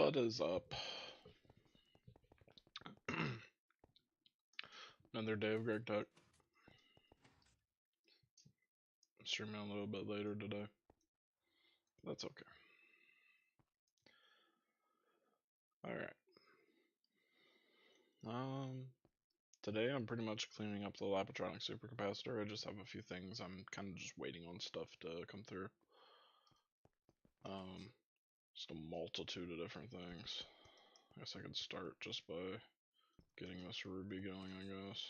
What is up? Another day of Greg Tech. I'm streaming a little bit later today. That's okay. Alright. Today I'm pretty much cleaning up the Lapatronic supercapacitor. I just have a few things I'm kind of just waiting on stuff to come through. Just a multitude of different things. I guess I could start just by getting this Ruby going, I guess.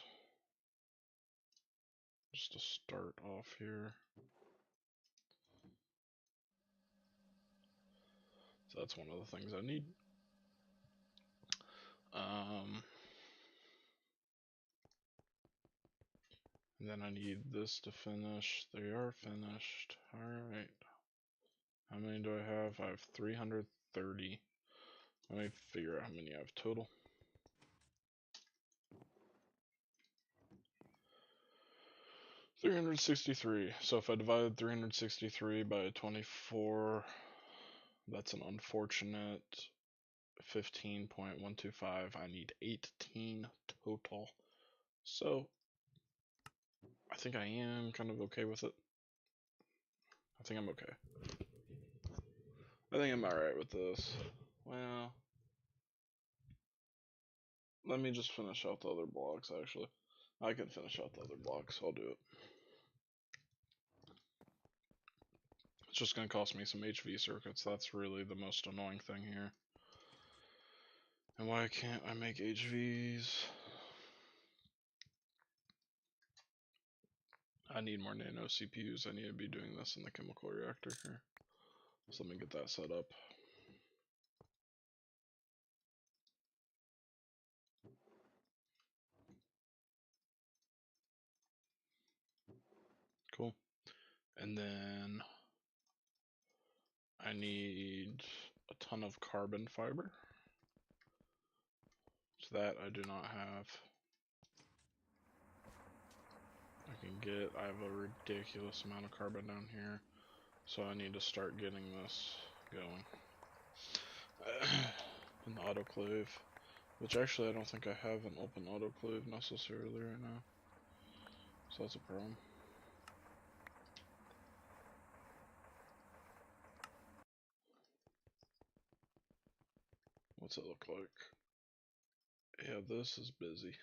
Just to start off here. So that's one of the things I need. And then I need this to finish. They are finished. Alright. How many do I have? I have 330. Let me figure out how many I have total. $363. So if I divide 363 by 24, that's an unfortunate 15.125. I need 18 total. So I think I am kind of okay with it. I think I'm okay. I think I'm alright with this. Well, let me just finish out the other blocks, actually. I can finish out the other blocks. I'll do it. It's just going to cost me some HV circuits. That's really the most annoying thing here. And why can't I make HVs? I need more nano CPUs. I need to be doing this in the chemical reactor here. So let me get that set up. Cool. And then I need a ton of carbon fiber. So that I do not have. I have a ridiculous amount of carbon down here. So I need to start getting this going. In the autoclave. Which actually I don't think I have an open autoclave necessarily right now. So that's a problem. What's it look like? Yeah, this is busy.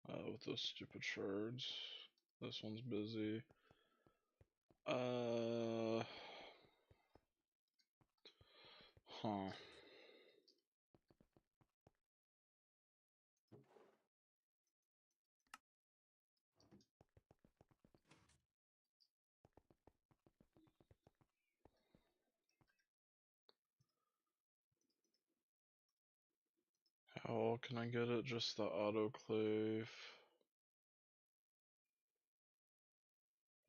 With those stupid shards. This one's busy. Huh. How can I get it? Just the autoclave.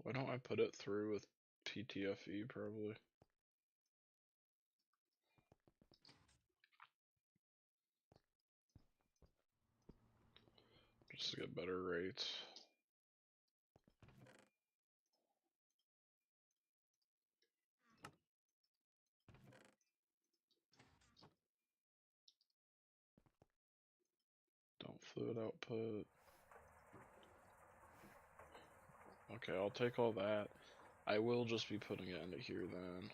Why don't I put it through with PTFE probably? Just to get better rates. Don't fluid output. Okay, I'll take all that. I will just be putting it into here then.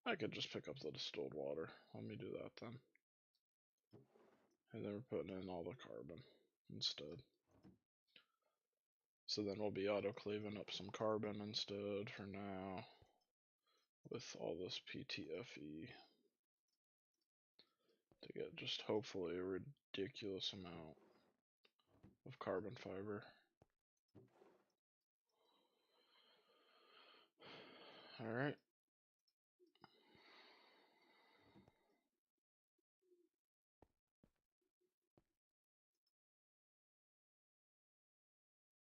I could just pick up the distilled water. Let me do that then. And then we're putting in all the carbon instead. So then we'll be autoclaving up some carbon instead for now with all this PTFE to get just hopefully a ridiculous amount of carbon fiber. Alright.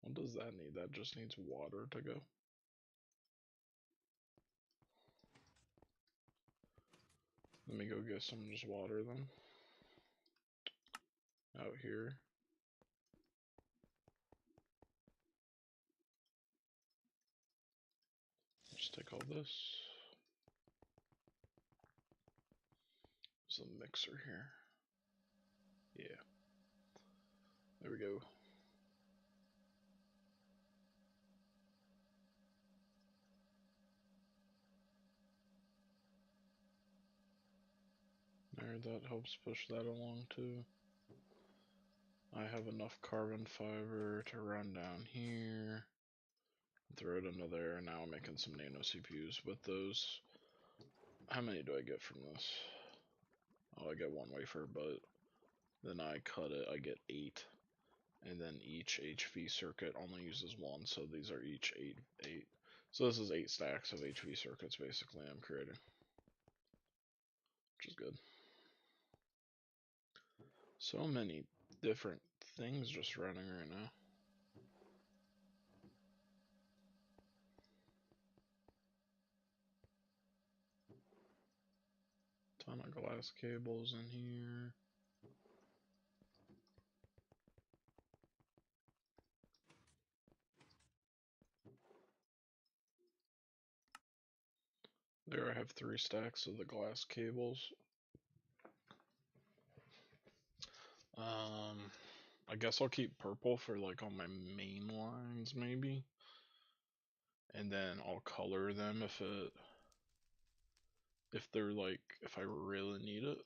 What does that need? That just needs water to go. Let me go get some just water then. Out here. Just take all this. There's a mixer here. Yeah. There we go. There, that helps push that along too. I have enough carbon fiber to run down here. Throw it into there. Now I'm making some nano CPUs with those. How many do I get from this? Oh, I get one wafer, but then I cut it, I get 8. And then each HV circuit only uses 1, so these are each 8. So this is 8 stacks of HV circuits basically I'm creating. Which is good. So many different things just running right now. Ton of glass cables in here. There I have 3 stacks of the glass cables. I guess I'll keep purple for like on my main lines maybe. And then I'll color them if they're like, if I really need it.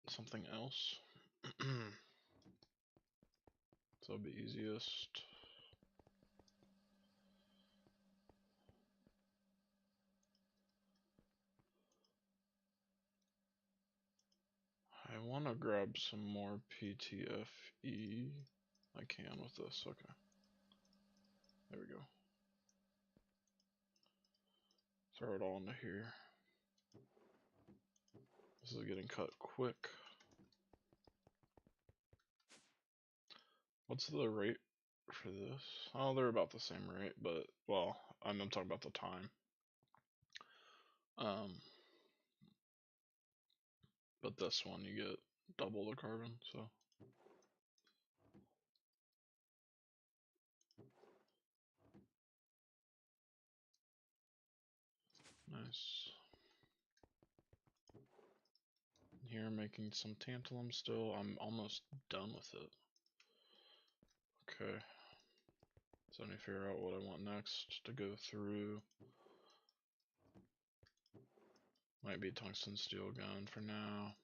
Something else. So it'll be easiest. I want to grab some more PTFE. I can with this, okay. There we go. Throw it all into here. This is getting cut quick. What's the rate for this? Oh, they're about the same rate, but, well, I'm talking about the time. But this one you get double the carbon, so. Nice. Here I'm making some tantalum still. I'm almost done with it. Okay. So let me figure out what I want next to go through. Might be tungsten steel gun for now.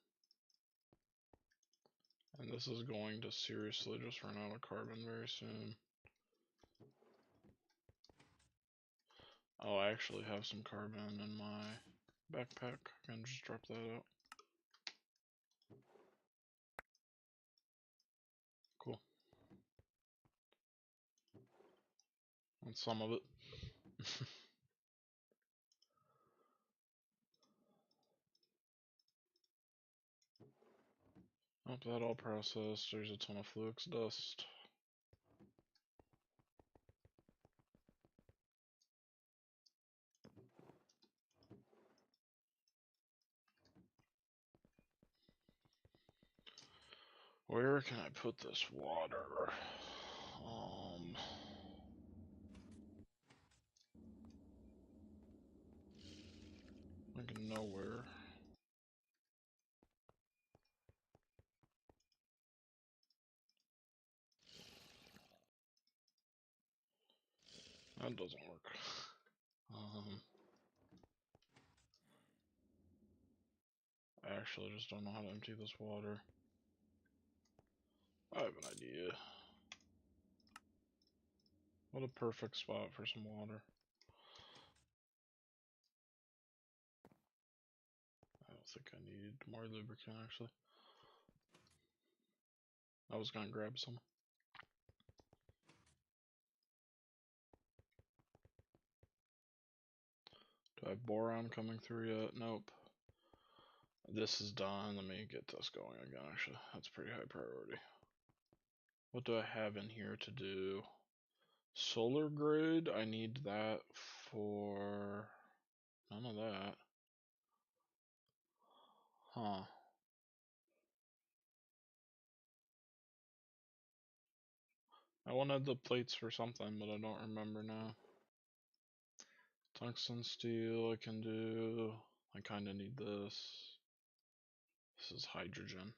And this is going to seriously just run out of carbon very soon. Oh, I actually have some carbon in my backpack. I can just drop that out. Cool. That's some of it. Hope that all processed. There's a ton of flux dust. Where can I put this water? Like nowhere. That doesn't work. I actually just don't know how to empty this water. I have an idea. What a perfect spot for some water. I don't think I need more lubricant actually. I was gonna grab some. Do I have boron coming through yet? Nope. This is done. Let me get this going again actually. That's pretty high priority. What do I have in here to do? Solar grid, I need that for none of that. Huh. I wanted the plates for something, but I don't remember now. Tungsten steel I can do. I kind of need this. This is hydrogen.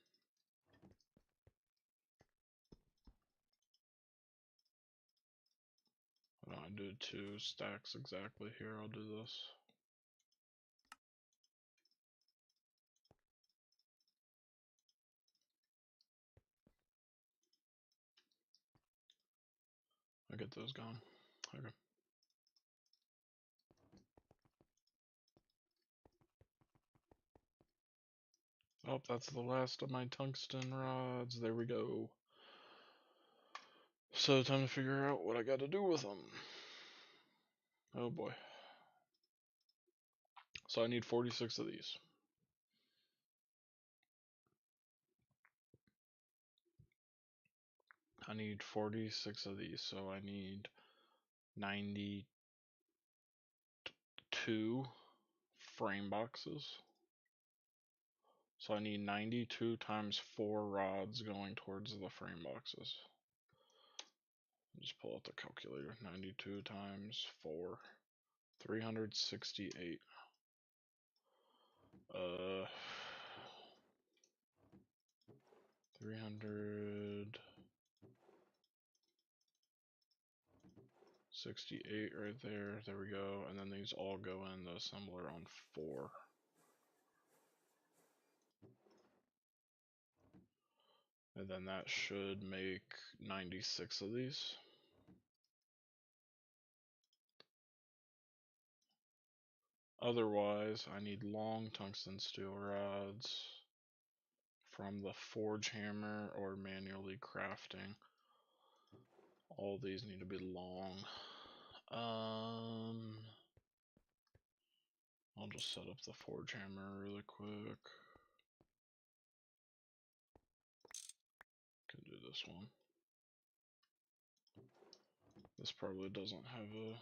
I do 2 stacks exactly here. I'll do this. I get those gone. Okay. Oh, that's the last of my tungsten rods. There we go. So time to figure out what I got to do with them. Oh boy. So I need 46 of these. I need 46 of these, so I need 92 frame boxes. So I need 92 times 4 rods going towards the frame boxes. Just pull out the calculator. 92 times 4. 368. 368 right there. There we go. And then these all go in the assembler on 4. And then that should make 96 of these. Otherwise, I need long tungsten steel rods from the forge hammer or manually crafting. All these need to be long. I'll just set up the forge hammer really quick. Can do this one. This probably doesn't have a...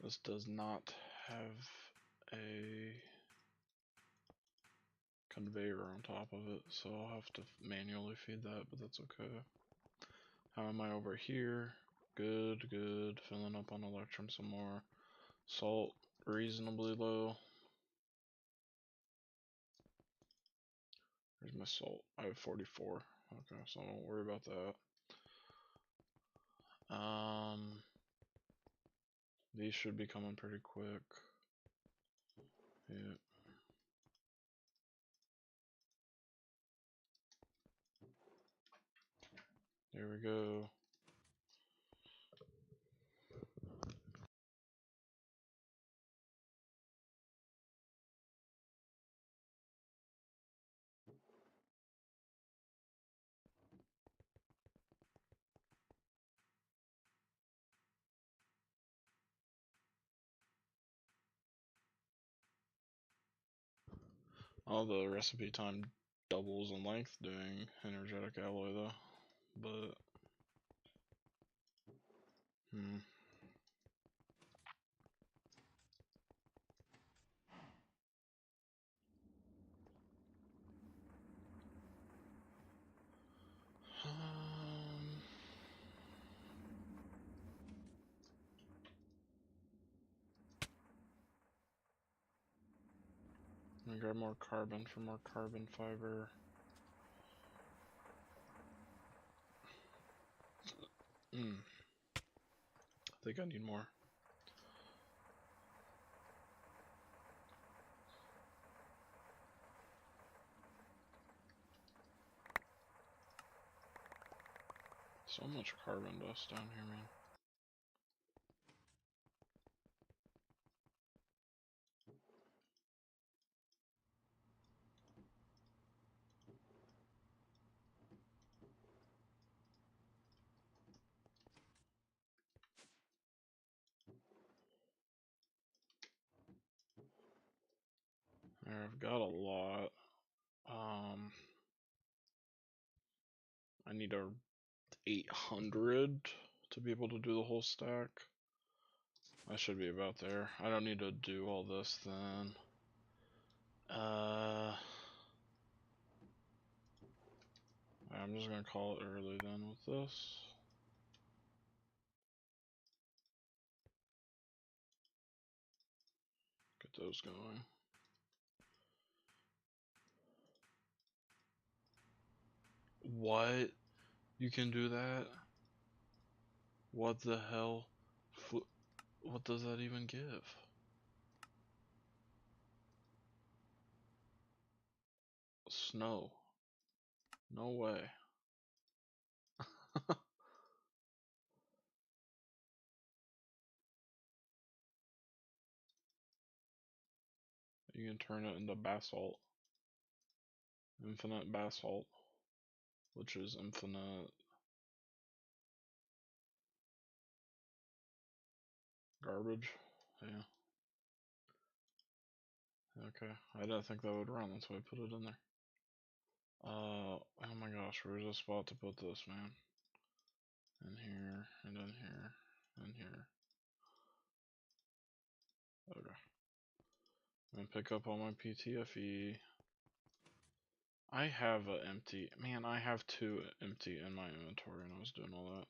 This does not have a conveyor on top of it, so I'll have to manually feed that, but that's okay. How am I over here? Good, good. Filling up on electrum some more. Salt, reasonably low. Where's my salt? I have 44. Okay, so don't worry about that. These should be coming pretty quick. Yeah. There we go. All the recipe time doubles in length doing energetic alloy though, but let me grab more carbon for more carbon fiber. I think I need more. So much carbon dust down here, man. There, I've got a lot. I need a 800 to be able to do the whole stack. I should be about there. I don't need to do all this then. I'm just gonna call it early then with this. those going. What? You can do that? What the hell? What does that even give? Snow. No way. You can turn it into basalt. Infinite basalt. Which is infinite garbage. Yeah. Okay. I didn't think that would run, that's why I put it in there. Oh my gosh, where's the spot to put this, man? In here, and in here, and here. Okay. I'm gonna pick up all my PTFE. I have a empty, man, I have 2 empty in my inventory and I was doing all that.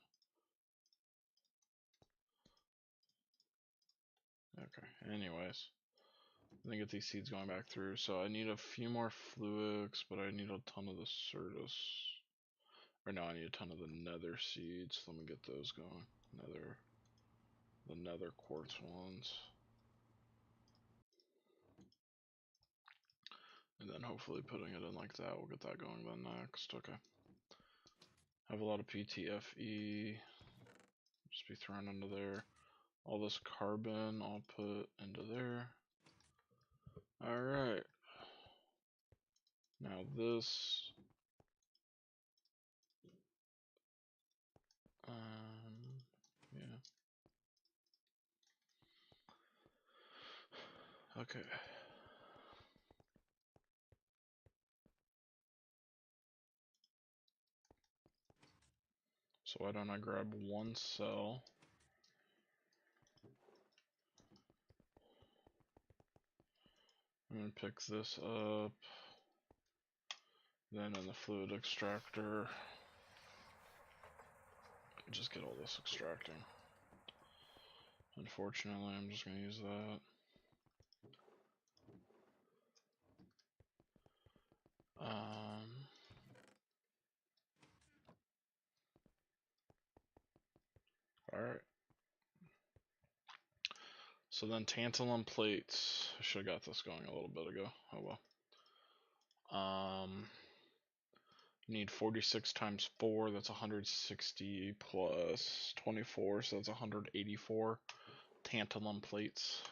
Okay, anyways. I'm gonna get these seeds going back through, so I need a few more fluix, but I need a ton of the Certus. Right now I need a ton of the nether seeds. Let me get those going. The nether quartz ones. And then hopefully putting it in like that, we'll get that going then next. Okay. Have a lot of PTFE. Just be thrown into there. All this carbon I'll put into there. Alright. Now this. Yeah. Okay. So why don't I grab one cell? I'm gonna pick this up. Then in the fluid extractor, just get all this extracting. Unfortunately, I'm just gonna use that. Alright. So then tantalum plates. I should have got this going a little bit ago. Oh well. Need 46 times 4, that's 160 plus 24, so that's 184 tantalum plates.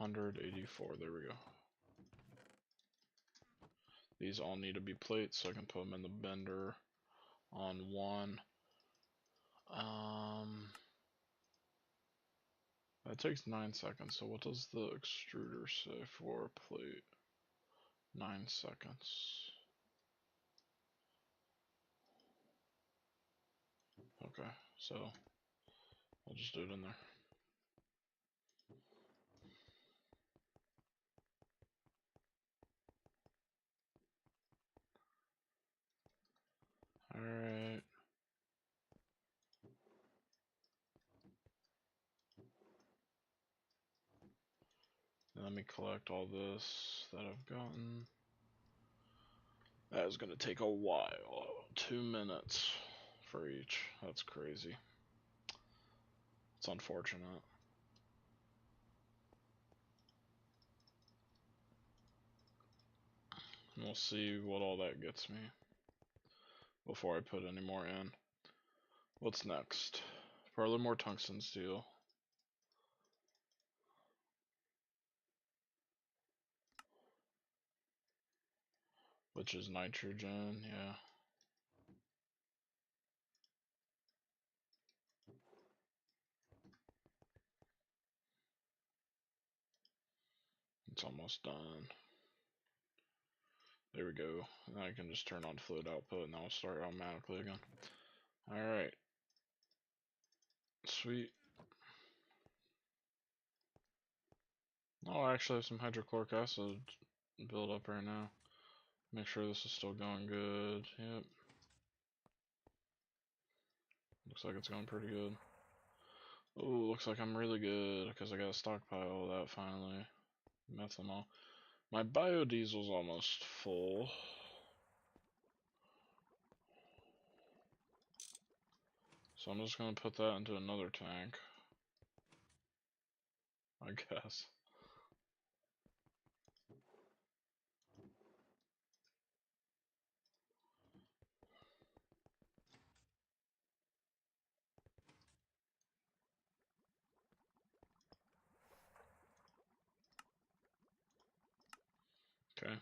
$184, there we go. These all need to be plates, so I can put them in the bender on one. That takes 9 seconds, so what does the extruder say for a plate? 9 seconds. Okay, so I'll just do it in there. Alright. Let me collect all this that I've gotten. That is going to take a while. 2 minutes for each. That's crazy. It's unfortunate. And we'll see what all that gets me before I put any more in. What's next? Probably more tungsten steel. Which is nitrogen, yeah. It's almost done. There we go. Now I can just turn on fluid output and that'll start automatically again. Alright. Sweet. Oh, I actually have some hydrochloric acid build up right now. Make sure this is still going good. Yep. Looks like it's going pretty good. Oh, looks like I'm really good because I got a stockpile of that finally. Methanol. My biodiesel's almost full. So I'm just gonna put that into another tank, I guess. Okay.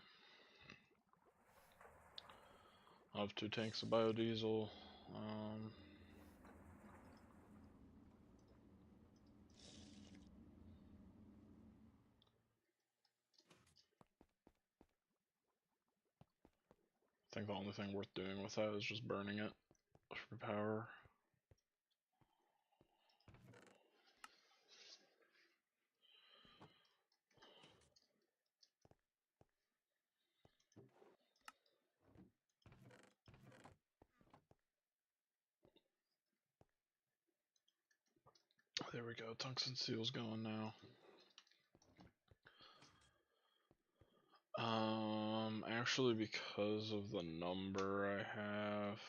I'll have 2 tanks of biodiesel. I think the only thing worth doing with that is just burning it for power. There we go, tungsten steel's going now. Actually, because of the number I have,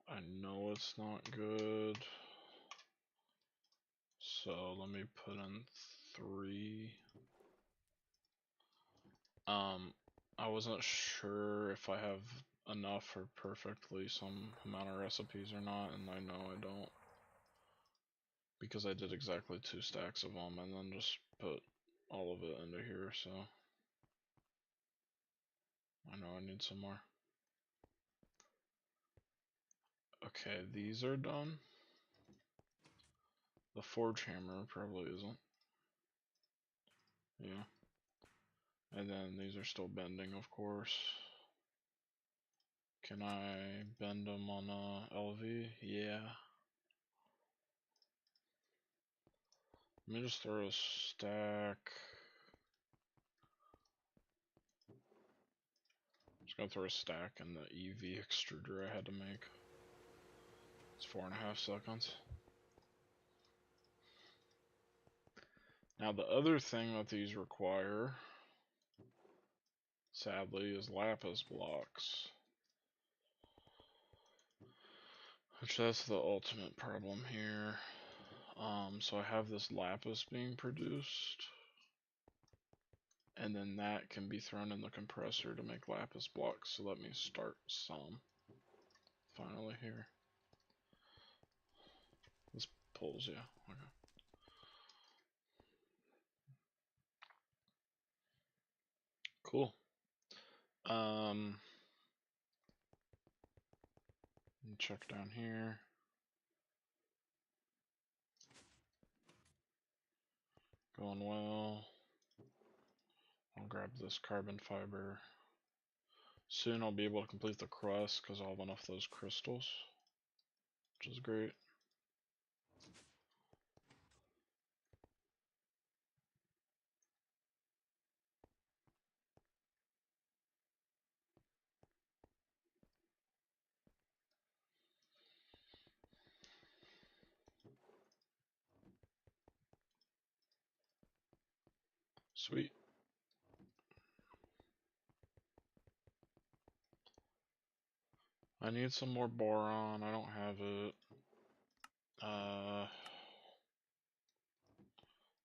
I know it's not good. So let me put in 3. I wasn't sure if I have enough for perfectly some amount of recipes or not, and I know I don't. Because I did exactly 2 stacks of them and then just put all of it into here, so I know I need some more. Okay, these are done. The forge hammer probably isn't. Yeah. And then these are still bending, of course. Can I bend them on LV? Yeah. Let me just throw a stack. I'm just gonna throw a stack in the EV extruder I had to make. It's 4.5 seconds. Now the other thing that these require, sadly, is lapis blocks. Which that's the ultimate problem here. So I have this lapis being produced, and then that can be thrown in the compressor to make lapis blocks. So let me start some. Finally here. This pulls, yeah. Okay. Cool. Check down here. Going well. I'll grab this carbon fiber. Soon I'll be able to complete the crust because I'll have enough of those crystals, which is great. Sweet. I need some more boron. I don't have it.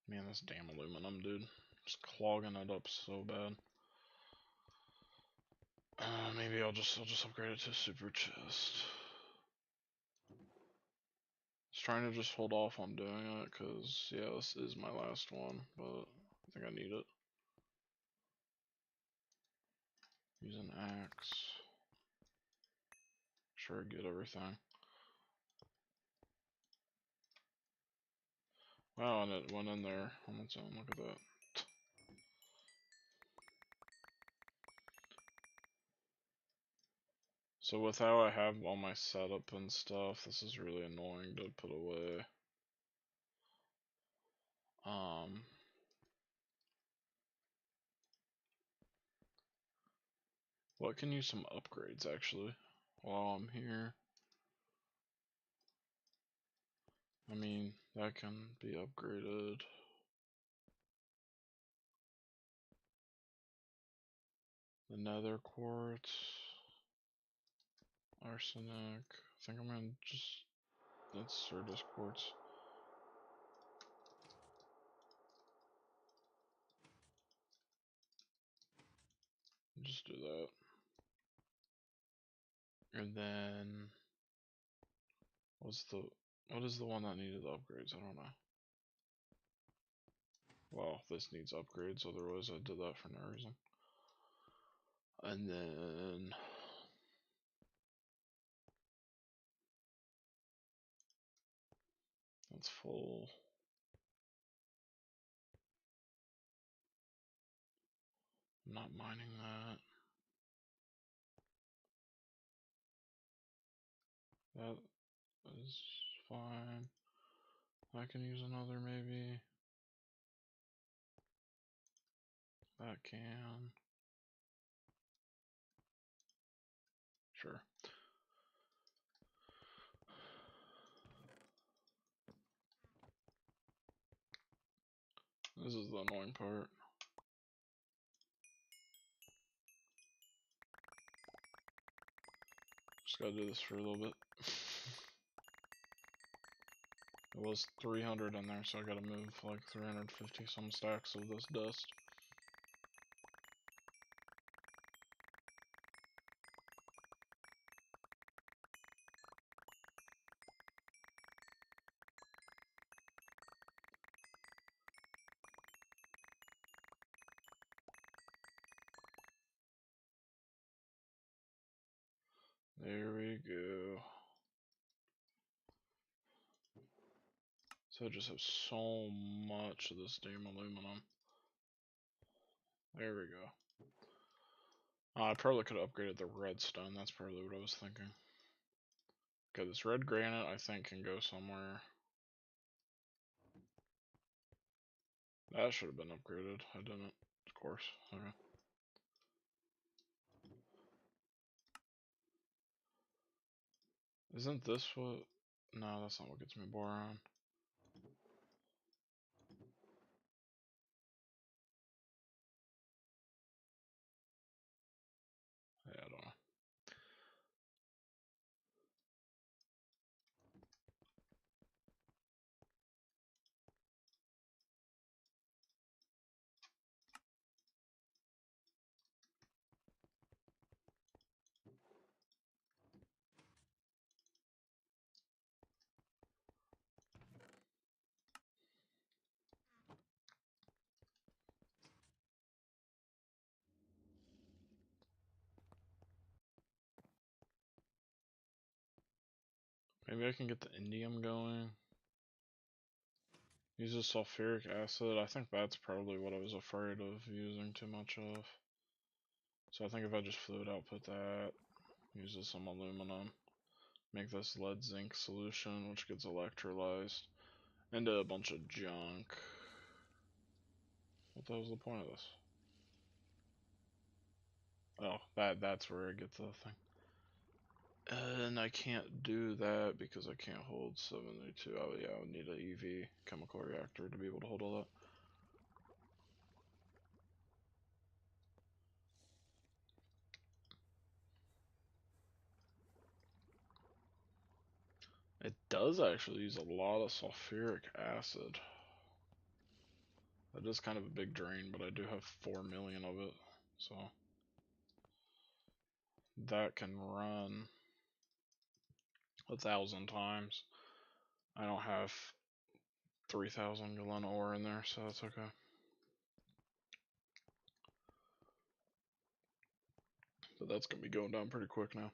Man, this damn aluminum, dude. Just clogging it up so bad. Maybe I'll just upgrade it to super chest. Just trying to just hold off on doing it, cause yeah, this is my last one, but I think I need it. Use an axe. Sure, get everything. Wow, and it went in there on its own. Look at that. So with how I have all my setup and stuff, this is really annoying to put away. What can use some upgrades actually? while I'm here. I mean, that can be upgraded. The nether quartz, arsenic. I think I'm gonna just, that's Certus quartz. Just do that. And then, what is the one that needed upgrades? I don't know. Well, this needs upgrades, otherwise I did that for no reason. And then that's full. I'm not mining that. That is fine. I can use another maybe. That can. Sure. This is the annoying part. Just gotta do this for a little bit. It was 300 in there, so I gotta move like 350 some stacks of this dust. There we go. So I just have so much of this damn aluminum. There we go. I probably could have upgraded the redstone, that's probably what I was thinking. Okay, this red granite I think can go somewhere. That should have been upgraded. I didn't, of course. Okay. Isn't this what? No, that's not what gets me boron. Yeah, I don't know. Maybe I can get the indium going. Use a sulfuric acid. I think that's probably what I was afraid of using too much of. So I think if I just fluid output that, uses some aluminum, make this lead zinc solution, which gets electrolyzed into a bunch of junk. What the hell's the point of this? Oh, that's where I get the thing. And I can't do that because I can't hold 72. Oh yeah, I would need an EV chemical reactor to be able to hold all that. It does actually use a lot of sulfuric acid. That is kind of a big drain, but I do have 4 million of it, so that can run 1,000 times. I don't have 3,000 gallon ore in there, so that's okay. But that's gonna be going down pretty quick now.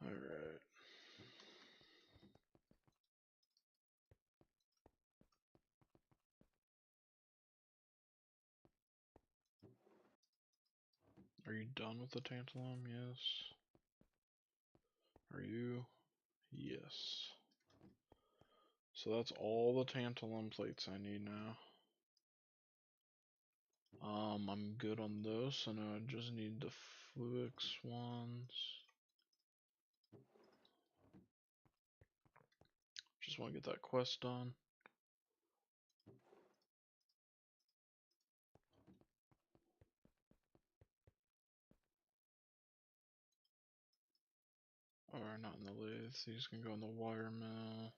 Alright. Are you done with the tantalum? Yes. Are you? Yes. So that's all the tantalum plates I need now. I'm good on those, so now I just need the fluix ones. Just want to get that quest done. Or not in the lathe, these can go in the wire mill.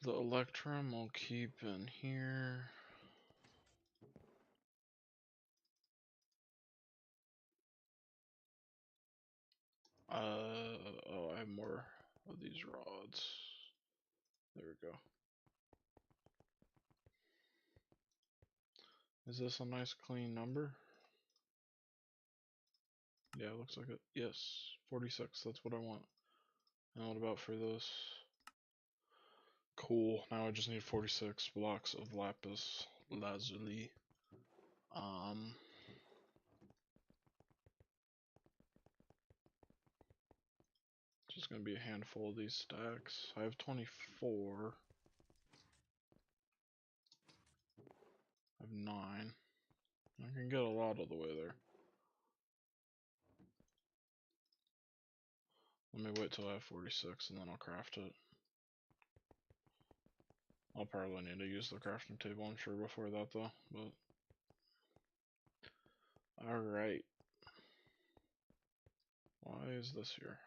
The electrum I'll keep in here. Oh, I have more of these rods. There we go. Is this a nice clean number? Yeah, it looks like it. Yes, 46, that's what I want. And what about for this? Cool, now I just need 46 blocks of lapis lazuli. Just gonna be a handful of these stacks. I have 24. I have 9. I can get a lot of the way there. Let me wait till I have 46 and then I'll craft it. I'll probably need to use the crafting table, I'm sure, before that though, but... Alright. Why is this here?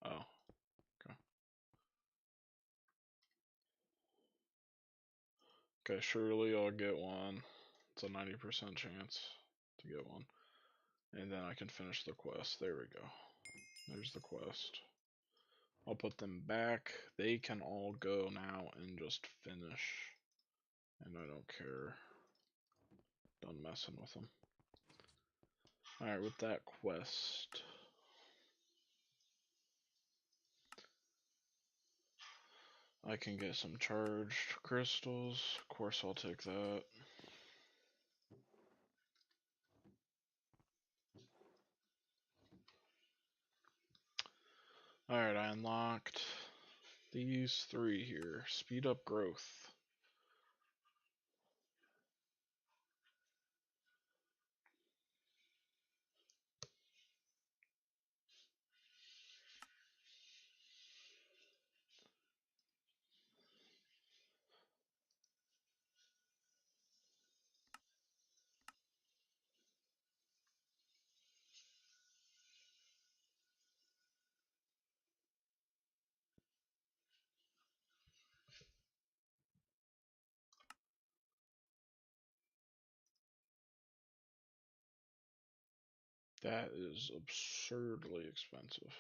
Oh, okay. Okay, surely I'll get one. It's a 90% chance to get one. And then I can finish the quest. There we go. There's the quest. I'll put them back. They can all go now and just finish. And I don't care. Done messing with them. Alright, with that quest. I can get some charged crystals. Of course I'll take that. Alright, I unlocked these 3 here. Speed up growth. That is absurdly expensive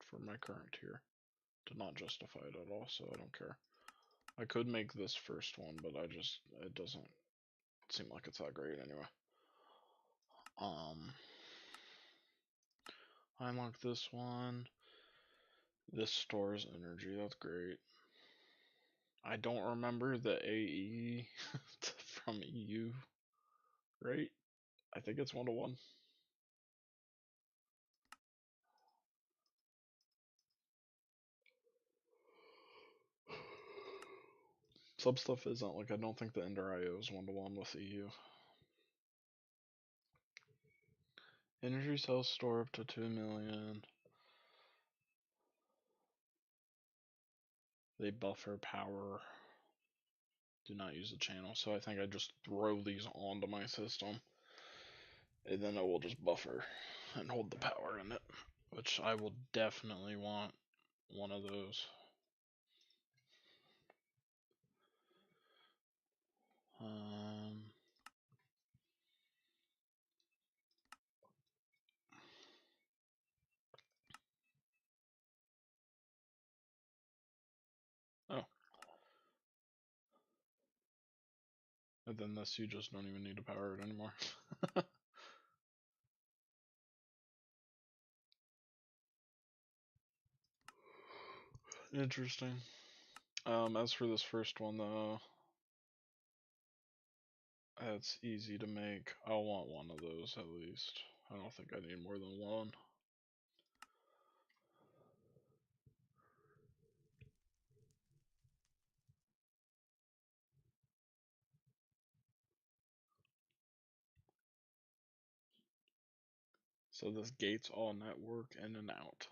for my current tier. To not justify it at all, so I don't care. I could make this first one, but it doesn't seem like it's that great anyway. I unlock this one. This stores energy, that's great. I don't remember the AE from EU, right? I think it's 1-to-1. Some stuff isn't, like I don't think the Ender IO is 1-to-1 with EU. Energy cells store up to 2 million. They buffer power. Do not use the channel, so I think I just throw these onto my system. And then it will just buffer and hold the power in it. Which I will definitely want one of those. Oh. And then this, you just don't even need to power it anymore. Interesting. As for this first one though, it's easy to make. I'll want one of those at least. I don't think I need more than one. So this gate's all network in and out.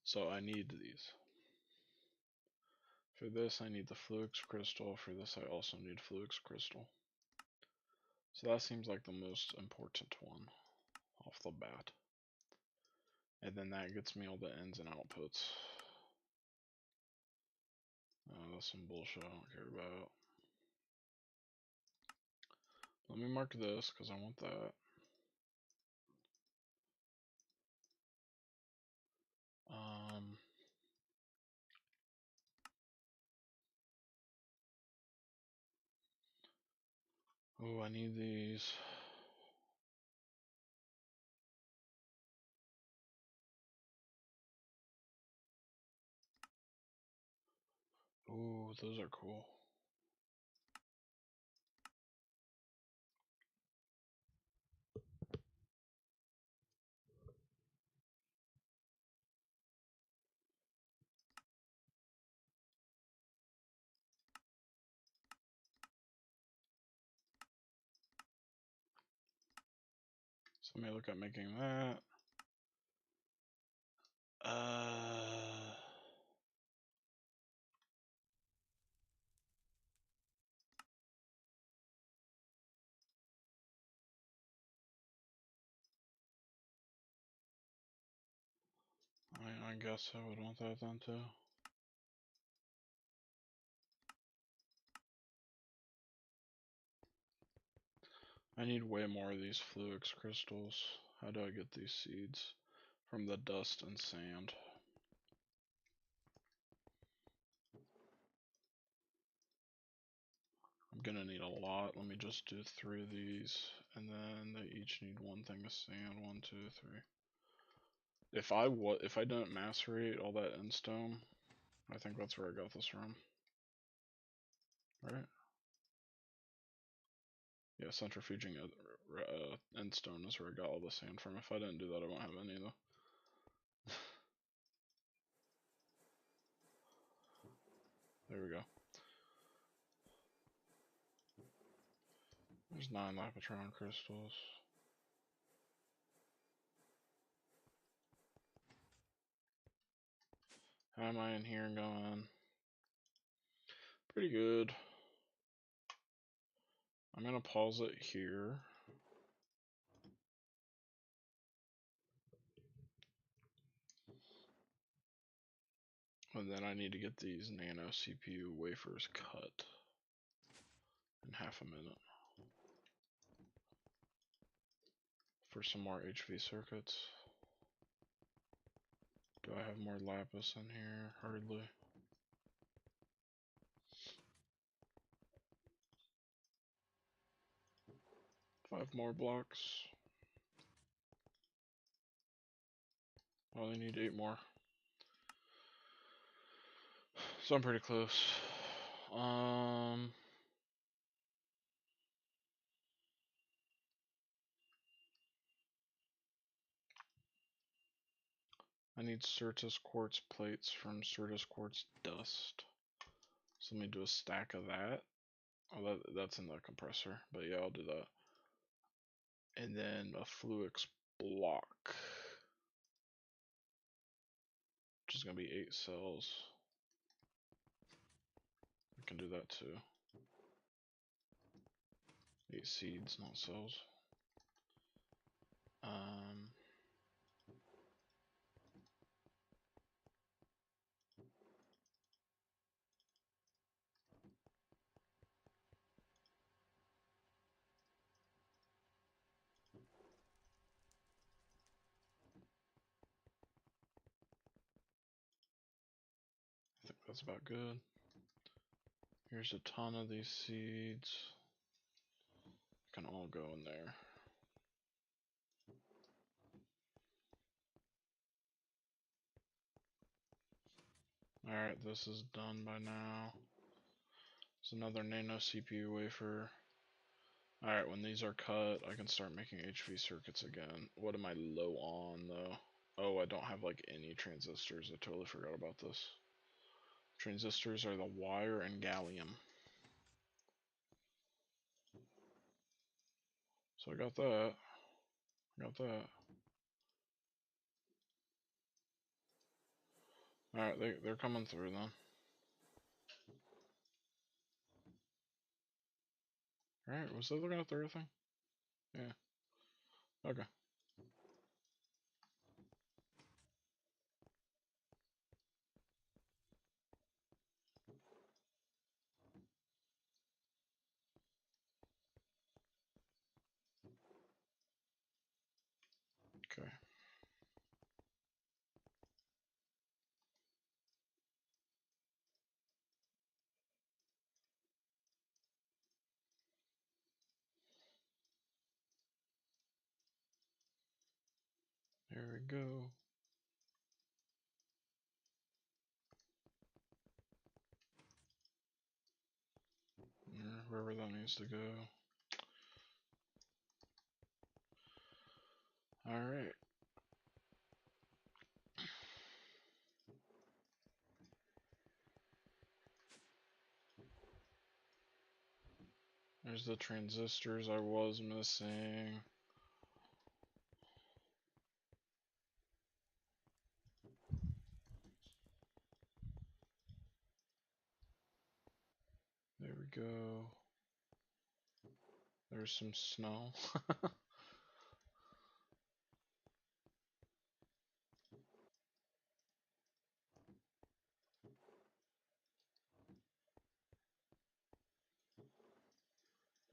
So I need these. For this I need the Fluix crystal. For this I also need Fluix crystal. So that seems like the most important one off the bat. And then that gets me all the ins and outputs. That's some bullshit I don't care about. Let me mark this because I want that. Oh, I need these. Oh, those are cool. So let me look at making that. I guess I would want that then too. I need way more of these Fluix crystals. How do I get these seeds? From the dust and sand. I'm gonna need a lot. Let me just do 3 of these, and then they each need 1 thing of sand. 1, 2, 3. If I don't macerate all that end stone, I think that's where I got this from. Right? Yeah, centrifuging end stone is where I got all the sand from. If I didn't do that, I won't have any though. There we go. There's 9 Lapotron crystals. How am I in here going? Pretty good. I'm gonna pause it here. And then I need to get these nano CPU wafers cut in half a minute for some more HV circuits. Do I have more lapis in here? Hardly. Five more blocks. I only need 8 more. So I'm pretty close. I need Certus quartz plates from Certus quartz dust. So let me do a stack of that. Oh, that's in the compressor, but yeah, I'll do that. And then a Fluix block, which is gonna be 8 cells. I can do that too. 8 seeds, not cells. I think that's about good. Here's a ton of these seeds. Can all go in there. Alright, this is done by now. It's another nano CPU wafer. Alright, when these are cut, I can start making HV circuits again. What am I low on though? Oh, I don't have like any transistors. I totally forgot about this. Transistors are the wire and gallium. So I got that. Got that. Alright, they're coming through then. Alright, was they looking at the other thing? Yeah. Okay. Okay. There we go. Wherever that needs to go. Alright. There's the transistors I was missing. There we go. There's some snow.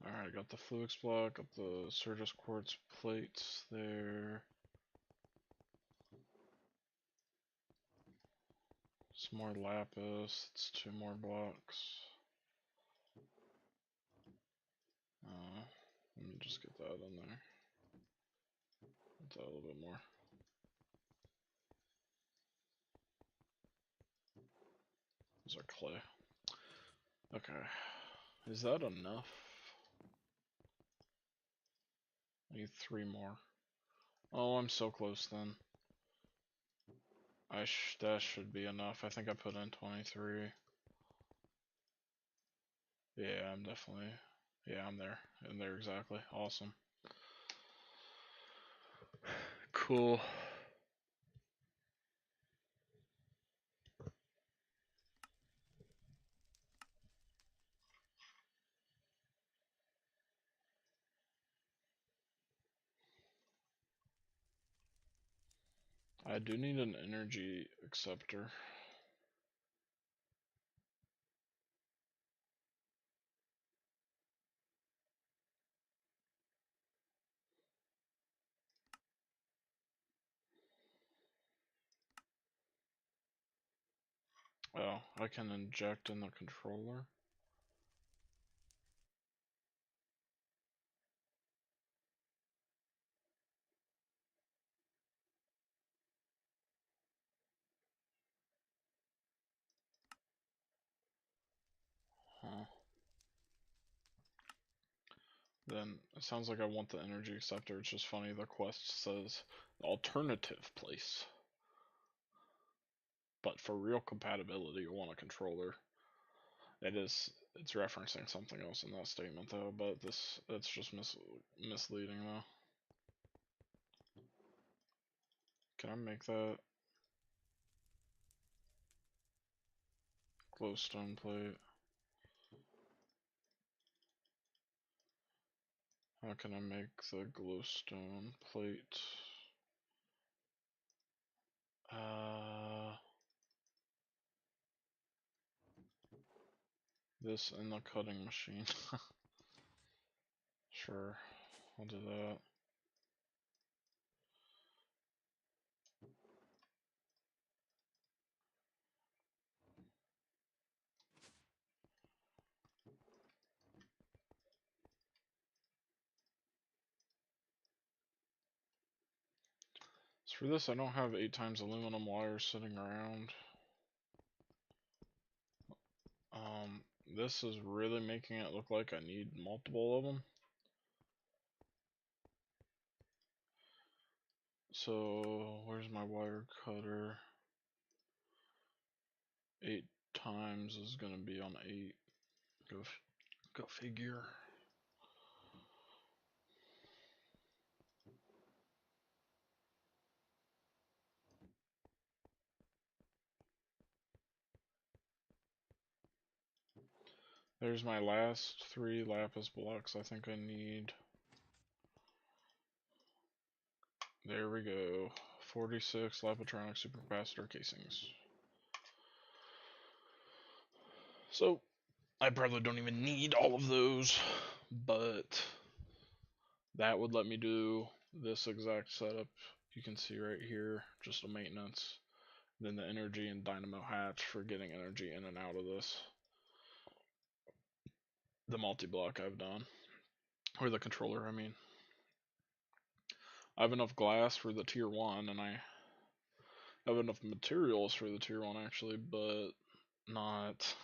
Alright, got the fluix block, got the Surges quartz plates there. Some more lapis, it's 2 more blocks. Let me just get that in there. Get that a little bit more. These are clay. Okay. Is that enough? I need 3 more. Oh, I'm so close then. That should be enough. I think I put in 23. Yeah, I'm definitely. Yeah, I'm there. In there exactly. Awesome. Cool. I do need an energy acceptor. Oh, I can inject in the controller. Huh. Then it sounds like I want the energy acceptor. It's just funny, the quest says alternative place. But for real compatibility, you want a controller. It's referencing something else in that statement though, but it's just misleading though. Can I make that glowstone plate? How can I make the glowstone plate? This in the cutting machine. Sure, I'll do that. So for this, I don't have 8 times aluminum wire sitting around. This is really making it look like I need multiple of them. So, where's my wire cutter? 8 times is gonna be on 8. Go figure. There's my last 3 lapis blocks I think I need. There we go. 46 Lapitronic supercapacitor casings. So, I probably don't even need all of those, but that would let me do this exact setup. You can see right here, just a maintenance. Then the energy and dynamo hatch for getting energy in and out of this. The multi-block I've done. Or the controller, I mean. I have enough glass for the tier 1, and I have enough materials for the tier 1 actually, but not,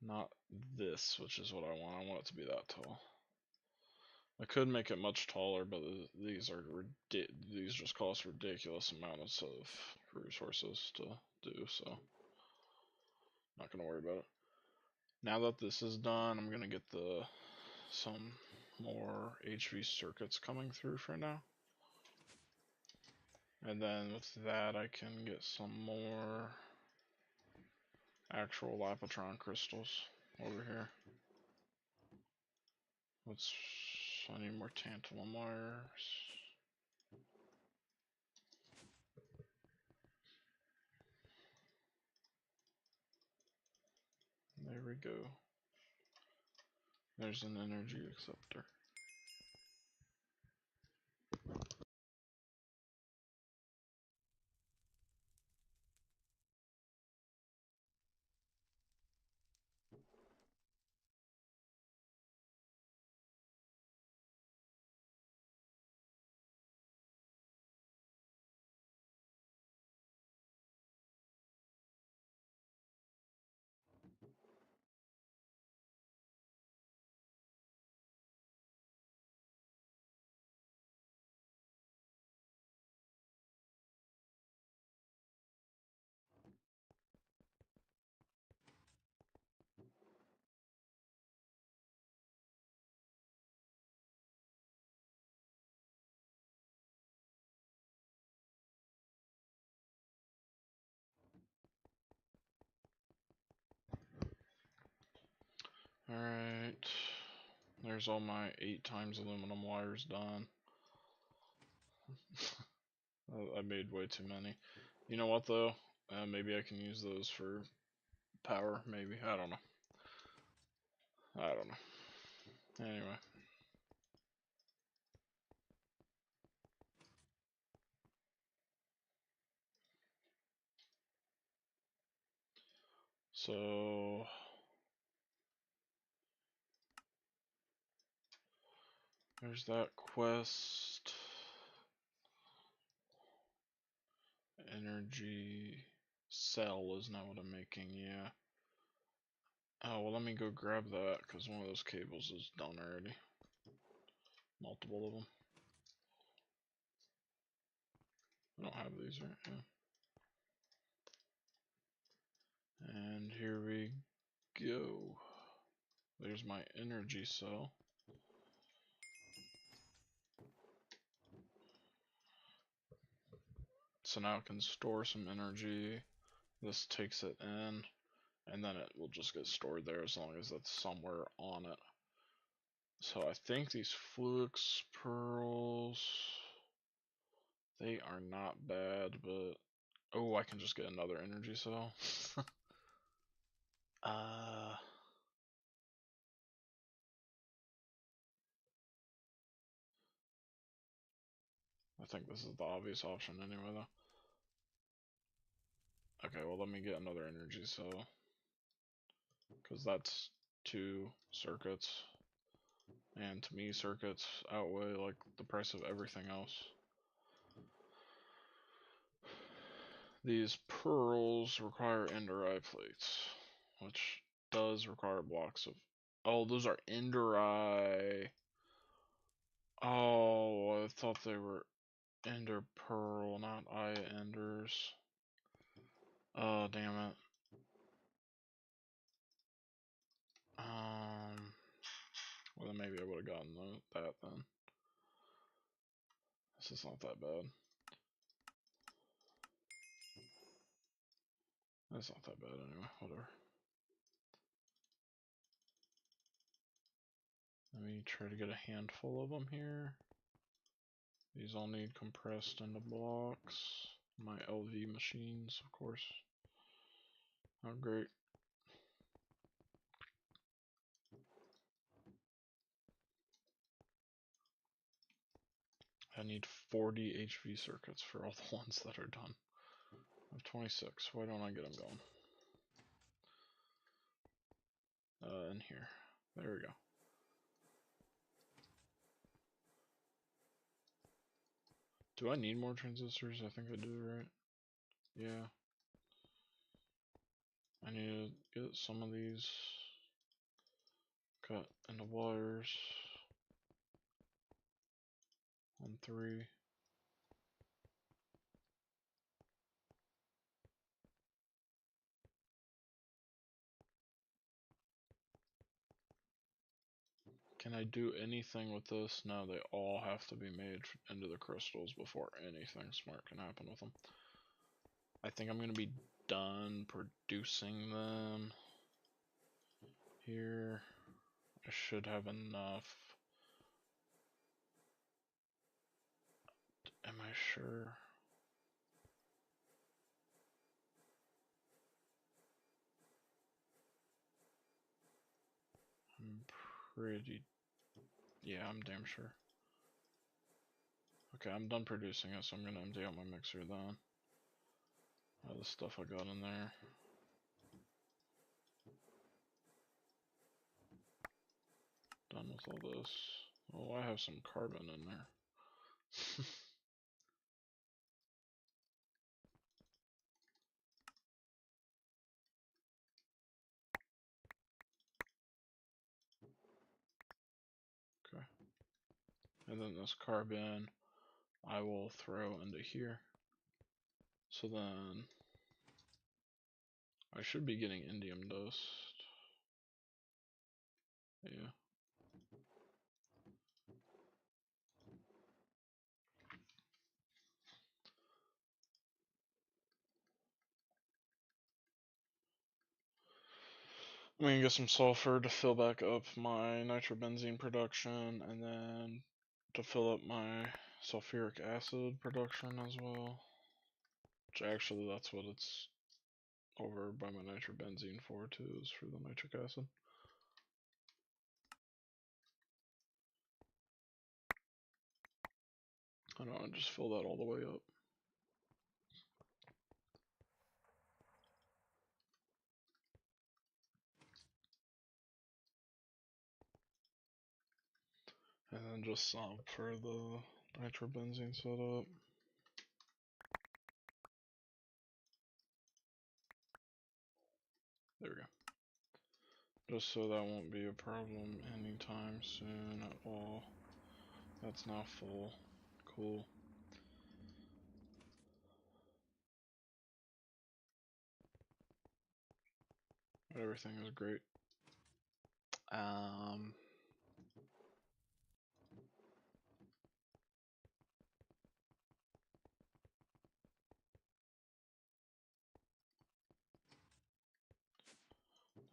not this, which is what I want. I want it to be that tall. I could make it much taller, but these just cost ridiculous amounts of resources to do, so not gonna worry about it. Now that this is done, I'm gonna get some more HV circuits coming through for now. And then with that I can get some more actual Lapitron crystals over here. I need more tantalum wires. There we go. There's an energy acceptor. Alright. There's all my 8 times aluminum wires done. I made way too many. You know what though? Maybe I can use those for power, maybe. I don't know. I don't know. Anyway. So there's that quest. Energy cell is not what I'm making, yeah. Oh, well, let me go grab that because one of those cables is done already. Multiple of them. I don't have these right now. And here we go. There's my energy cell. So now it can store some energy. This takes it in, and then it will just get stored there as long as it's somewhere on it. So I think these flux pearls, they are not bad, but oh, I can just get another energy cell. I think this is the obvious option anyway, though. Okay, well, let me get another energy cell, because that's 2 circuits, and to me, circuits outweigh like the price of everything else. These pearls require Ender plates, which does require blocks of. Oh, those are Ender. Oh, I thought they were Ender Pearl, not Eye Enders. Oh, damn it. Well, then maybe I would have gotten that then. This is not that bad. That's not that bad anyway, whatever. Let me try to get a handful of them here. These all need compressed into blocks. My LV machines, of course. Oh, great. I need 40 HV circuits for all the ones that are done. I have 26. Why don't I get them going? In here. There we go. Do I need more transistors? I think I do, right? Yeah. I need to get some of these cut into wires. 1, 3. Can I do anything with this? No, they all have to be made into the crystals before anything smart can happen with them. I think I'm going to be done producing them here. I should have enough. Am I sure? I'm pretty... Yeah, I'm damn sure. Okay, I'm done producing it, so I'm gonna empty out my mixer then. All the stuff I got in there. Done with all this. Oh, I have some carbon in there. Okay. And then this carbon I will throw into here. So then I should be getting indium dust. Yeah. I'm gonna get some sulfur to fill back up my nitrobenzene production, and then to fill up my sulfuric acid production as well. Which actually, that's what it's over by my nitrobenzene for too, is for the nitric acid. I don't know, just fill that all the way up. And then just some for the nitrobenzene setup. There we go. Just so that won't be a problem anytime soon at all. That's now full. Cool. Everything is great.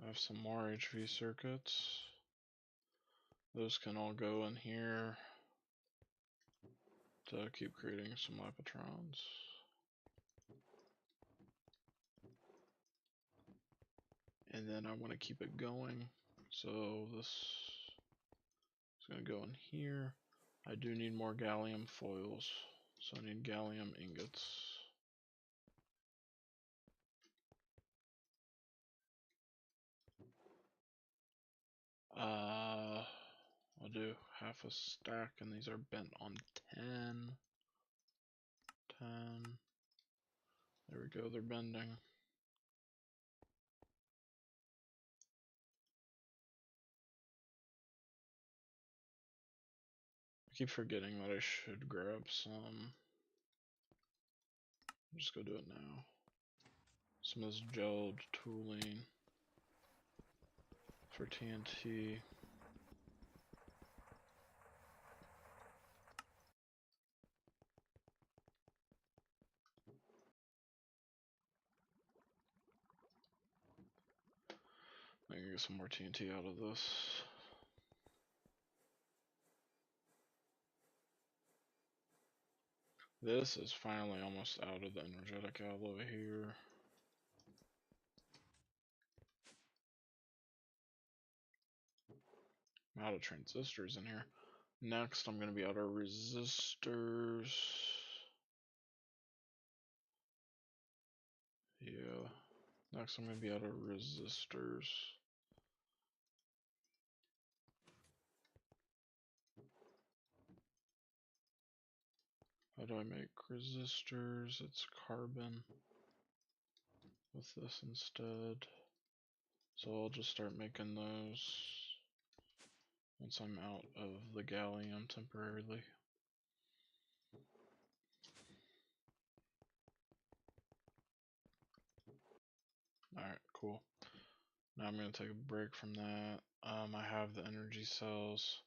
I have some more HV circuits. Those can all go in here to keep creating some Lapatrons. And then I want to keep it going. So this is going to go in here. I do need more gallium foils. So I need gallium ingots. I'll do half a stack, and these are bent on 10. 10. There we go, they're bending. I keep forgetting that I should grab some. I'll just go do it now. Some of this gelled tooling for TNT. I can get some more TNT out of this. This is finally almost out of the energetic alloy here. I'm out of transistors in here. Next, I'm going to be out of resistors. Yeah. Next, I'm going to be out of resistors. How do I make resistors? It's carbon with this instead. So I'll just start making those once I'm out of the gallium temporarily. Alright, cool. Now I'm going to take a break from that. I have the energy cells.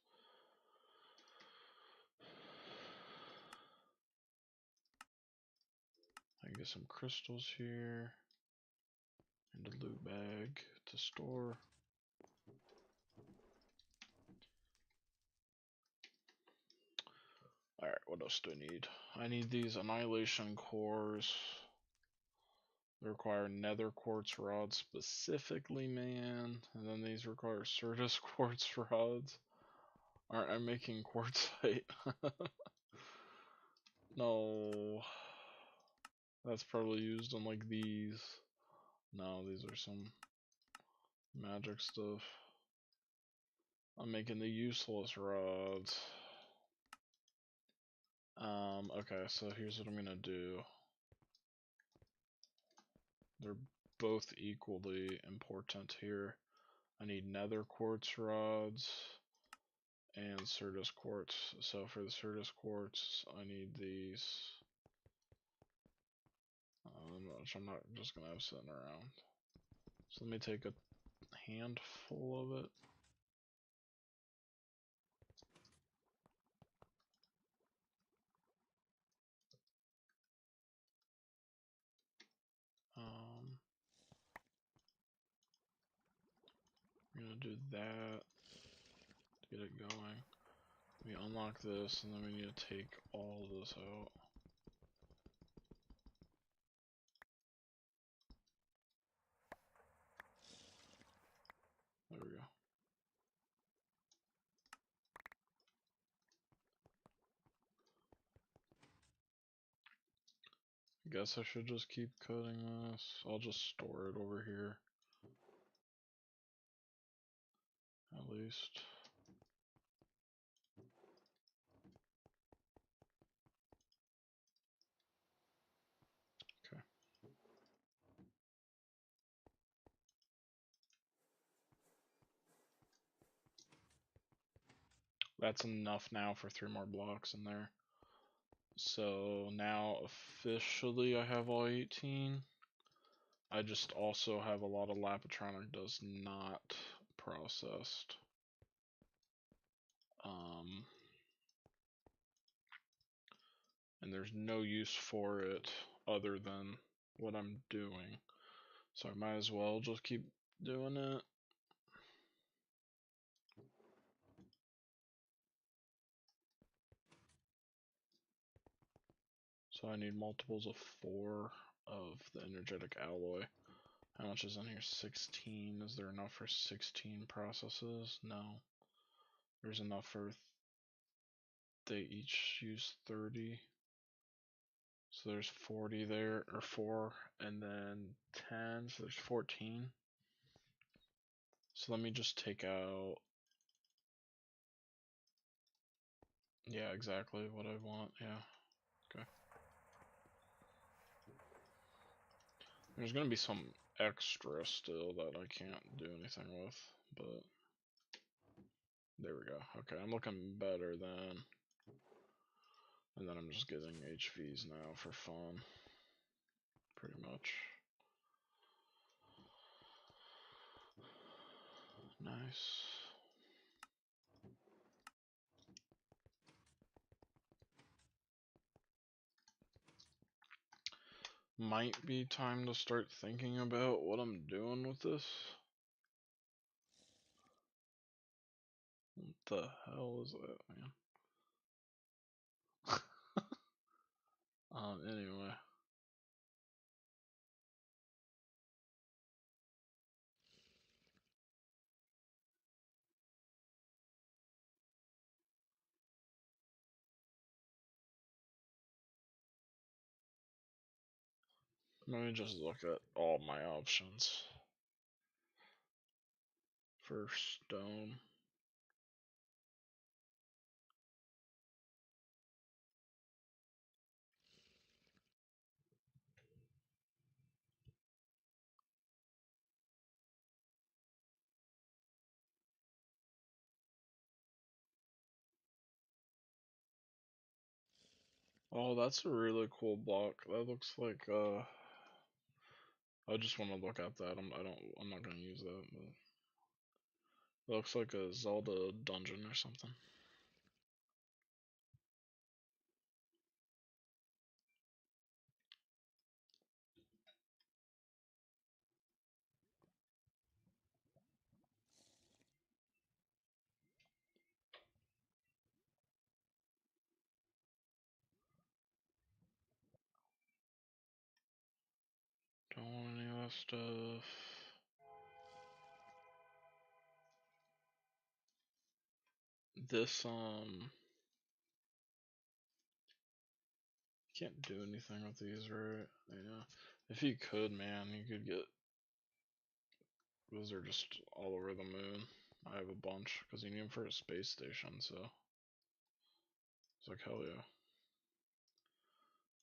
I can get some crystals here and a loot bag to store. Alright, what else do I need? I need these annihilation cores. They require nether quartz rods specifically, man. And then these require Certus quartz rods. Aren't I making quartzite? No. That's probably used on like these. No, these are some magic stuff. I'm making the useless rods. Okay, so here's what I'm gonna do. They're both equally important here. I need nether quartz rods and Certus quartz. So for the Certus quartz, I need these. Which I'm not just gonna have sitting around. So let me take a handful of it. I'm gonna do that to get it going. We unlock this, and then we need to take all of this out. There we go. I guess I should just keep cutting this. I'll just store it over here. At least. Okay. That's enough now for 3 more blocks in there. So now officially I have all 18. I just also have a lot of Lapitronic does not processed. And there's no use for it other than what I'm doing. So I might as well just keep doing it. So I need multiples of 4 of the energetic alloy. How much is in here? 16. Is there enough for 16 processes? No. There's enough for they each use 30. So there's 40 there, or 4, and then 10, so there's 14. So let me just take out, yeah, exactly what I want, yeah, okay. There's gonna be some extra still that I can't do anything with, but there we go. Okay, I'm looking better then. And then I'm just getting HVs now for fun, pretty much. Nice. Might be time to start thinking about what I'm doing with this. What the hell is that, man? done anyway. Let me just look at all my options for stone. Oh, that's a really cool block. That looks like I just want to look at that. I'm not gonna use that. But it looks like a Zelda dungeon or something. Don't want any of that stuff. This can't do anything with these, right? Yeah. If you could, man, you could get. Those are just all over the moon. I have a bunch because you need them for a space station. So it's like hell yeah.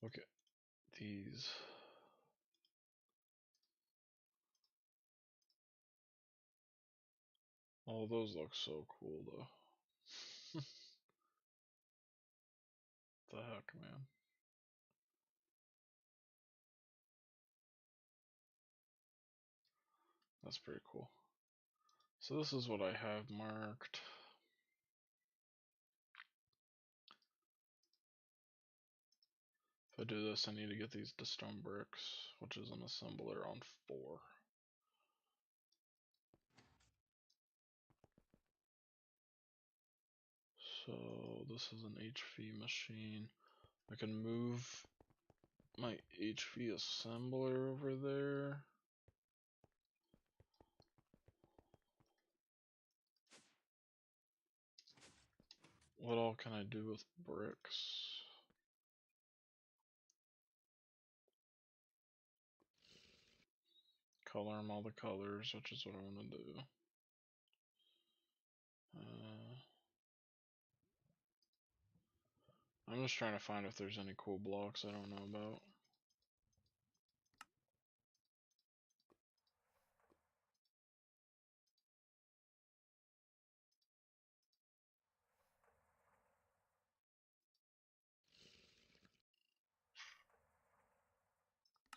Look at these. All those look so cool though. The heck, man. That's pretty cool. So this is what I have marked. If I do this, I need to get these to stone bricks, which is an assembler on 4. So this is an HV machine. I can move my HV assembler over there. What all can I do with bricks? Color them all the colors, which is what I want to do. I'm just trying to find if there's any cool blocks I don't know about.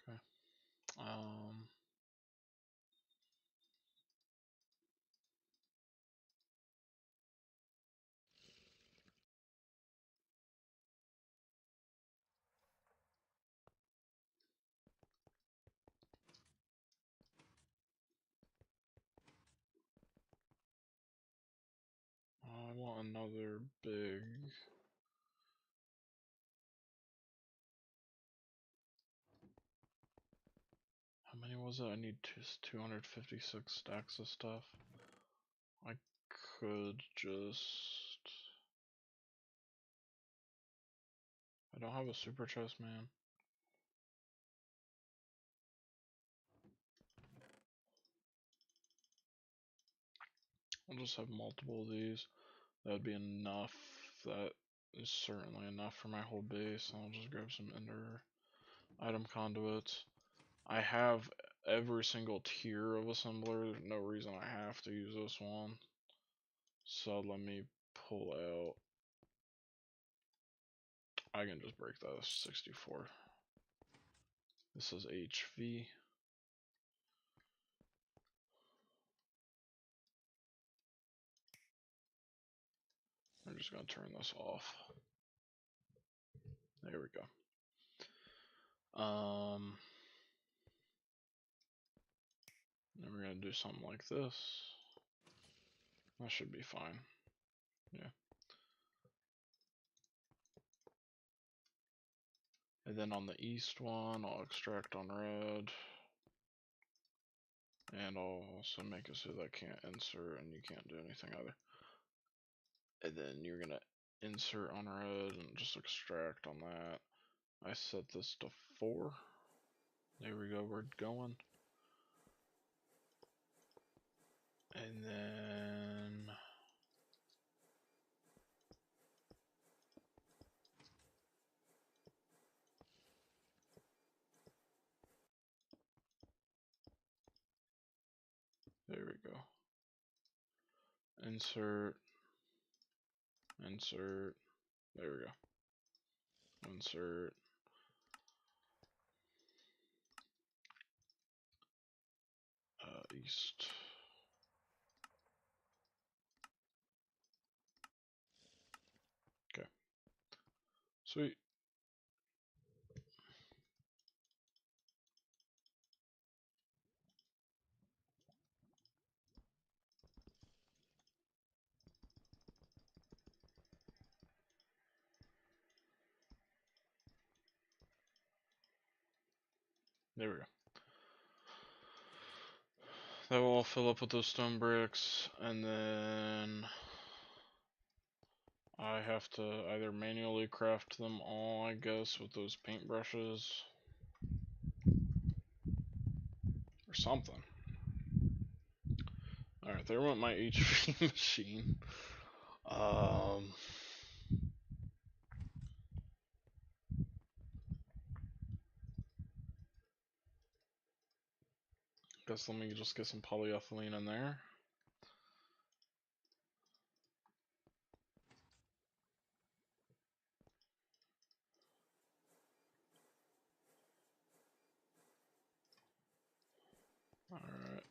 Okay. I want another big. How many was it? I need just 256 stacks of stuff. I could just. I don't have a super chest, man. I'll just have multiple of these. That would be enough. That is certainly enough for my whole base. I'll just grab some ender item conduits. I have every single tier of assembler. There's no reason I have to use this one. So let me pull out. I can just break that 64. This is HV. I'm just gonna turn this off. There we go. Then we're gonna do something like this. That should be fine. Yeah. And then on the east one, I'll extract on red. And I'll also make it so that I can't insert and you can't do anything either. And then you're gonna insert on red and just extract on that. I set this to 4. There we go, we're going. And then there we go. Insert, insert, there we go. Insert. East. Okay. Sweet. There we go. That will all fill up with those stone bricks, and then I have to either manually craft them all, I guess, with those paintbrushes, or something. Alright, there went my HV machine. Guess let me just get some polyethylene in there. Alright.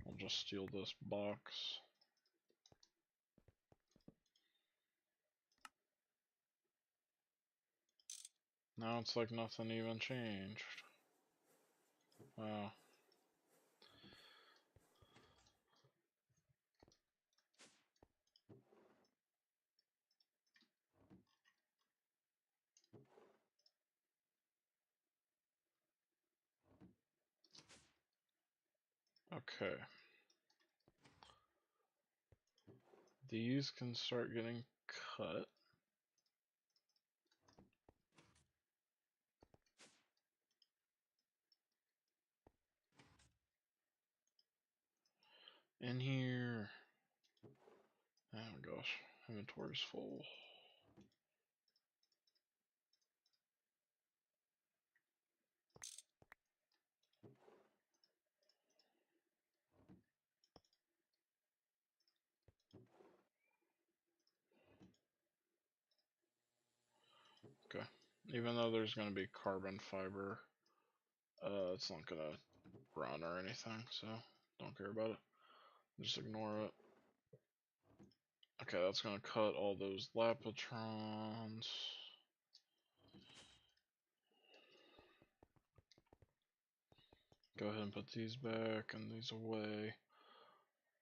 I'll just steal this box. Now it's like nothing even changed. Wow. Okay. These can start getting cut. In here. Oh gosh, inventory's full. Okay. Even though there's gonna be carbon fiber, it's not gonna run or anything, so don't care about it. Just ignore it. Okay, that's gonna cut all those Lapitrons. Go ahead and put these back and these away.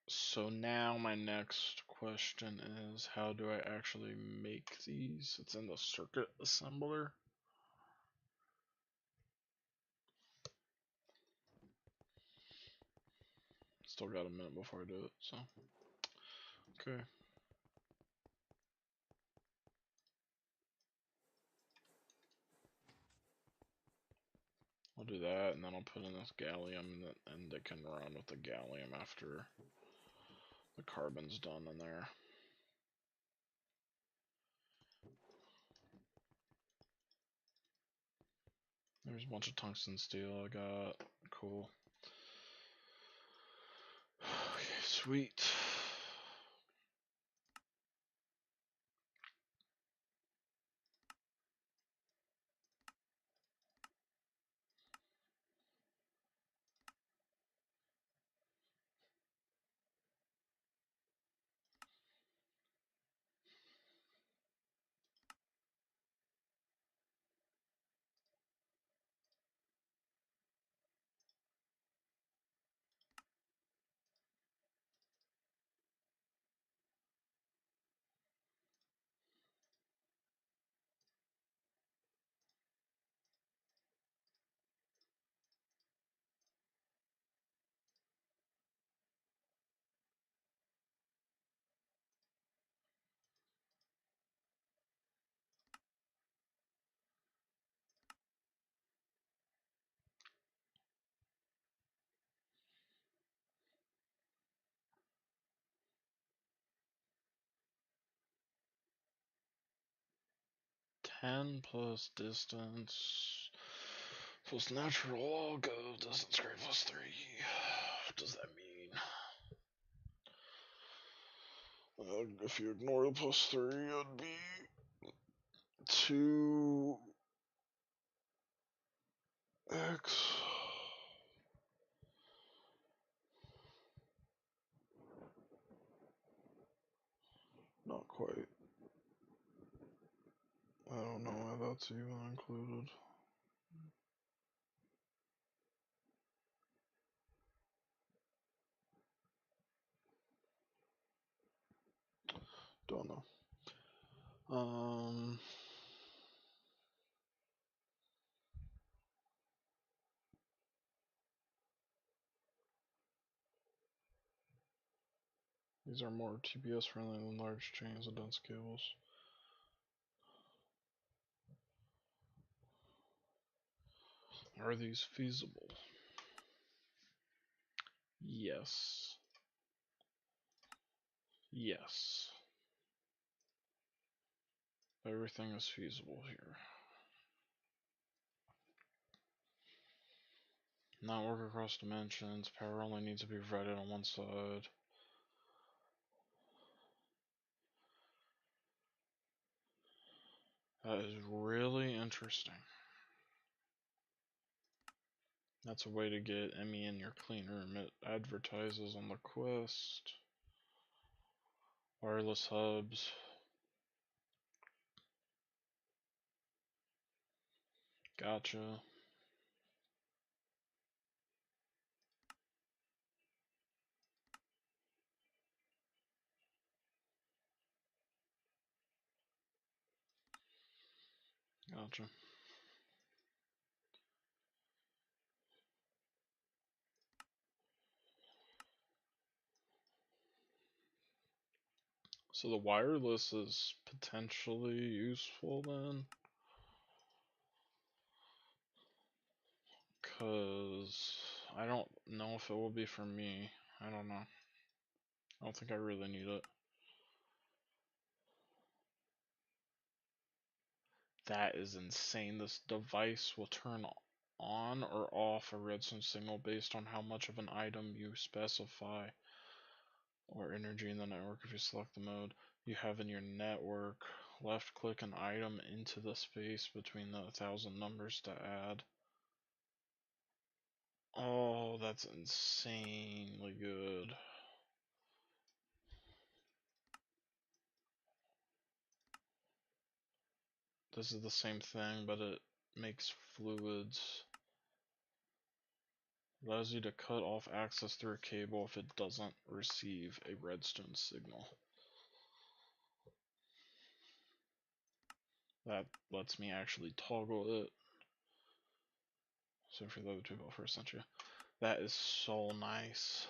So now my next question is, how do I actually make these? It's in the circuit assembler. Still got a minute before I do it, so. Okay. I'll do that, and then I'll put in this gallium, and it can run with the gallium after the carbon's done in there. There's a bunch of tungsten steel I got. Cool. Okay, sweet. 10 plus distance plus natural. I'll go distance grade plus 3. What does that mean? If you ignore the plus 3, it'd be 2x. Not quite. I don't know why that's even included. Don't know. These are more TPS friendly than large chains and dense cables. Are these feasible? Yes. Yes. Everything is feasible here. Not work across dimensions. Power only needs to be provided on one side. That is really interesting. That's a way to get Emmy in your clean room. It advertises on the Quest. Wireless hubs. Gotcha. Gotcha. So the wireless is potentially useful then? Because I don't know if it will be for me. I don't know. I don't think I really need it. That is insane. This device will turn on or off a redstone signal based on how much of an item you specify or energy in the network if you select the mode you have in your network. Left click an item into the space between the 1,000 numbers to add. Oh, that's insanely good. This is the same thing, but it makes fluids. Allows you to cut off access through a cable if it doesn't receive a redstone signal. That lets me actually toggle it. So for the other two I'll first sent you. That is so nice.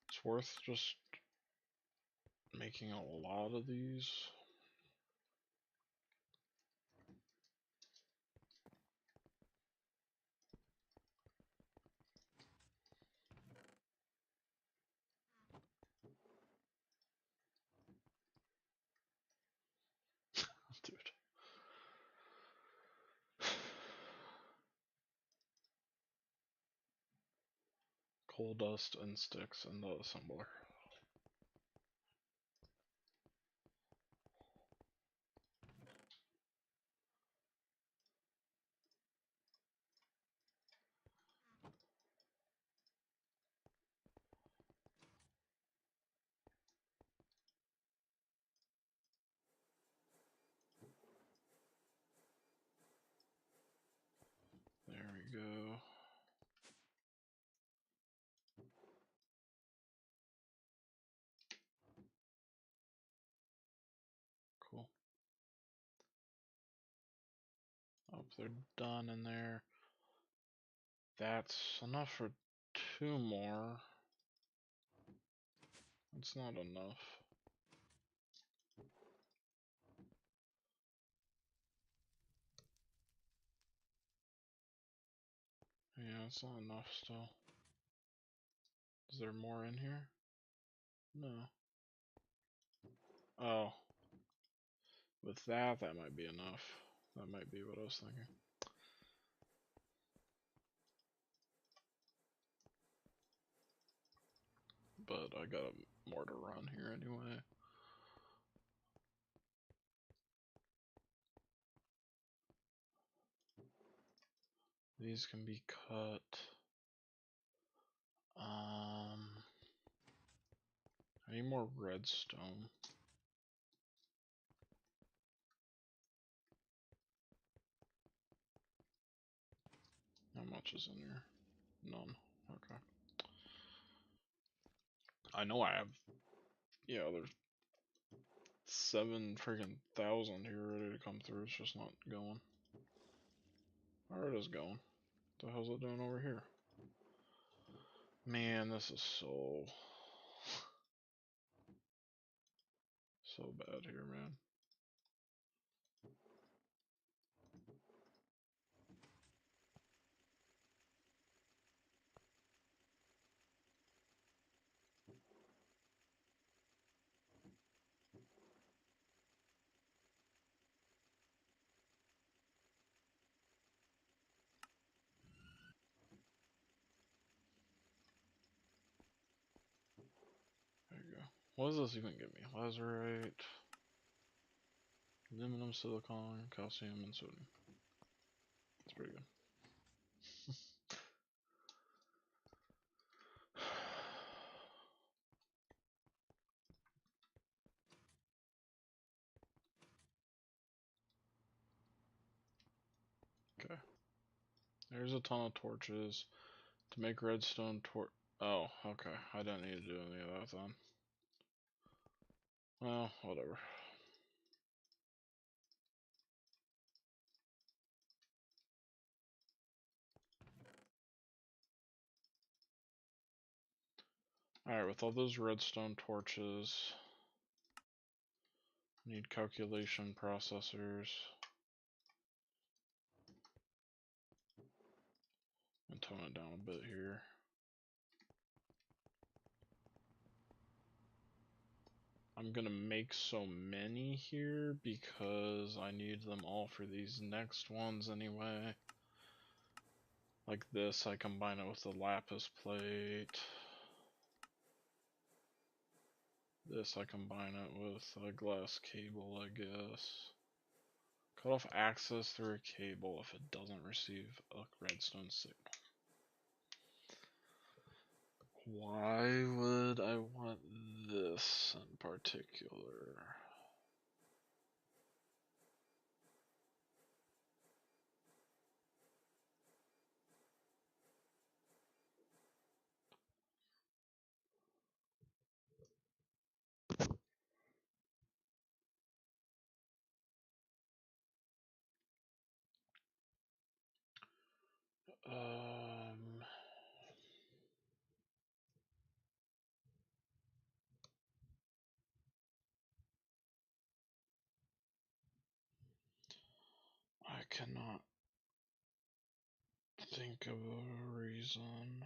It's worth just making a lot of these. Dude. Coal dust and sticks in the assembler. There we go. Cool. Oh, they're done in there. That's enough for 2 more. It's not enough. Yeah, it's not enough still. Is there more in here? No. Oh. With that, that might be enough. That might be what I was thinking. But I got more to run here anyway. These can be cut. I need more redstone. How much is in here? None. Okay. I know I have. Yeah, there's 7 friggin' thousand here ready to come through. It's just not going. Or it is going. What the hell's it doing over here? Man, this is so bad here, man. There you go. What does this even give me? Lazurite, aluminum, silicon, calcium, and sodium. That's pretty good. Okay. There's a ton of torches. To make redstone torch. Oh, okay. I didn't need to do any of that then. Well, whatever. Alright, with all those redstone torches, need calculation processors. And tone it down a bit here. I'm gonna make so many here because I need them all for these next ones anyway. Like this, I combine it with the lapis plate. This, I combine it with a glass cable, I guess. Cut off access through a cable if it doesn't receive a redstone signal. Why would I want this in particular? I cannot think of a reason.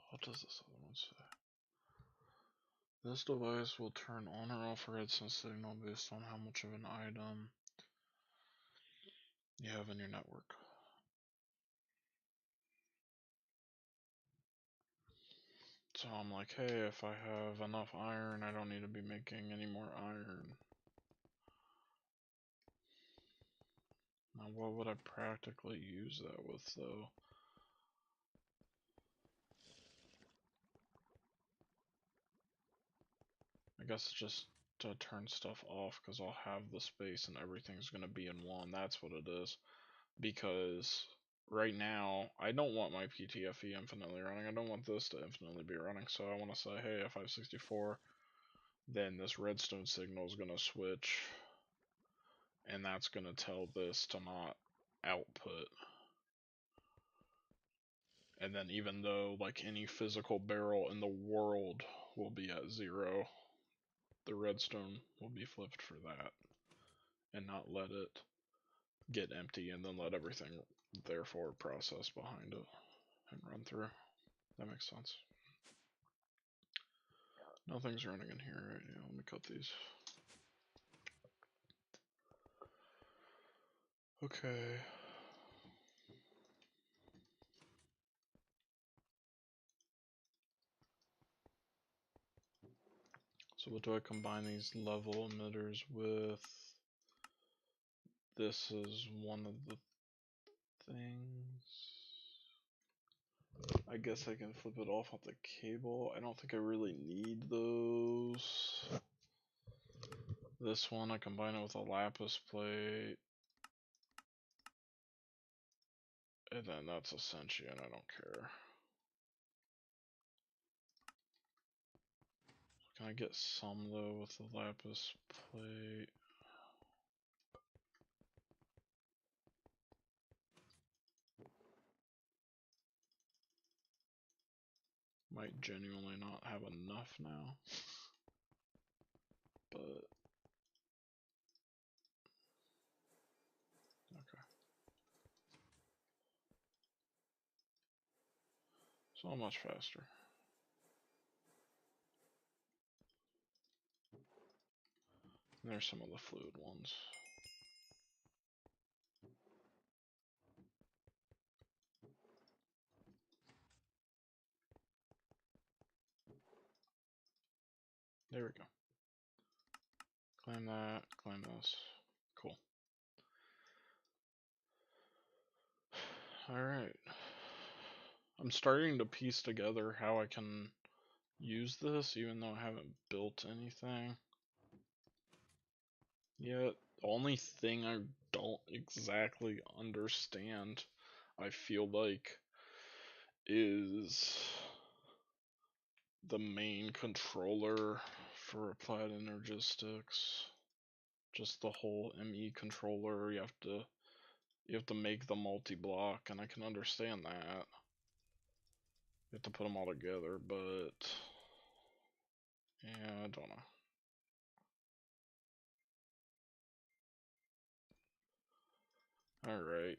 What does this other one say? This device will turn on or off a redstone signal based on how much of an item you have in your network. So I'm like, hey, if I have enough iron, I don't need to be making any more iron. Now, what would I practically use that with, though? I guess just to turn stuff off, because I'll have the space and everything's going to be in one. That's what it is. Because right now, I don't want my PTFE infinitely running. I don't want this to infinitely be running. So I want to say, hey, if I have 64, then this redstone signal is going to switch. And that's going to tell this to not output. And then even though like any physical barrel in the world will be at 0, the redstone will be flipped for that, and not let it get empty and then let everything therefore process behind it and run through. That makes sense. Nothing's running in here right now. Let me cut these. Okay. So what do I combine these level emitters with? This is one of the things. I guess I can flip it off with the cable. I don't think I really need those. This one I combine it with a lapis plate. And then that's a sentient, I don't care. Can I get some though with the lapis plate? Might genuinely not have enough now. But okay. So much faster. And there's some of the fluid ones. There we go. Claim that, claim this. Cool. Alright. I'm starting to piece together how I can use this, even though I haven't built anything yet. The only thing I don't exactly understand, I feel like, is the main controller for Applied Energistics. Just the whole ME controller. You have to make the multi-block, and I can understand that. You have to put them all together, but yeah, I don't know. Alright.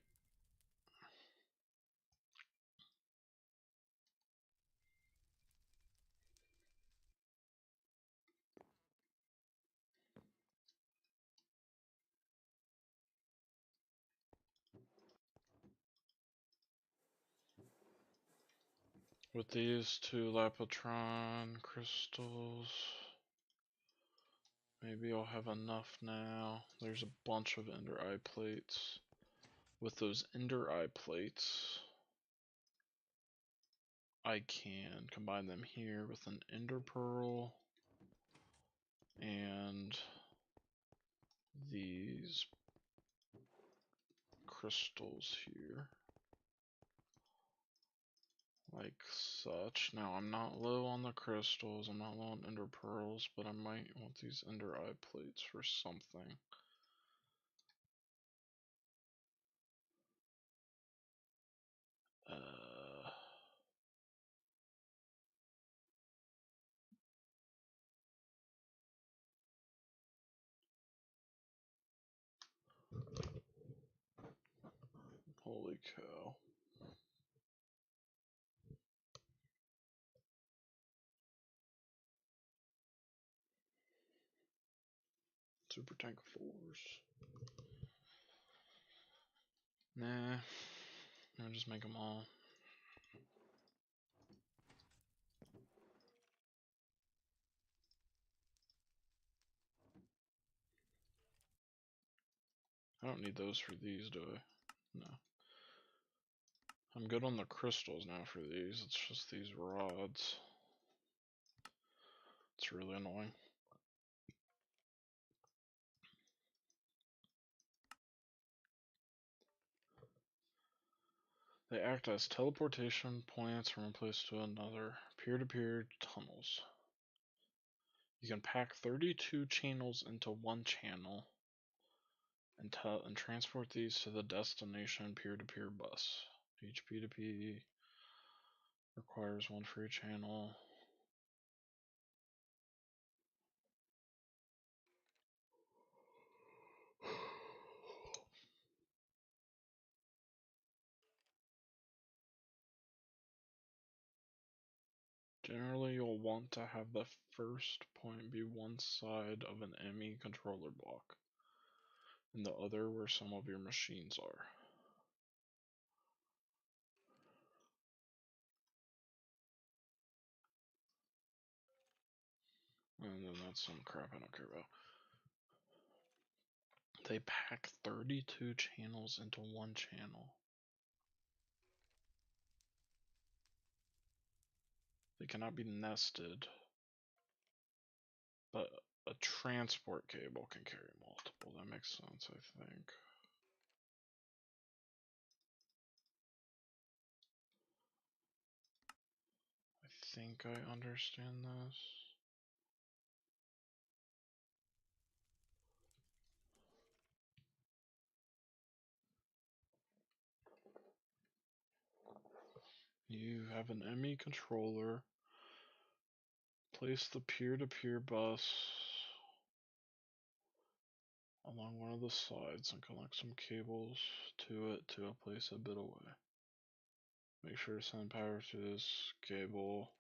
With these two Lapotron crystals, maybe I'll have enough now. There's a bunch of Ender Eye plates. With those Ender Eye plates, I can combine them here with an Ender Pearl and these crystals here. Like such. Now I'm not low on the crystals, I'm not low on ender pearls, but I might want these ender eye plates for something. Holy cow. Super tank 4s. Nah. I'll just make them all. I don't need those for these, do I? No. I'm good on the crystals now for these. It's just these rods. It's really annoying. They act as teleportation points from one place to another. Peer-to-peer tunnels. You can pack 32 channels into one channel and transport these to the destination peer-to-peer bus. Each P2P requires one free channel. Generally, you'll want to have the first point be one side of an ME controller block, and the other where some of your machines are. And then that's some crap I don't care about. They pack 32 channels into one channel. They cannot be nested, but a transport cable can carry multiple. That makes sense, I think. I think I understand this. You have an ME controller. Place the peer-to-peer bus along one of the sides and connect some cables to it to a place a bit away. Make sure to send power to this cable.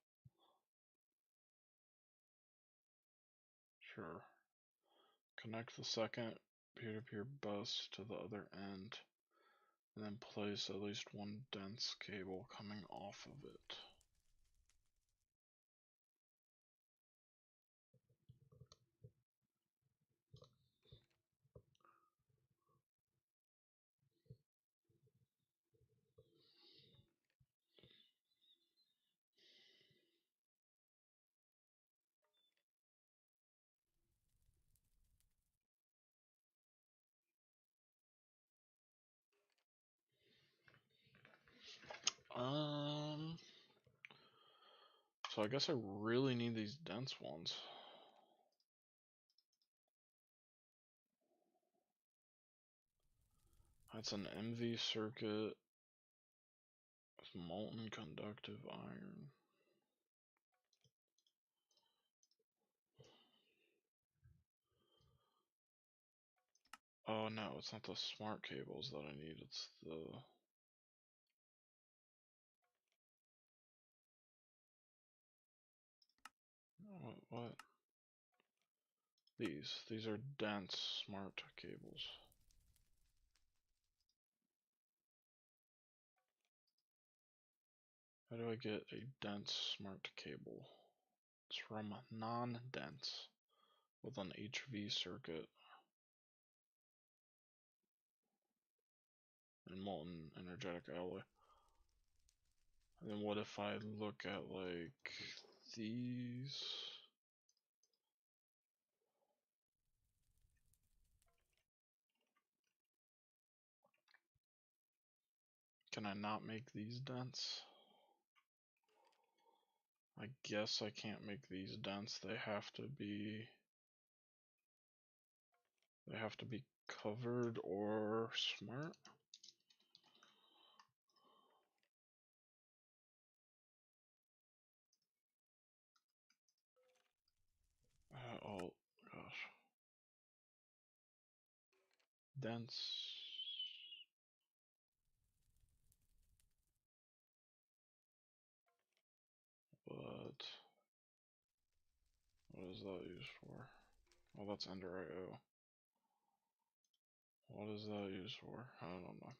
Sure. Connect the second peer-to-peer bus to the other end, and then place at least one dense cable coming off of it. So I guess I really need these dense ones. That's an MV circuit with molten conductive iron. Oh no, it's not the smart cables that I need, it's the... What? These are dense smart cables. How do I get a dense smart cable? It's from non-dense with an HV circuit and molten energetic alloy. And then what if I look at like these? Can I not make these dense? I guess I can't make these dense. They have to be covered or smart. Oh gosh. Dense. But what is that used for? Oh, that's Ender IO. What is that used for? I don't know.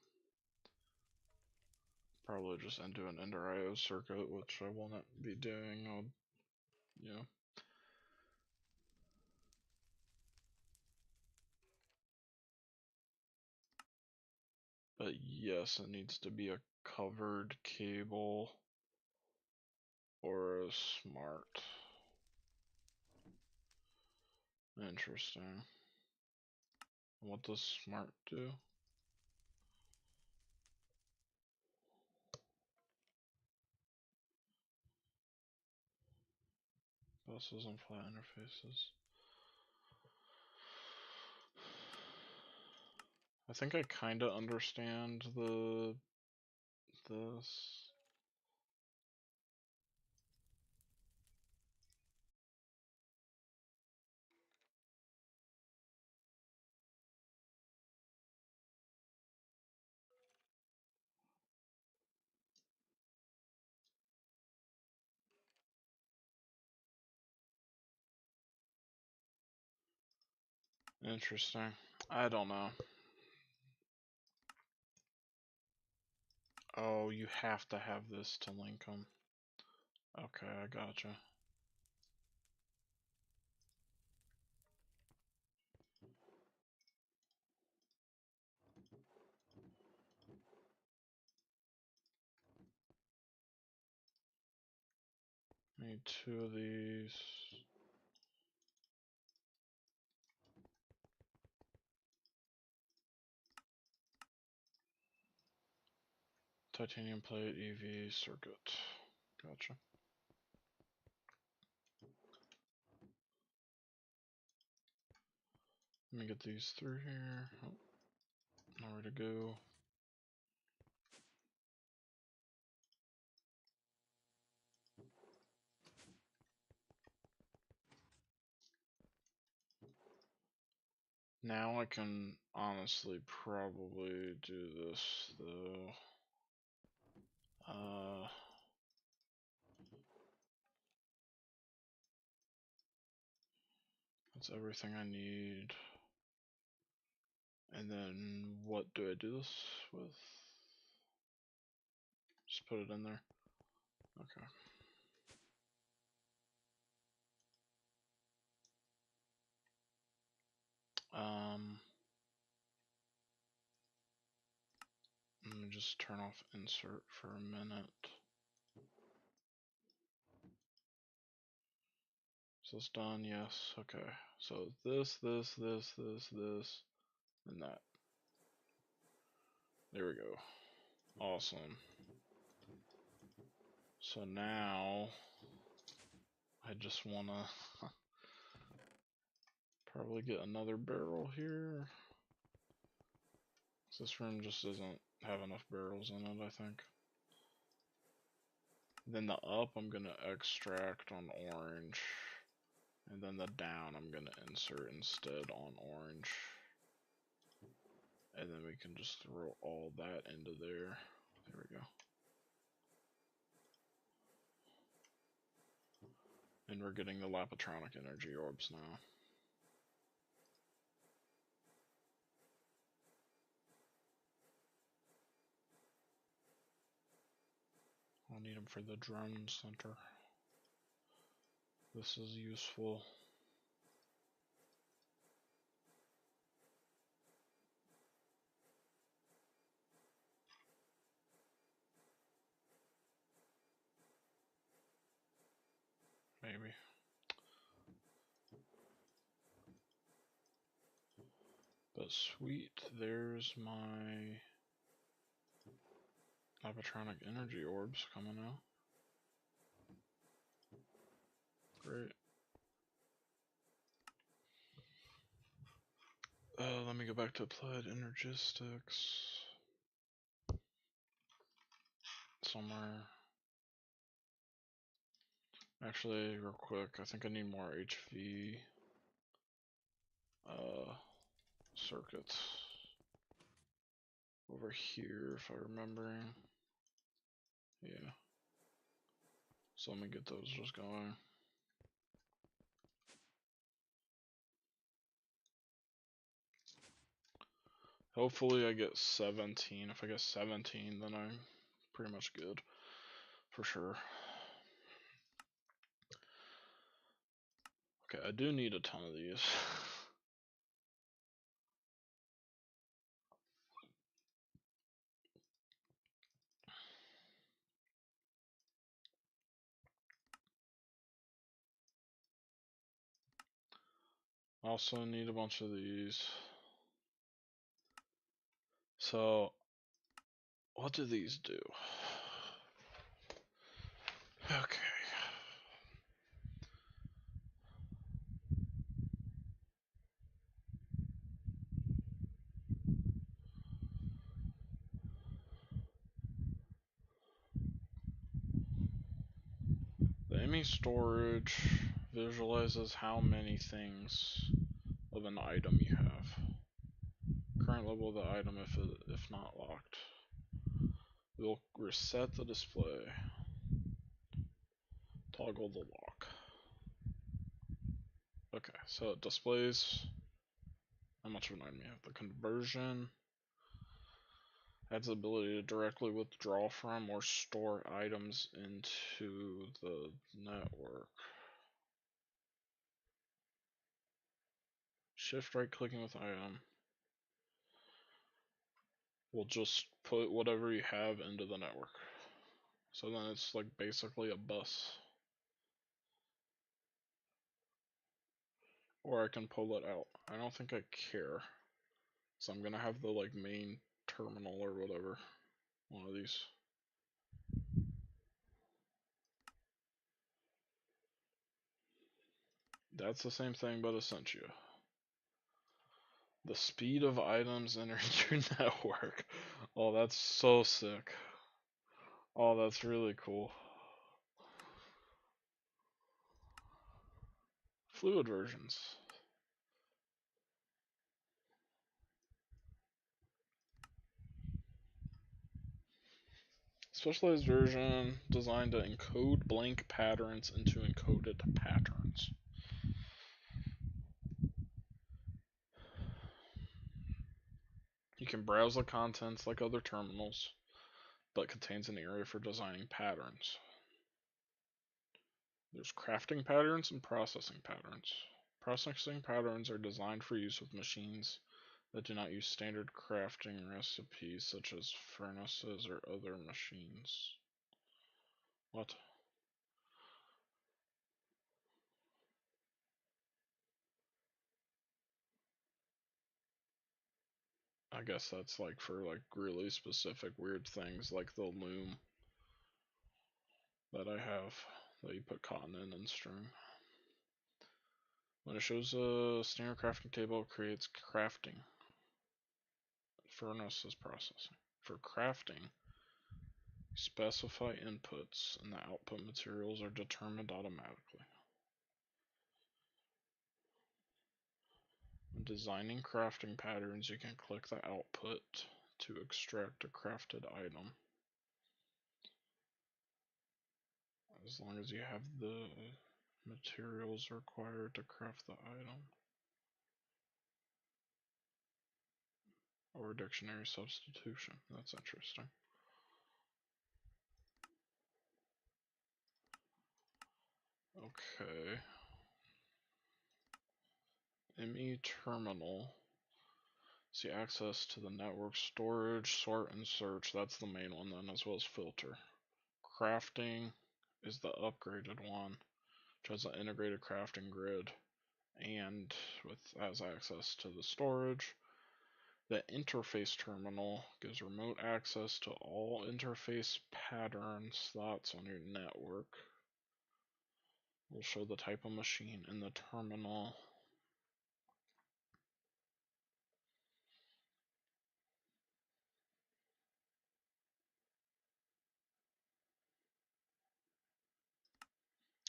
Probably just into an Ender IO circuit, which I won't be doing. Yeah. But yes, it needs to be a covered cable or a smart. Interesting. What does smart do? Buses and flat interfaces. I think I kinda understand this. Interesting. I don't know. Oh, you have to have this to link them. Okay, I gotcha. Need 2 of these. Titanium plate, EV circuit. Gotcha. Let me get these through here. Oh, nowhere to go. Now I can honestly probably do this though. That's everything I need. And then what do I do this with? Just put it in there. Okay. Let me just turn off insert for a minute. So it's done, yes, okay. So this, and that. There we go. Awesome. So now, I just wanna probably get another barrel here. This room just doesn't have enough barrels in it, I think. Then the up, I'm gonna extract on orange. And then the down, I'm gonna insert instead on orange. And then we can just throw all that into there. There we go. And we're getting the Lapatronic energy orbs now. I'll need them for the drone center. This is useful. Maybe. But sweet, there's my Lapatronic energy orbs coming out. Great. Let me go back to applied energistics. Somewhere. Actually, real quick, I think I need more HV circuits over here, if I'm remembering. Yeah. So let me get those just going. Hopefully I get 17. If I get 17, then I'm pretty much good. For sure. Okay, I do need a ton of these. Also need a bunch of these. So, what do these do? Okay. The ME storage visualizes how many things of an item you have. Current level of the item if not locked. We'll reset the display. Toggle the lock. Okay, so it displays How much remind me of the conversion? Adds the ability to directly withdraw from or store items into the network. Shift right clicking with item. We'll just put whatever you have into the network. So then it's like basically a bus. Or I can pull it out. I don't think I care. So I'm gonna have the like main terminal or whatever. One of these. That's the same thing but Essentia. The speed of items entering your network. Oh, that's so sick. Oh, that's really cool. Fluid versions. Specialized version designed to encode blank patterns into encoded patterns. You can browse the contents like other terminals, but contains an area for designing patterns. There's crafting patterns and processing patterns. Processing patterns are designed for use with machines that do not use standard crafting recipes such as furnaces or other machines. What? I guess that's like for like really specific weird things like the loom that I have that you put cotton in and string. When it shows a standard crafting table, it creates crafting. Furnace is processing. For crafting, specify inputs and the output materials are determined automatically. When designing crafting patterns, you can click the output to extract a crafted item. As long as you have the materials required to craft the item. Or dictionary substitution. That's interesting. Okay. ME terminal. See access to the network storage, sort, and search. That's the main one then, as well as filter. Crafting is the upgraded one, which has an integrated crafting grid and has access to the storage. The interface terminal gives remote access to all interface pattern slots on your network. We'll show the type of machine in the terminal.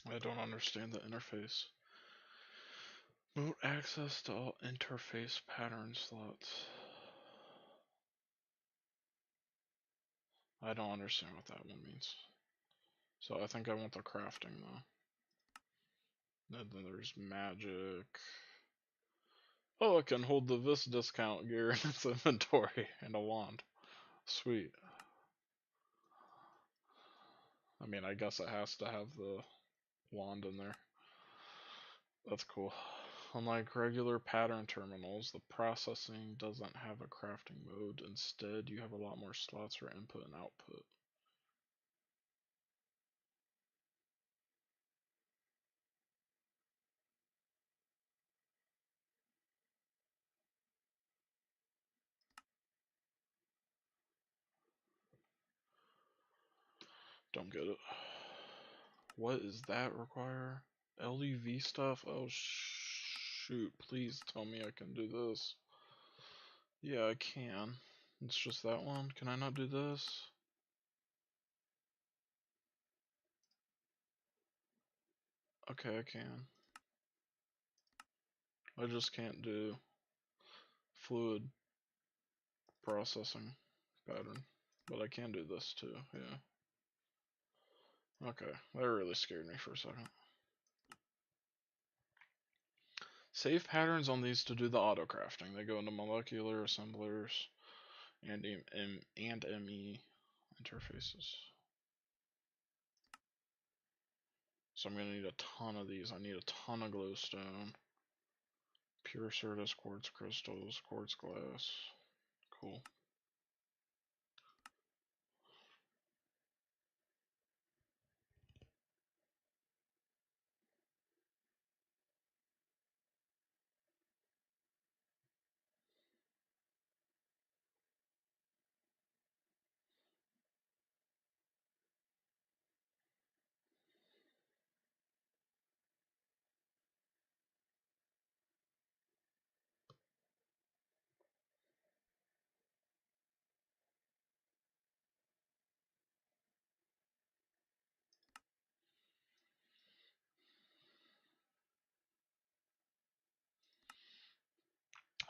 I don't understand the interface. Remote access to all interface pattern slots. I don't understand what that one means. So I think I want the crafting though. And then there's magic. Oh, it can hold the Vis discount gear in its inventory and a wand. Sweet. I mean, I guess it has to have the wand in there. That's cool. Unlike regular pattern terminals, the processing doesn't have a crafting mode. Instead, you have a lot more slots for input and output. Don't get it. What is that require? LUV stuff? Oh shoot, please tell me I can do this. Yeah, I can. It's just that one. Can I not do this? Okay, I can. I just can't do fluid processing pattern. But I can do this too, yeah. Okay, that really scared me for a second. Save patterns on these to do the auto crafting. They go into molecular assemblers and ME interfaces. So I'm gonna need a ton of these. I need a ton of glowstone, pure Certus, quartz crystals, quartz glass. Cool.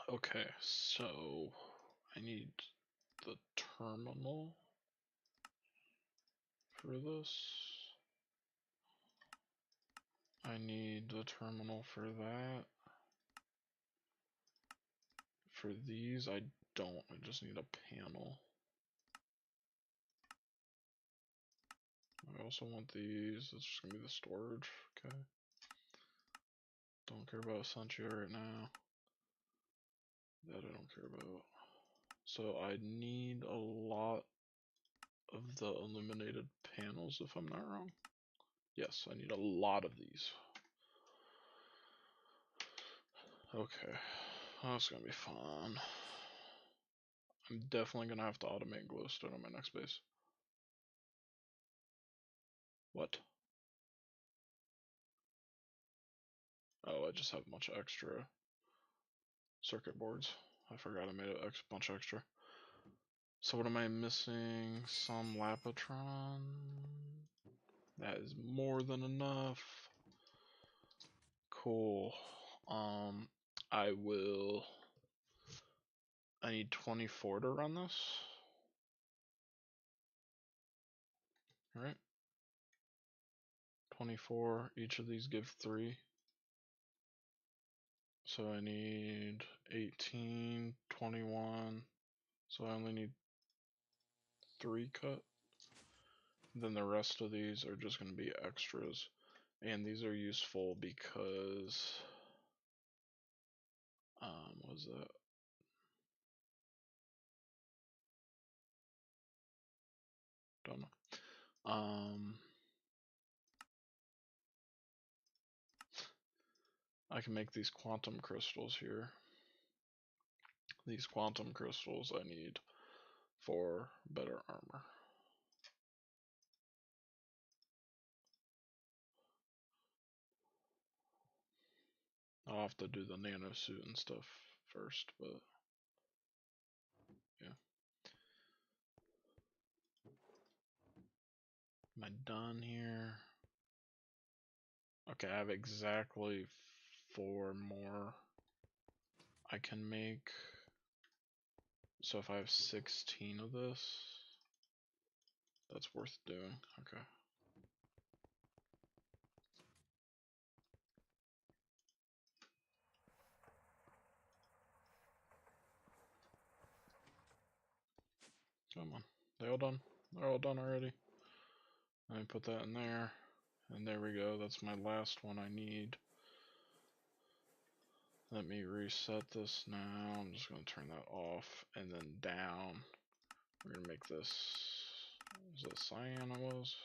Okay, so I need the terminal for this. I need the terminal for that. For these, I don't. I just need a panel. I also want these. It's just gonna be the storage. Okay. Don't care about Essential right now. That I don't care about. So I need a lot of the illuminated panels, if I'm not wrong. Yes, I need a lot of these. Okay. That's gonna be fun. I'm definitely gonna have to automate glowstone on my next base. What? Oh, I just have a bunch of extra circuit boards. I forgot I made a bunch extra. So what am I missing? Some Lapotron. That is more than enough. Cool. I will. I need 24 to run this. Alright. 24. Each of these give 3. So I need 18, 21. So I only need 3 cut. Then the rest of these are just going to be extras. And these are useful because, what was that? Don't know. I can make these quantum crystals here. These quantum crystals I need for better armor. I'll have to do the nano suit and stuff first, but yeah. Am I done here? Okay, I have exactly 4 more I can make. So if I have 16 of this, that's worth doing. Okay. Come on. They all done? They're all done already. Let me put that in there. And there we go. That's my last one I need. Let me reset this now. I'm just going to turn that off. And then down. We're going to make this. Was that cyan I was?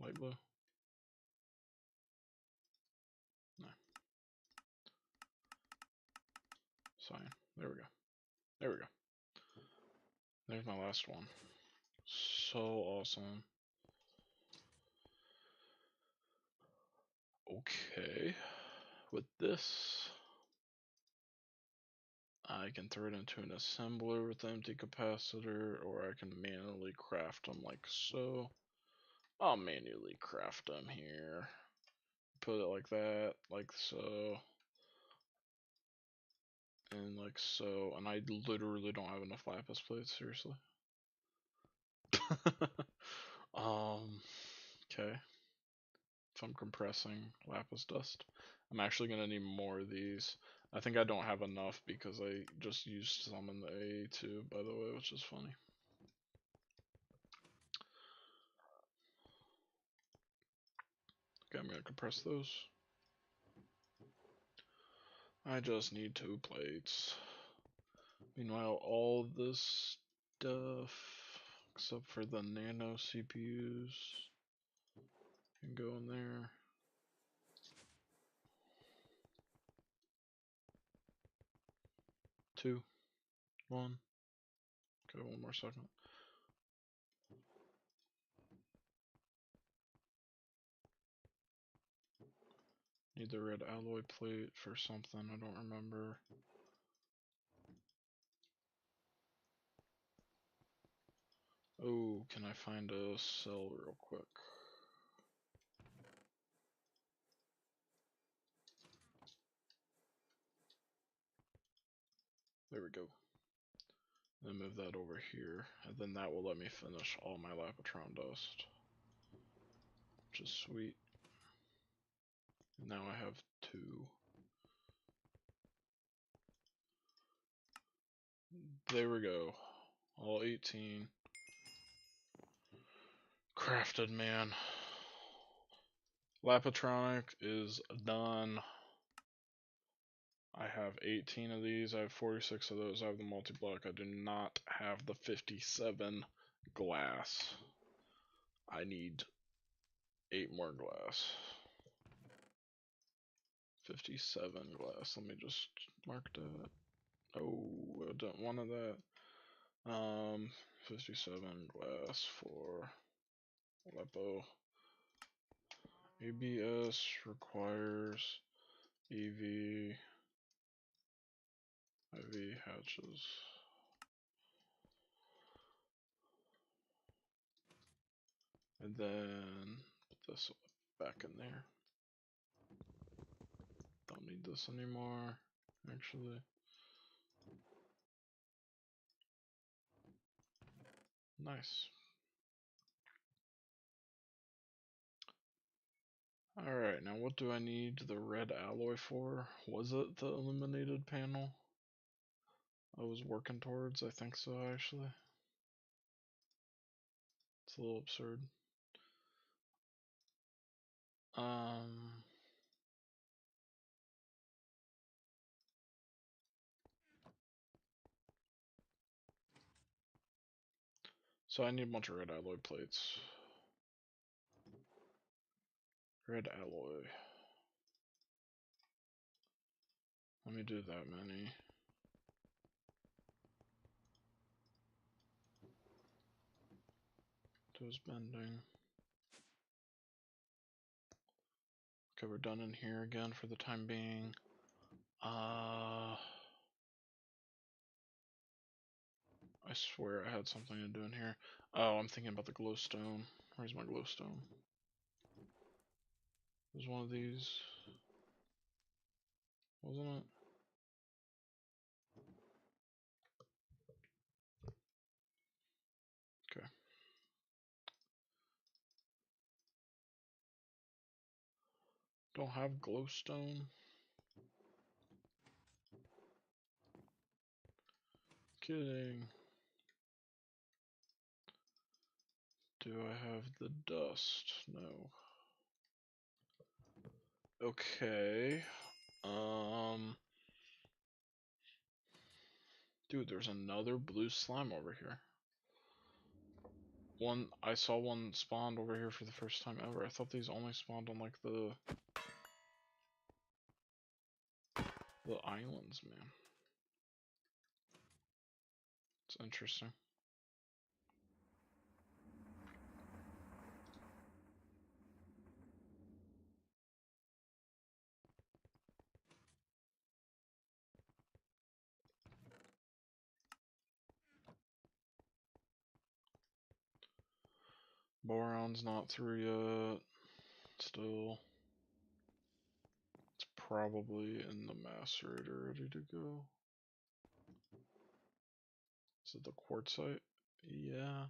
Light blue? No. Cyan. There we go. There we go. There's my last one. So awesome. Okay. With this, I can throw it into an assembler with the empty capacitor, or I can manually craft them like so. I'll manually craft them here. Put it like that, like so, and like so. And I literally don't have enough lapis plates, seriously. Okay. if I'm compressing lapis dust. I'm actually gonna need more of these. I think I don't have enough because I just used some in the A2, by the way, which is funny. Okay, I'm gonna compress those. I just need 2 plates. Meanwhile, all this stuff, except for the nano CPUs, can go in there. Two, one. Okay, one more second. Need the red alloy plate for something, I don't remember. Oh, can I find a cell real quick? There we go. Then move that over here, and then that will let me finish all my Lapotron dust. Which is sweet. And now I have 2. There we go. All 18. Crafted, man. Lapotronic is done. I have 18 of these. I have 46 of those. I have the multi-block. I do not have the 57 glass. I need 8 more glass. 57 glass. Let me just mark that. Oh, I don't want of that. 57 glass for Lepo. ABS requires EV IV hatches. And then put this back in there. Don't need this anymore, actually. Nice. Alright, now what do I need the red alloy for? Was it the illuminated panel I was working towards? I think so, actually. It's a little absurd. So I need a bunch of red alloy plates. Red alloy. Let me do that many. Does bending. Okay, we're done in here again for the time being. I swear I had something to do in here. Oh, I'm thinking about the glowstone. Where's my glowstone? There's one of these. Wasn't it? Okay. Don't have glowstone. Kidding. Do I have the dust? No. Okay. Dude, there's another blue slime over here. I saw one spawned over here for the first time ever. I thought these only spawned on like the islands, man. It's interesting. Boron's not through yet. Still. It's probably in the macerator ready to go. Is it the quartzite? Yeah.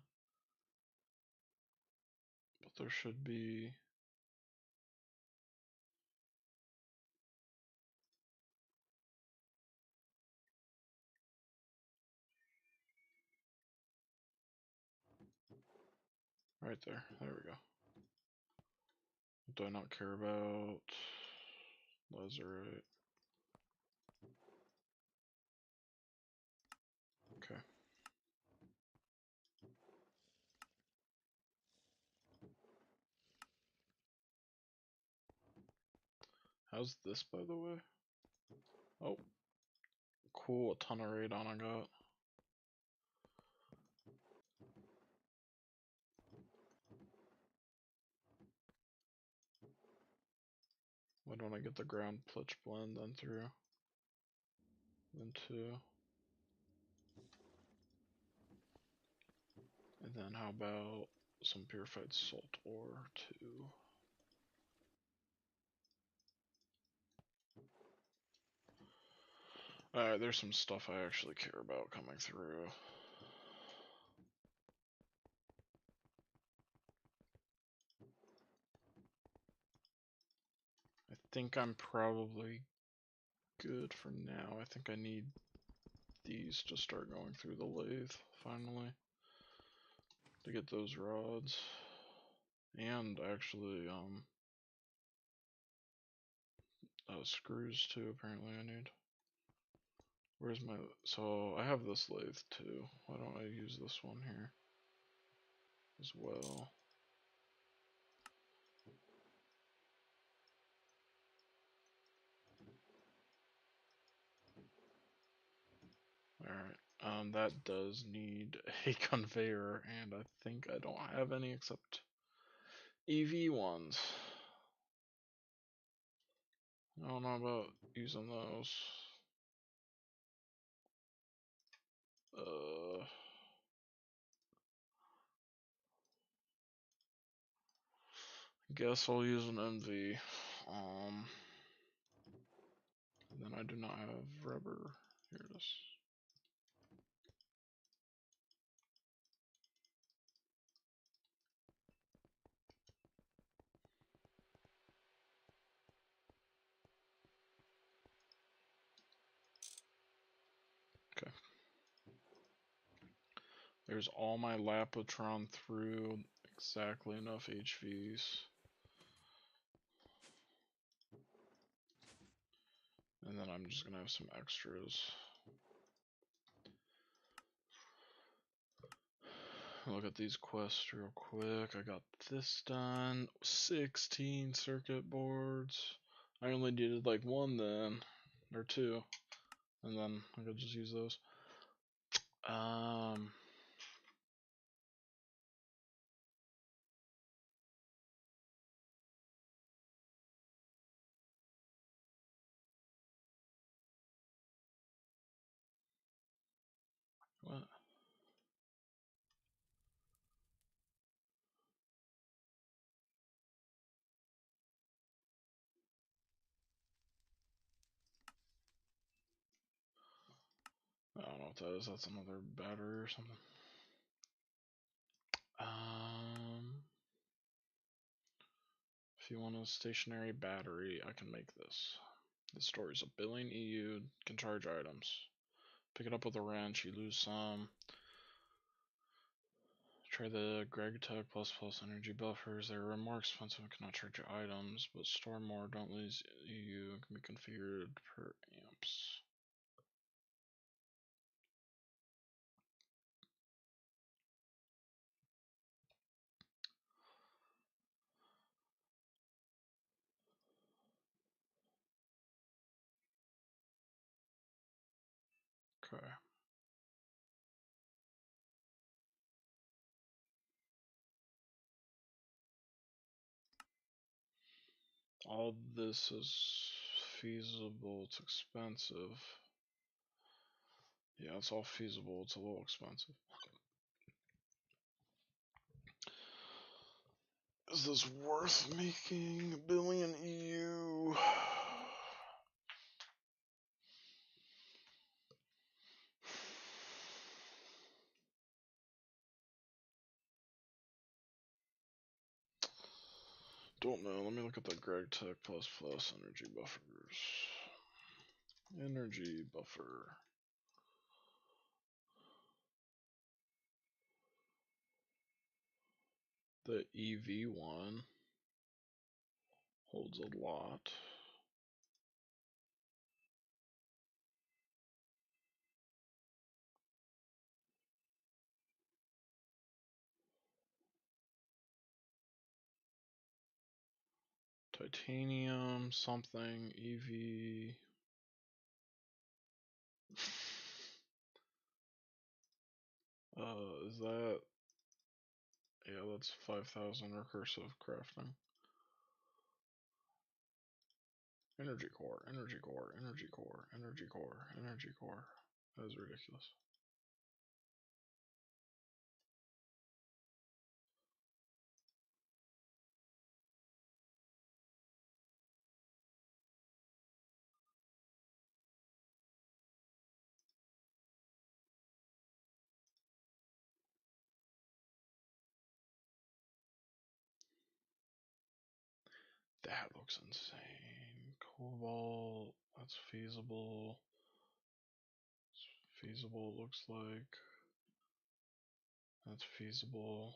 But there should be Right there. There we go. Do I not care about lazurite? Okay. How's this, by the way? Oh, cool. A ton of radon I got. Why don't I get the ground plitch blend then through? Then two. And then how about some purified salt ore too? Alright, there's some stuff I actually care about coming through. I think I'm probably good for now. I think I need these to start going through the lathe finally to get those rods. And actually, screws too, apparently I need. Where's my, so I have this lathe too. Why don't I use this one here as well? Alright, that does need a conveyor, and I think I don't have any except EV ones. I don't know about using those. Guess I'll use an MV. And then I do not have rubber. Here it is. Okay. There's all my Lapotron through, exactly enough HVs. And then I'm just gonna have some extras. Look at these quests real quick. I got this done. 16 circuit boards. I only needed like one then, or two, and then I could just use those. What? I don't know what that is. That's another battery or something. If you want a stationary battery, I can make this. This stores a billion EU, can charge items. Pick it up with a wrench, you lose some. Try the Greg Tech plus energy buffers. They're more expensive and cannot charge your items, but store more, don't lose EU, can be configured per amps. Okay. All this is feasible, it's expensive. Yeah, it's all feasible, it's a little expensive. Is this worth making a billion EU? Don't know. Let me look at the Greg Tech plus energy buffers. Energy buffer. The EV one holds a lot. Titanium, something, EV. Is that? Yeah, that's 5,000 recursive crafting. Energy core, energy core, energy core, energy core, energy core. That is ridiculous. That looks insane. Cobalt, that's feasible. It's feasible, looks like. That's feasible.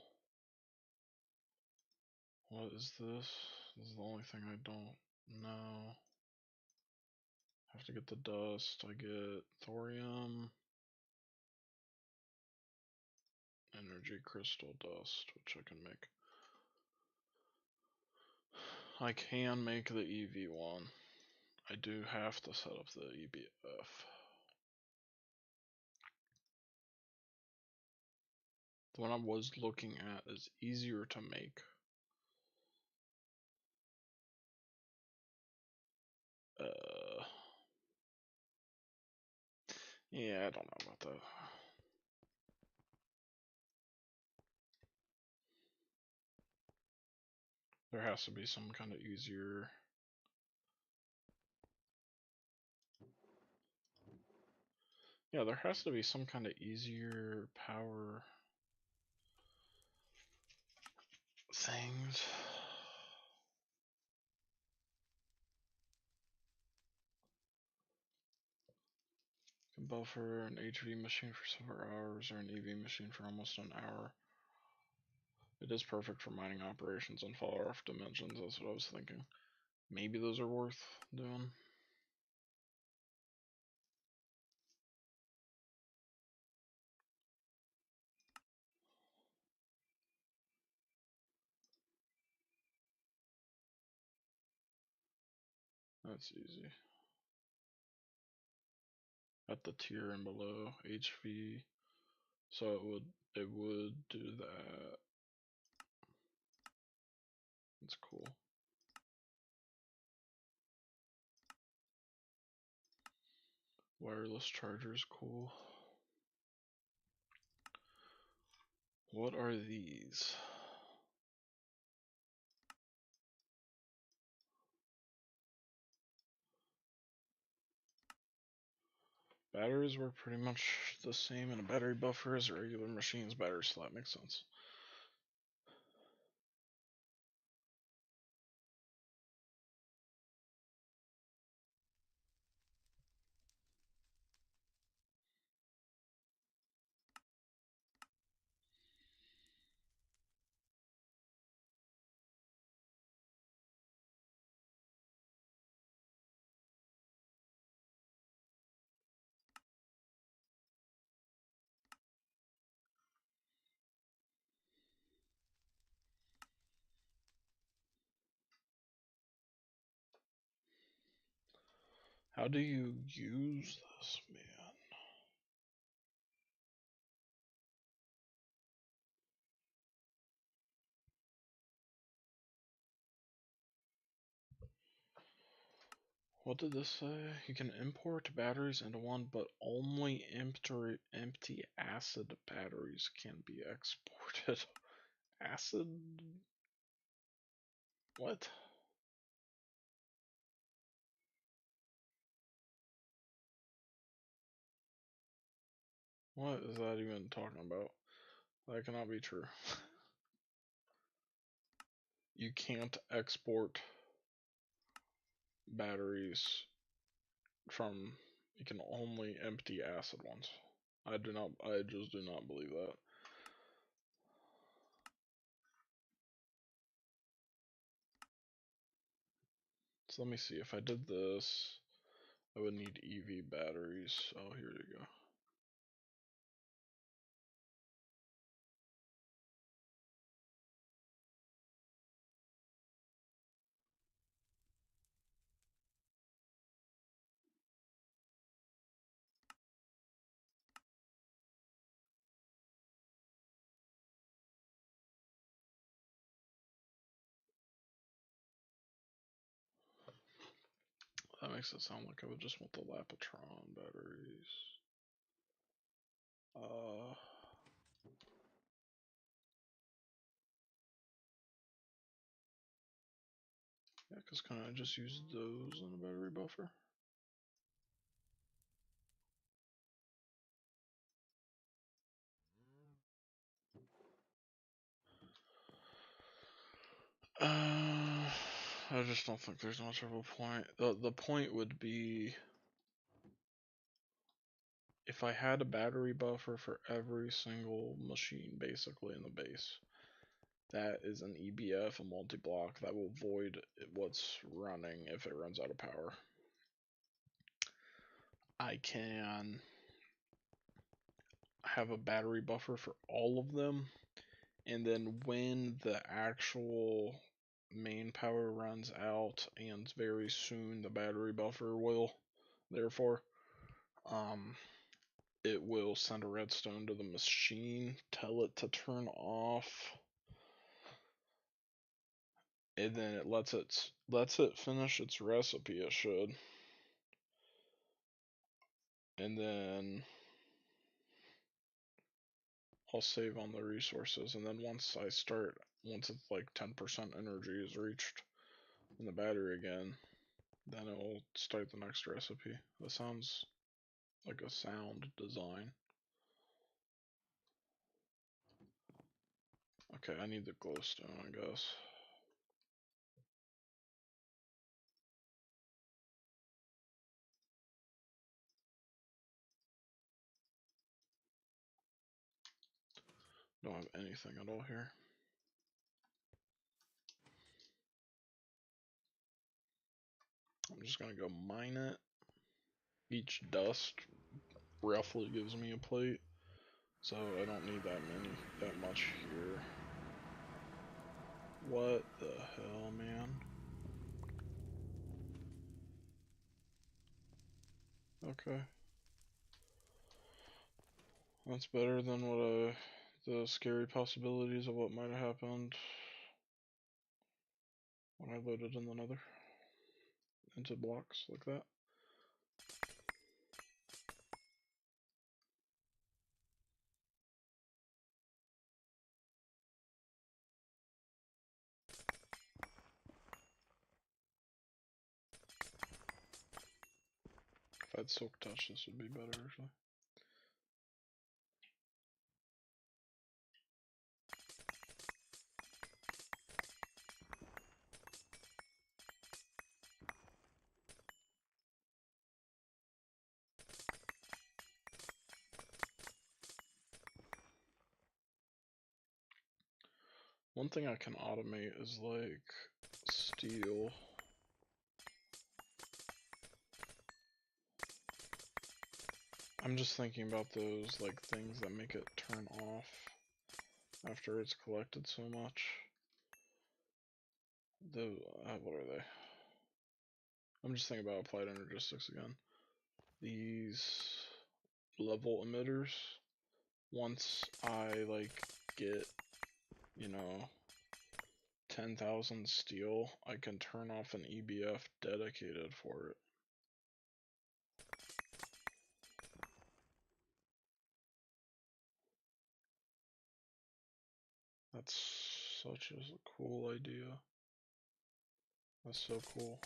What is this? This is the only thing I don't know. Have to get the dust. I get thorium, energy crystal dust, which I can make. I can make the EV one. I do have to set up the EBF. The one I was looking at is easier to make. Yeah, I don't know about that. There has to be some kind of easier. Yeah, there has to be some kind of easier power things. Buffer an HV machine for several hours or an EV machine for almost an hour. It is perfect for mining operations on far off dimensions. That's what I was thinking. Maybe those are worth doing. That's easy. At the tier and below HV, so it would do that. That's cool. Wireless chargers, cool. What are these? Batteries were pretty much the same in a battery buffer as a regular machine's battery slot. Makes sense. How do you use this, man? What did this say? You can import batteries into one, but only empty acid batteries can be exported. Acid? What? What is that even talking about? That cannot be true. You can't export batteries from. You can only empty acid ones. I just do not believe that. So let me see, if I did this, I would need EV batteries. Oh, here you go. That makes it sound like I would just want the Lapotron batteries. Yeah, because can I just use those in a battery buffer? I just don't think there's much of a point. The point would be if I had a battery buffer for every single machine basically in the base. That is an EBF, a multi-block that will void what's running if it runs out of power. I can have a battery buffer for all of them, and then when the actual main power runs out, and very soon the battery buffer will, therefore, it will send a redstone to the machine, tell it to turn off, and then it lets it finish its recipe. It should, and then I'll save on the resources, and then once it's like 10% energy is reached in the battery again, then it will start the next recipe. That sounds like a sound design. Okay, I need the glowstone, I guess. Don't have anything at all here. I'm just gonna go mine it. Each dust roughly gives me a plate, so I don't need that much here. What the hell, man? Okay. That's better than the scary possibilities of what might have happened when I loaded in the nether into blocks like that. If I had silk touch, this would be better actually. One thing I can automate is like steel. I'm just thinking about those like things that make it turn off after it's collected so much. What are they? I'm just thinking about applied energistics again. These level emitters. Once I like get, you know, 10,000 steel, I can turn off an EBF dedicated for it. That's such a cool idea. That's so cool.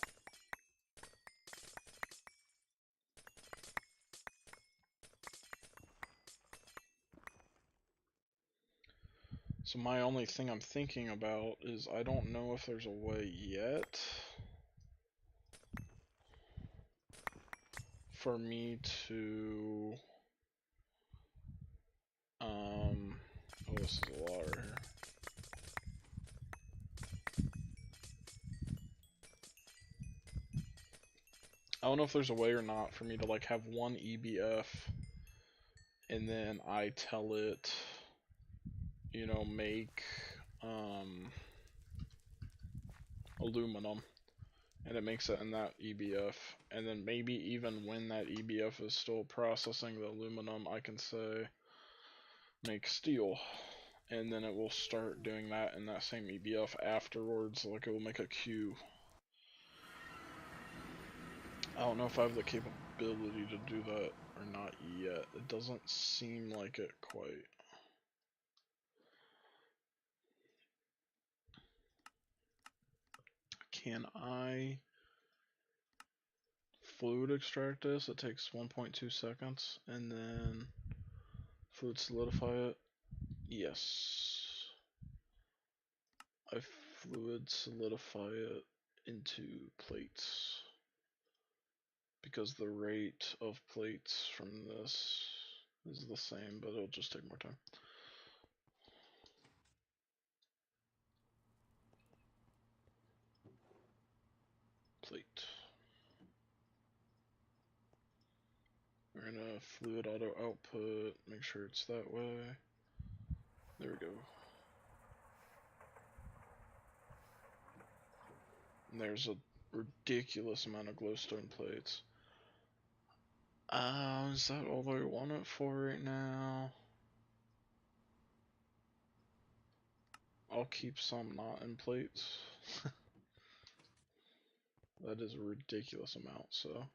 So my only thing I'm thinking about is I don't know if there's a way yet for me to oh, this is a lot right here. I don't know if there's a way or not for me to like have one EBF and then I tell it, you know, make aluminum, and it makes it in that EBF, and then maybe even when that EBF is still processing the aluminum, I can say make steel, and then it will start doing that in that same EBF afterwards, like it will make a queue. I don't know if I have the capability to do that or not yet. It doesn't seem like it quite. Can I fluid extract this? It takes 1.2 seconds, and then fluid solidify it. Yes. I fluid solidify it into plates because the rate of plates from this is the same, but it'll just take more time. Plate. We're gonna fluid auto output, make sure it's that way. There we go. And there's a ridiculous amount of glowstone plates. Is that all I want it for right now? I'll keep some not in plates. That is a ridiculous amount, so.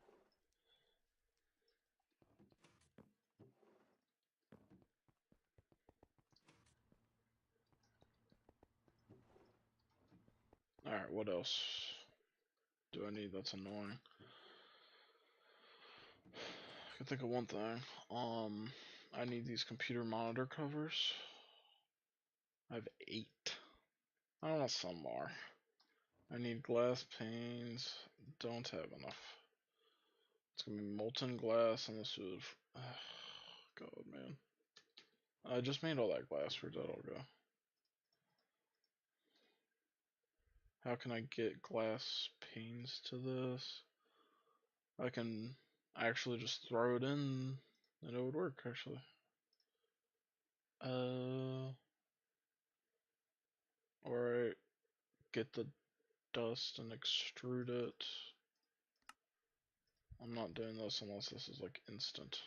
Alright, what else do I need that's annoying? I can think of one thing. I need these computer monitor covers. I have 8. I don't know, some more. I need glass panes. Don't have enough. It's gonna be molten glass and this would. God, man. I just made all that glass. Where'd that all go? How can I get glass panes to this? I can actually just throw it in and it would work, actually. Alright. Get the dust and extrude it. I'm not doing this unless this is like instant.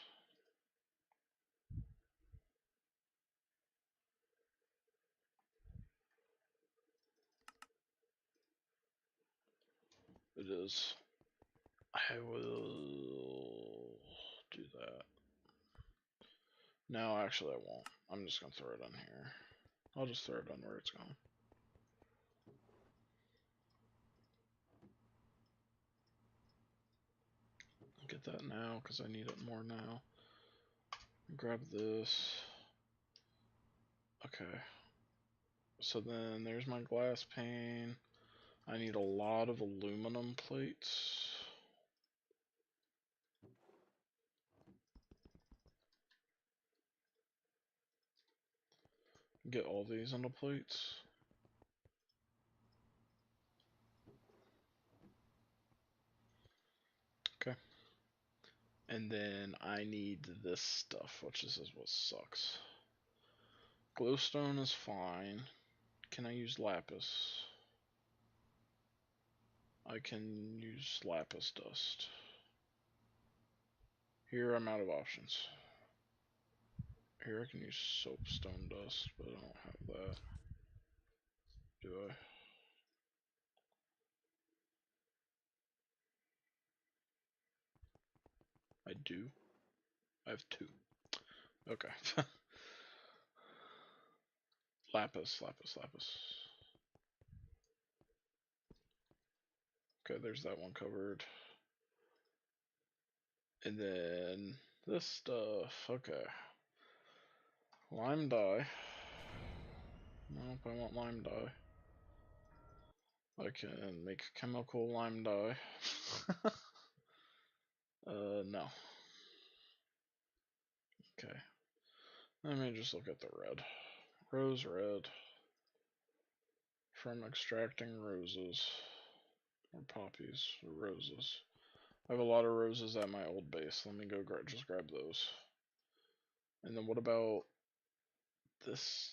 It is. I will do that. No, actually I won't. I'm just gonna throw it on here. I'll just throw it on where it's going. Get that now because I need it more now. Grab this. Okay. So then there's my glass pane. I need a lot of aluminum plates. Get all these into plates. Okay. And then I need this stuff, which is what sucks. Glowstone is fine. Can I use lapis? I can use lapis dust. Here I'm out of options. Here I can use soapstone dust, but I don't have that. Do I? I do. I have 2. Okay. Lapis, lapis, lapis. Okay, there's that one covered. And then this stuff. Okay. Lime dye. Nope, I want lime dye. I can make chemical lime dye. No. Okay. Let me just look at the red. Rose red. From extracting roses. Or poppies. Or roses. I have a lot of roses at my old base. Let me go just grab those. And then what about this?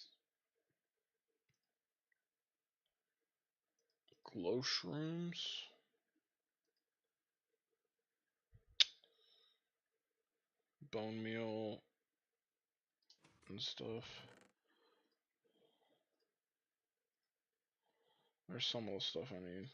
Glow shrooms? Bone meal and stuff. There's some of the stuff I need.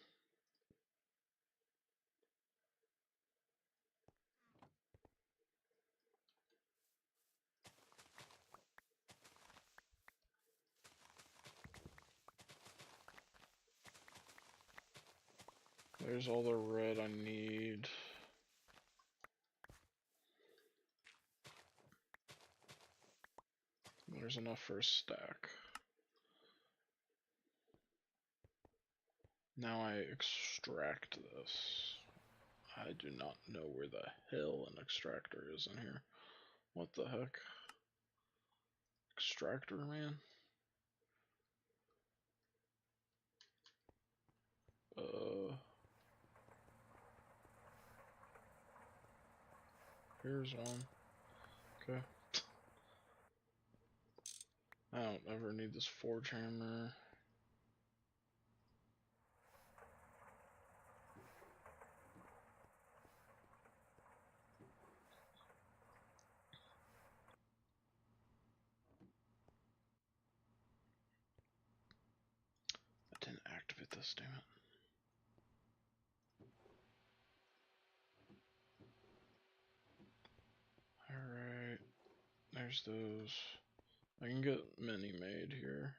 There's all the red I need. There's enough for a stack. Now I extract this. I do not know where the hell an extractor is in here. What the heck? Extractor, man? Here's one. Okay. I don't ever need this forge hammer. I didn't activate this, damn it. Alright. There's those. I can get many made here.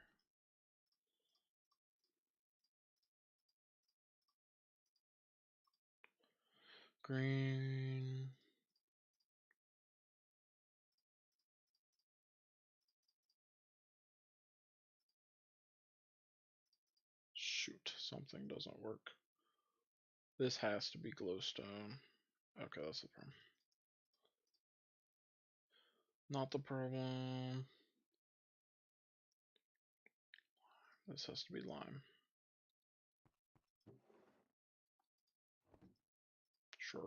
Green. Shoot, something doesn't work. This has to be glowstone. Okay, that's the problem. Not the problem. This has to be lime. Sure.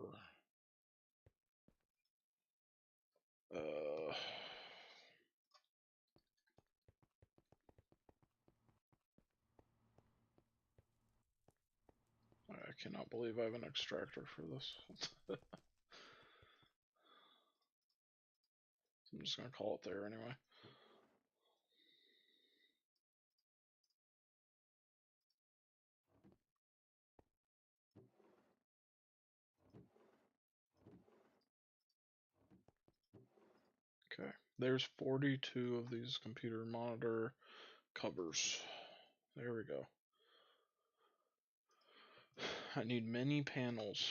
I cannot believe I have an extractor for this. I'm just gonna call it there anyway. Okay, there's 42 of these computer monitor covers. There we go. I need many panels.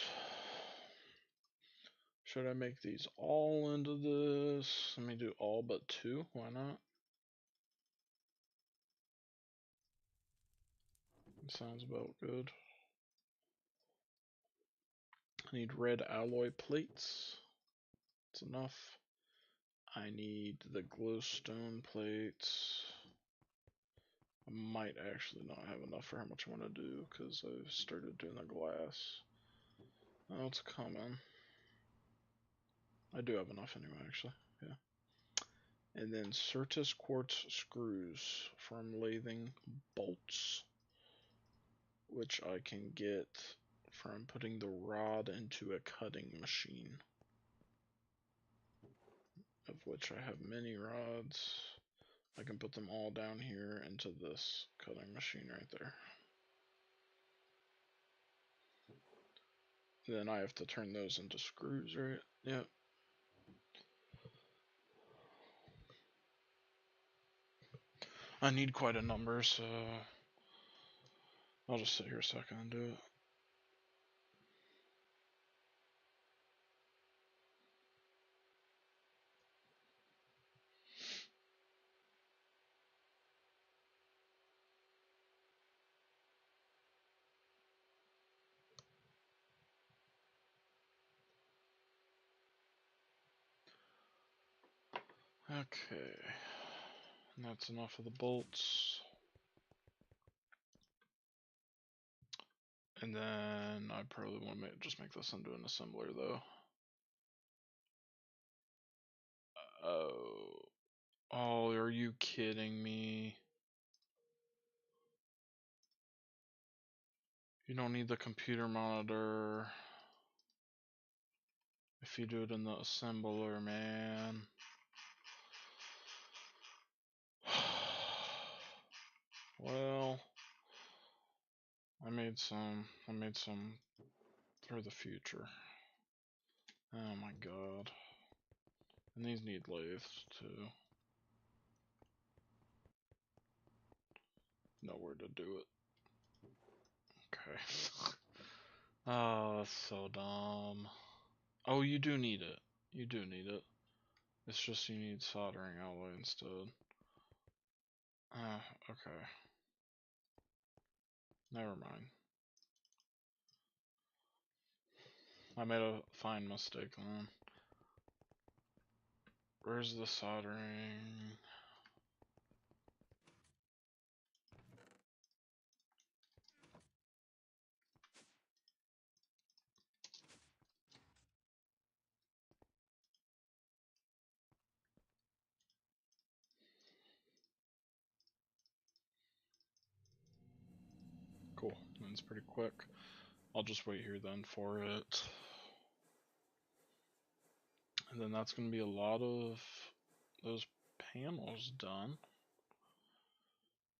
Should I make these all into this? Let me do all but 2. Why not? Sounds about good. I need red alloy plates. That's enough. I need the glowstone plates. I might actually not have enough for how much I want to do because I've started doing the glass. Oh, it's coming. I do have enough anyway, actually. Yeah. And then Certus quartz screws from lathing bolts, which I can get from putting the rod into a cutting machine, of which I have many rods. I can put them all down here into this cutting machine right there. Then I have to turn those into screws, right? Yep. I need quite a number, so I'll just sit here a second and do it. Okay, and that's enough of the bolts. And then I probably want to just make this into an assembler though. Oh, are you kidding me? You don't need the computer monitor if you do it in the assembler, man. Well, I made some for the future. Oh my god. And these need lathes too. Nowhere to do it. Okay. Oh, that's so dumb. Oh, you do need it. You do need it. It's just you need soldering alloy instead. Okay. Never mind. I made a fine mistake then. Where's the soldering? Cool. That's pretty quick. I'll just wait here then for it. And then that's going to be a lot of those panels done,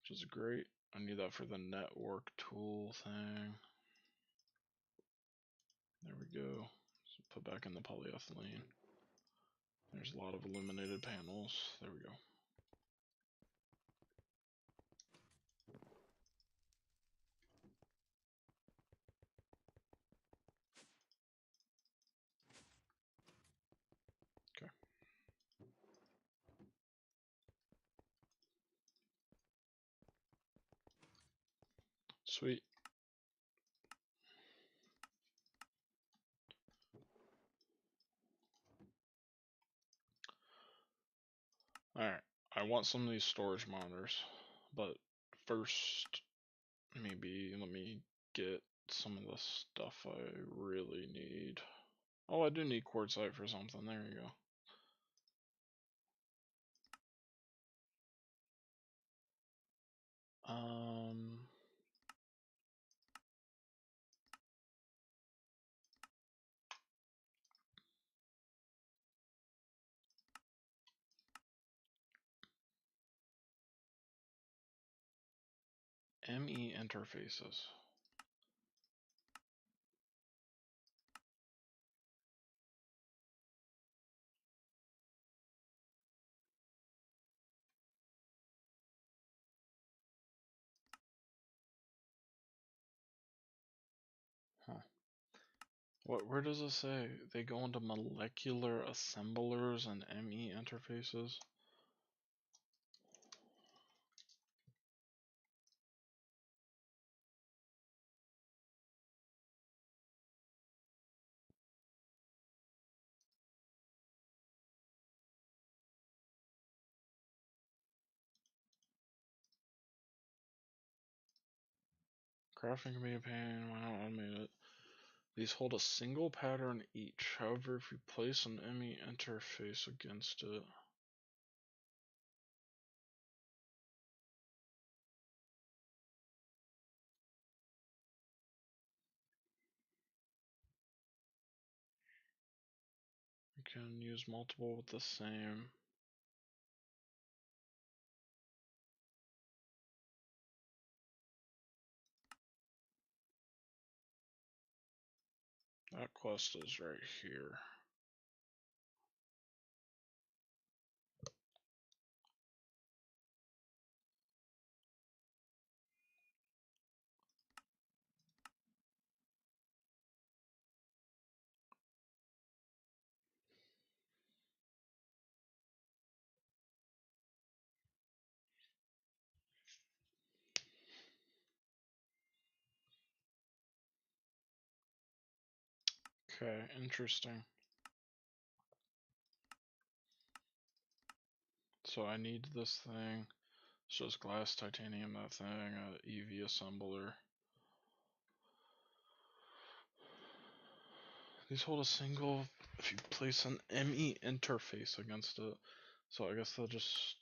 which is great. I need that for the network tool thing. There we go. So put back in the polyethylene. There's a lot of illuminated panels. There we go. Okay. Sweet. Alright. I want some of these storage monitors, but first, maybe let me get some of the stuff I really need. Oh, I do need quartzite for something. There you go. ME interfaces. Huh. Where does it say? They go into molecular assemblers and ME interfaces? Crafting can be a pain, why not automate it? These hold a single pattern each. However, if you place an ME interface against it, you can use multiple with the same. That quest is right here. Okay, interesting. So I need this thing. It's just glass, titanium, that thing, EV assembler. Please hold a single if you place an ME interface against it. So I guess they'll just.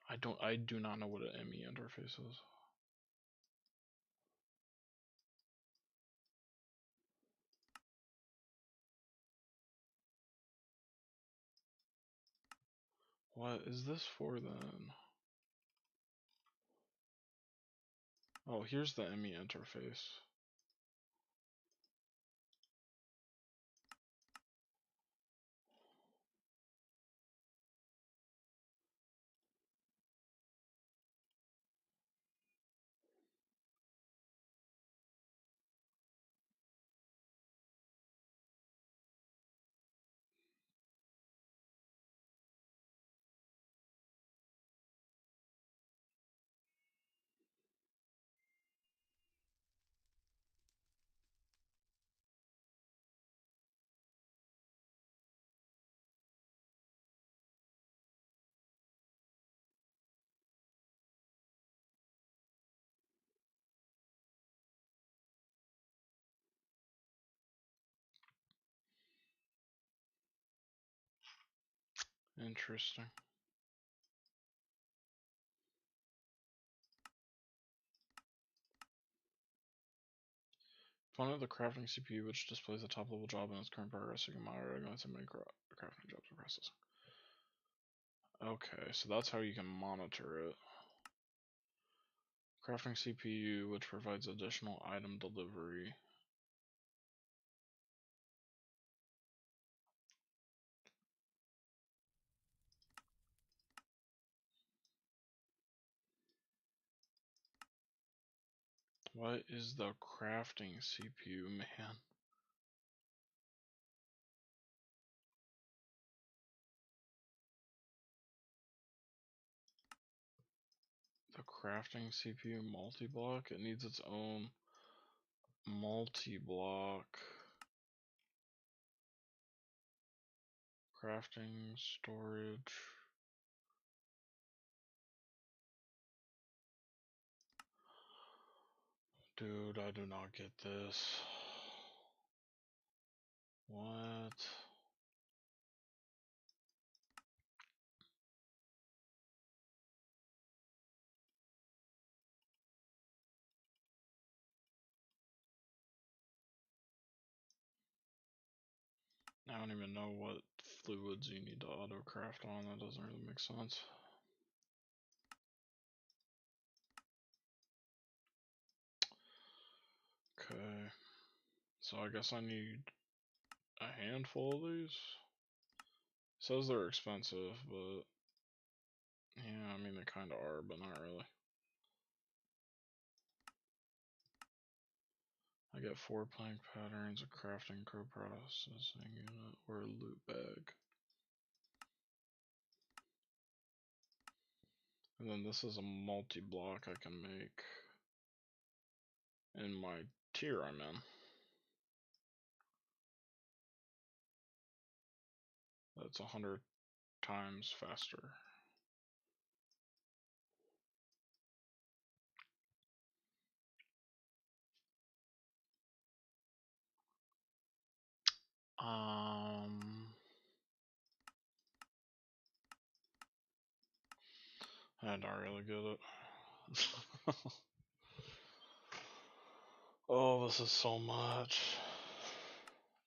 I do not know what an ME interface is. What is this for then? Oh, here's the ME interface. Interesting. Find out the crafting CPU which displays the top level job in its current progress. You can monitor regularly how many crafting jobs are processing. Okay, so that's how you can monitor it. Crafting CPU which provides additional item delivery. What is the crafting CPU, man? The crafting CPU multi-block? It needs its own multi-block. Crafting, storage. Dude, I do not get this. What? I don't even know what fluids you need to auto craft on. That doesn't really make sense. Okay. So I guess I need a handful of these. It says they're expensive, but yeah, I mean they kind of are, but not really. I get 4 plank patterns, a crafting co-processing unit, or a loot bag. And then this is a multi-block I can make in my tier I'm in. That's 100 times faster. I don't really get it. Oh, this is so much.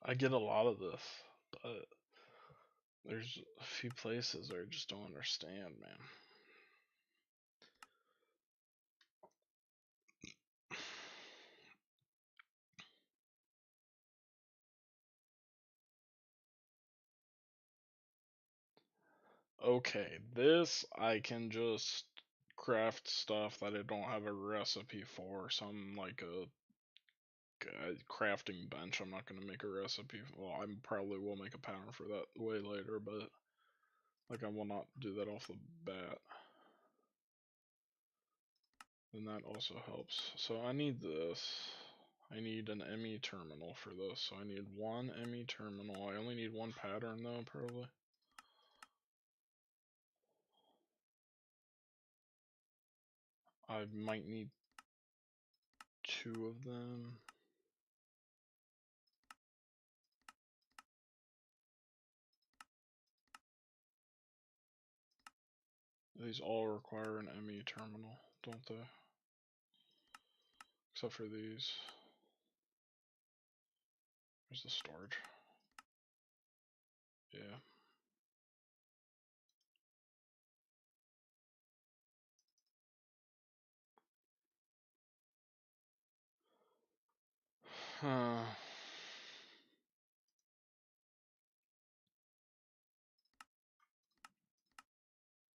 I get a lot of this, but there's a few places where I just don't understand, man. Okay, this I can just craft stuff that I don't have a recipe for. Some like a crafting bench. I'm not gonna make a recipe. Well, I probably will make a pattern for that way later, but like I will not do that off the bat. And that also helps. So I need this. I need an ME terminal for this. So I need one ME terminal. I only need one pattern though, probably. I might need 2 of them. These all require an ME terminal, don't they? Except for these. Where's the storage? Yeah.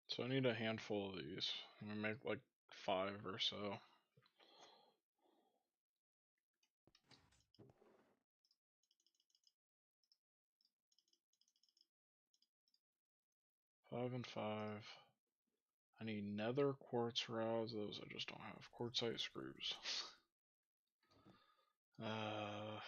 So I need a handful of these. I'm gonna make like 5 or so. Five and 5. I need nether quartz rods. Those I just don't have. Quartzite screws. Well,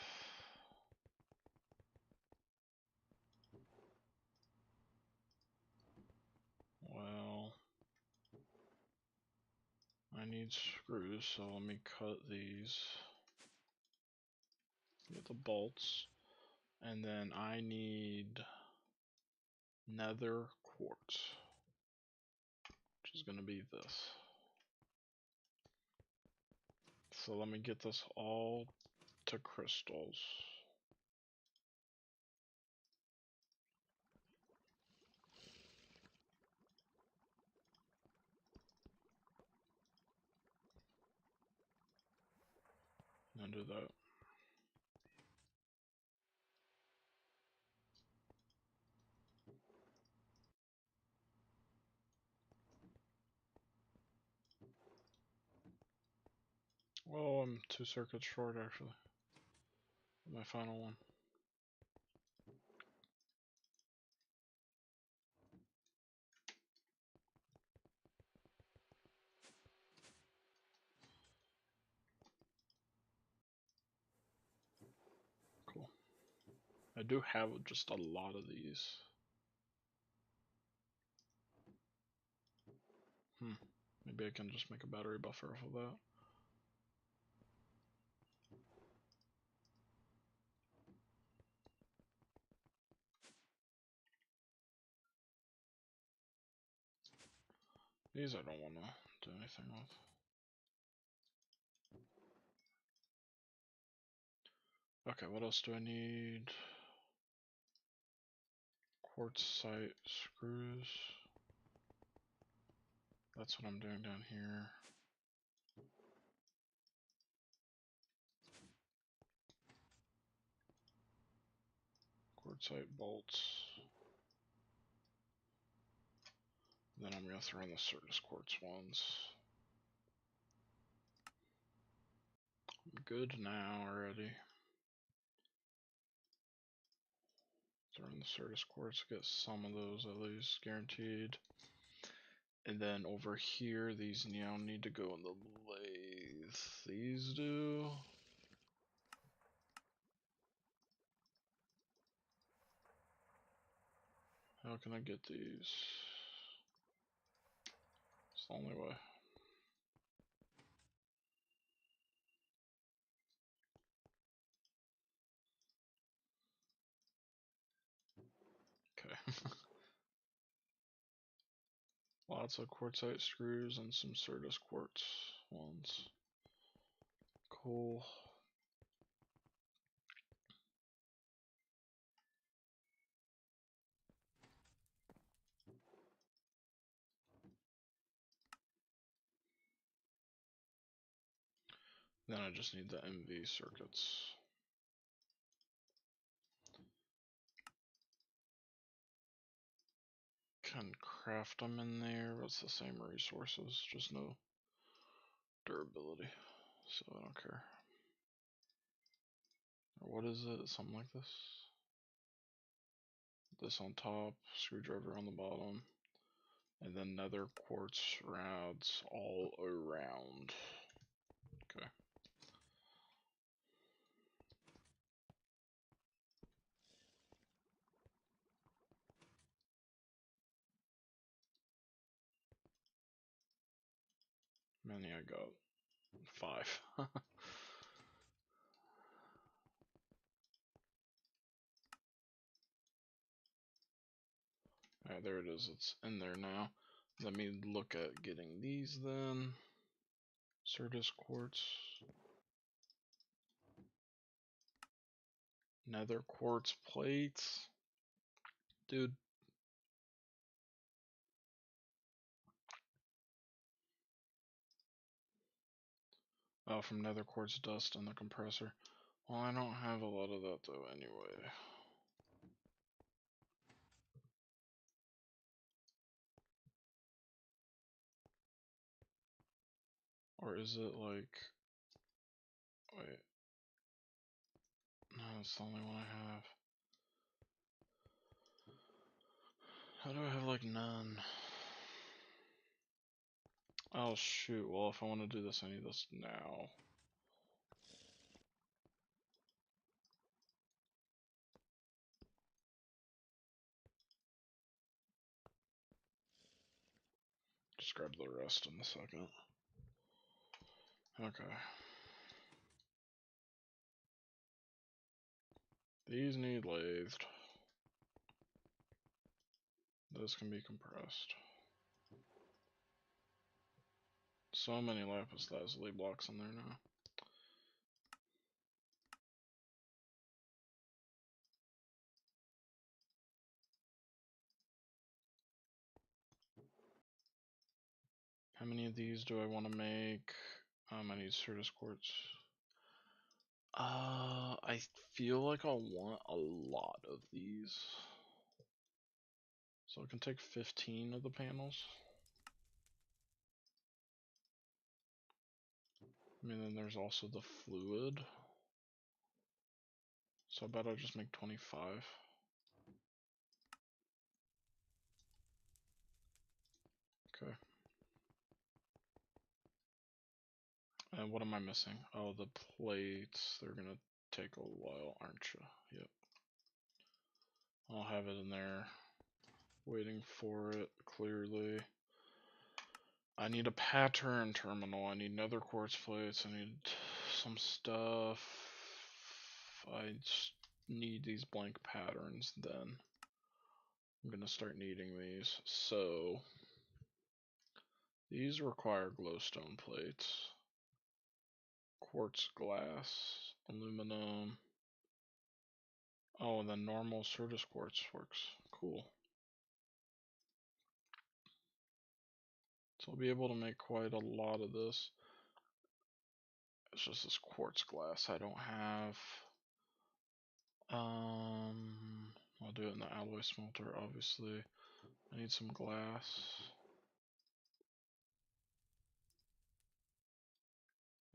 I need screws, so let me cut these. Get the bolts. And then I need nether quartz, which is going to be this. So let me get this all to crystals. And do that. Well, I'm 2 circuits short actually. My final one. Cool. I do have just a lot of these. Maybe I can just make a battery buffer off of that. These I don't want to do anything with. Okay, what else do I need? Quartzite screws. That's what I'm doing down here. Quartzite bolts. Then I'm going to throw in the Certus quartz ones. I'm good now already. Throw in the Certus quartz, get some of those at least guaranteed. And then over here, these now need to go in the lathe. These do. How can I get these? It's the only way. Okay. Lots of quartzite screws and some Certus quartz ones. Cool. Then I just need the MV circuits. Can craft them in there, but it's the same resources, just no durability. So I don't care. Or what is it? Something like this. This on top, screwdriver on the bottom, and then nether quartz rods all around. Okay. Many I got 5. Alright, there it is. It's in there now. Let me look at getting these then. Certus quartz. Nether quartz plates. Dude. Oh, from nether quartz dust in the compressor. Well, I don't have a lot of that though anyway. Or is it like... Wait. No, it's the only one I have. How do I have like none? Oh shoot, well if I want to do this I need this now. Just grab the rest in a second. Okay. These need lathed. This can be compressed. So many lapis lazuli blocks in there now. How many of these do I want to make? I need Certus quartz. I feel like I'll want a lot of these. So I can take 15 of the panels. I mean, then there's also the fluid. So I bet I'll just make 25. Okay. And what am I missing? Oh, the plates. They're gonna take a while, aren't you? Yep. I'll have it in there. Waiting for it, clearly. I need a pattern terminal. I need nether quartz plates. I need some stuff. I just need these blank patterns then. I'm gonna start needing these. So these require glowstone plates, quartz glass, aluminum. Oh, and then normal Certus quartz works. Cool. So I'll be able to make quite a lot of this. It's just this quartz glass I don't have. I'll do it in the alloy smelter, obviously. I need some glass.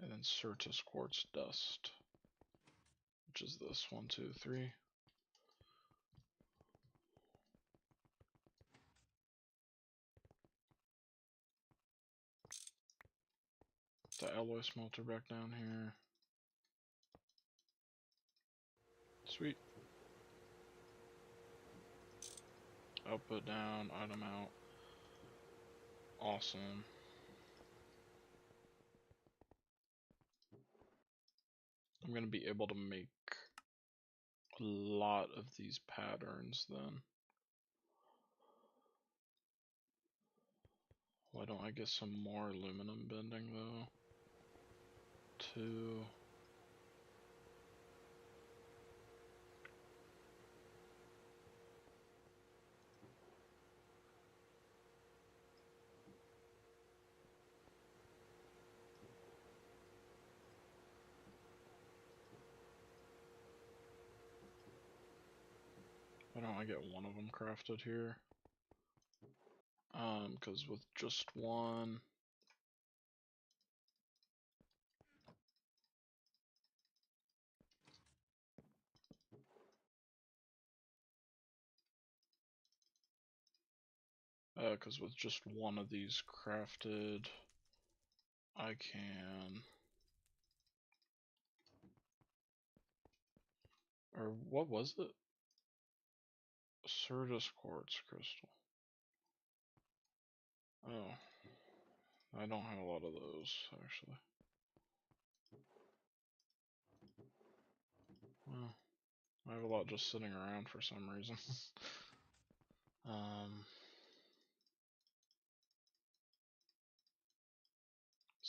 And then Certus quartz dust. Which is this, 1, 2, 3. The alloy smelter back down here. Sweet. Output down, item out. Awesome. I'm gonna be able to make a lot of these patterns then. Why don't I get some more aluminum bending though? 2. Why don't I get one of them crafted here? Because with just one, because with just one of these crafted, I can, or what was it? Certus quartz crystal. Oh, I don't have a lot of those actually. Well, I have a lot just sitting around for some reason.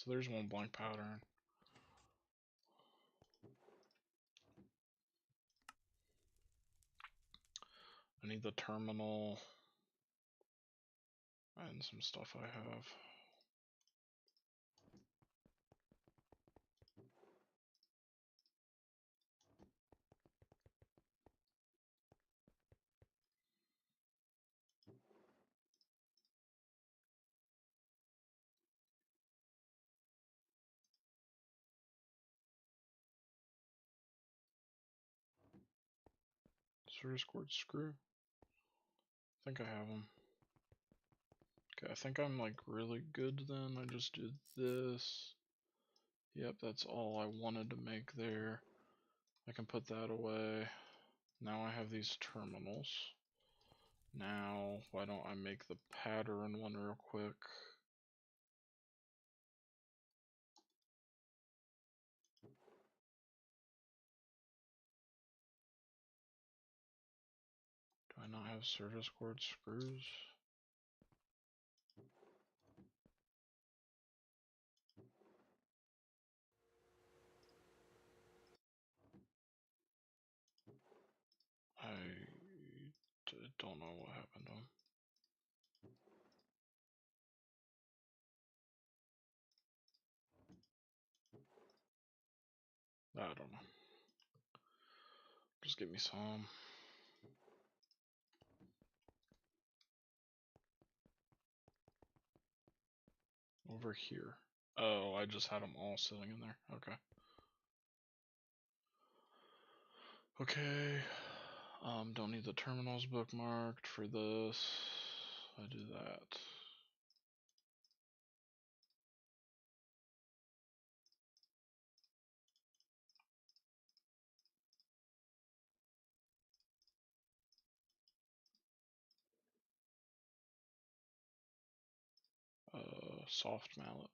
So there's one blank pattern. I need the terminal and some stuff I have. Circuit cord screw. I think I have them. Okay, I think I'm like really good then. I just did this. Yep, that's all I wanted to make there. I can put that away. Now I have these terminals. Now, why don't I make the pattern one real quick? Do I not have service cord screws? I don't know what happened to them. I don't know. Just give me some. Over here. Oh, I just had them all sitting in there. Okay. Okay. Don't need the terminals bookmarked for this. I do that. Soft mallet.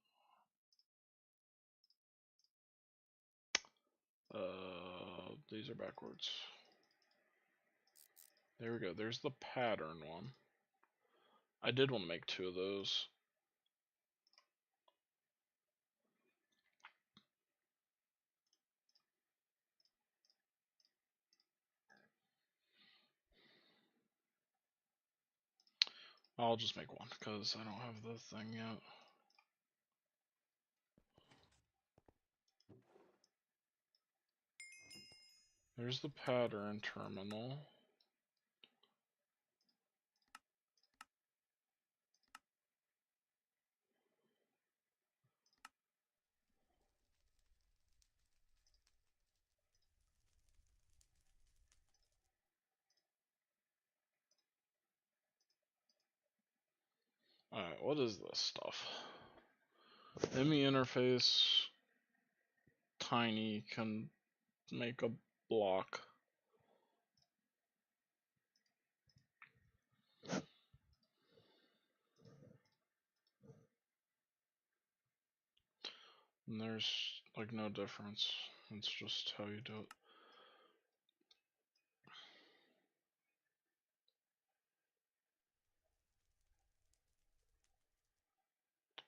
These are backwards. There we go. There's the pattern one. I did want to make 2 of those. I'll just make 1 because I don't have the thing yet. There's the pattern terminal. Alright, what is this stuff? ME interface, tiny, can make a block. And there's like no difference. It's just how you do it.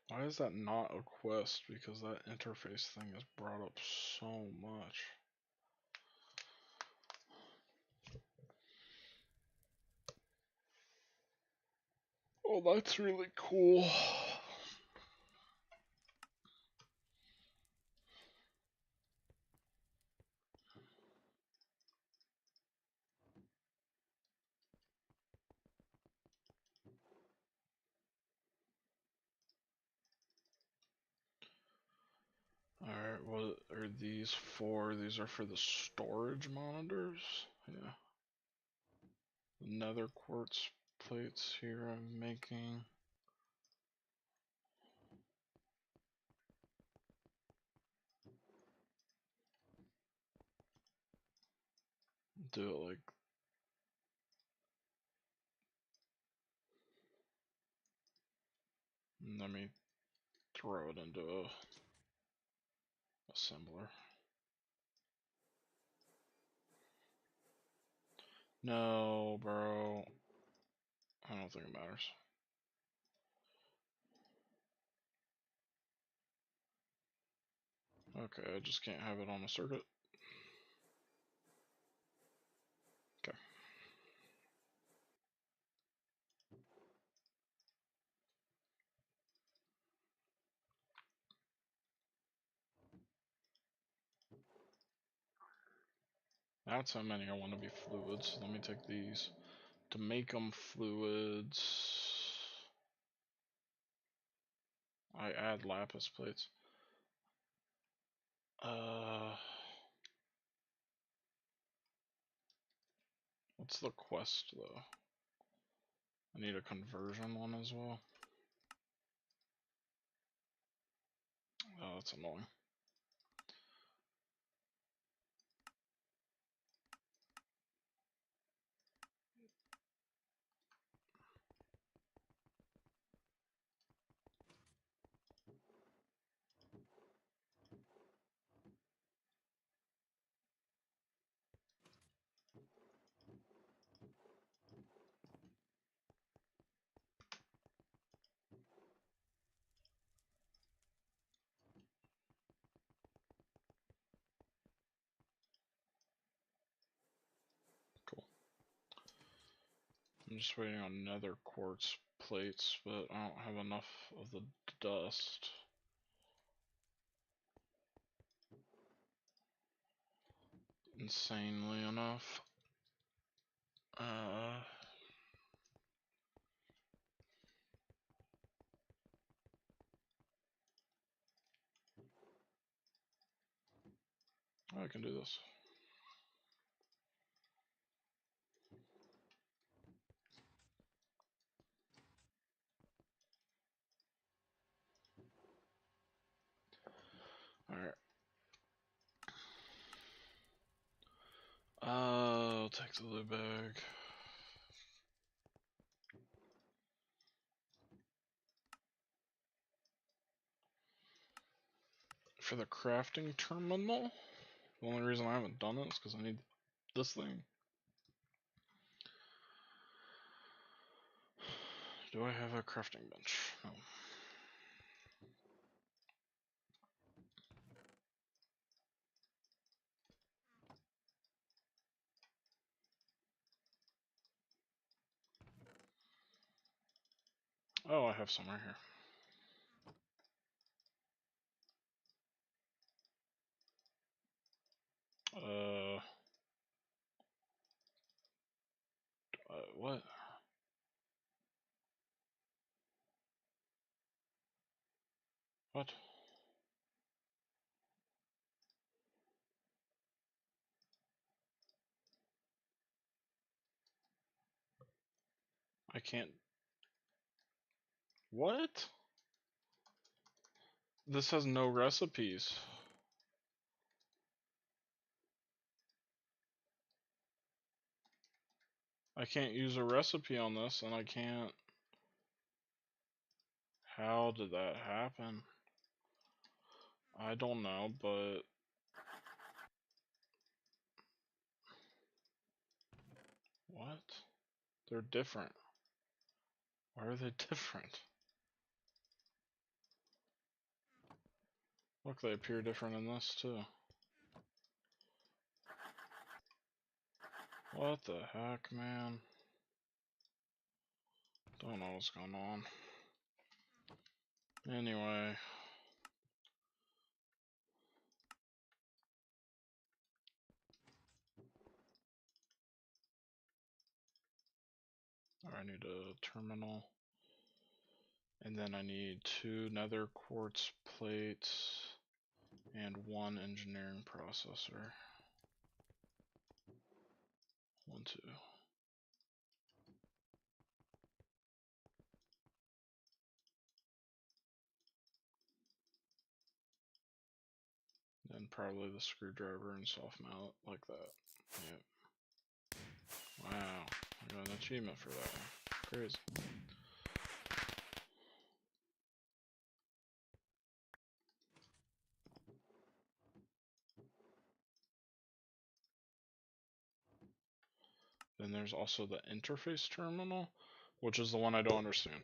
Why is that not a quest? Because that interface thing is brought up so much. Oh, that's really cool. Alright, what are these for? These are for the storage monitors? Yeah. Nether quartz plates here I'm making. Do it like let me throw it into a assembler. No, bro. I don't think it matters. Okay, I just can't have it on a circuit. Okay. That's how many I want to be fluids. So let me take these. To make them fluids, I add lapis plates. What's the quest though? I need a conversion one as well. Oh, that's annoying. Cool. I'm just waiting on nether quartz plates, but I don't have enough of the dust. Insanely enough. I can do this. Alright. I'll take the loot bag. For the crafting terminal, the only reason I haven't done it is because I need this thing. Do I have a crafting bench? No. Oh, I have some right here. What? What? I can't. What? This has no recipes. I can't use a recipe on this, and I can't. How did that happen? I don't know, but. What? They're different. Why are they different? Look, they appear different in this too. What the heck, man? Don't know what's going on. Anyway. I need a terminal. And then I need 2 nether quartz plates and 1 engineering processor. 1, 2. Then probably the screwdriver and soft mallet like that. Yep. Wow, I got an achievement for that one. Crazy. Then there's also the interface terminal, which is the one I don't understand.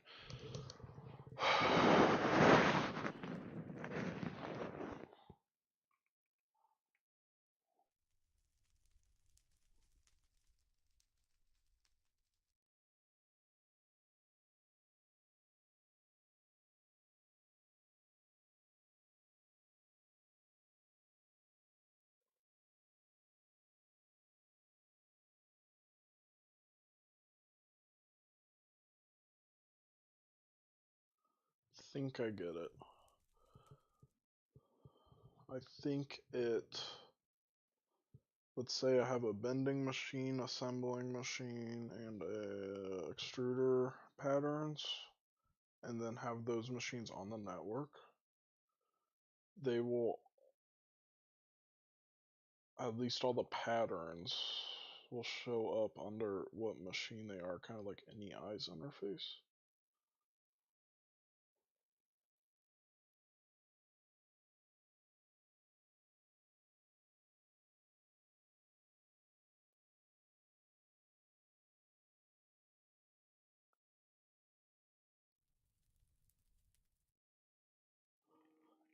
think I get it. I think it, let's say I have a bending machine, assembling machine, and a extruder patterns, and then have those machines on the network. They will, at least all the patterns will show up under what machine they are, kind of like any eyes interface.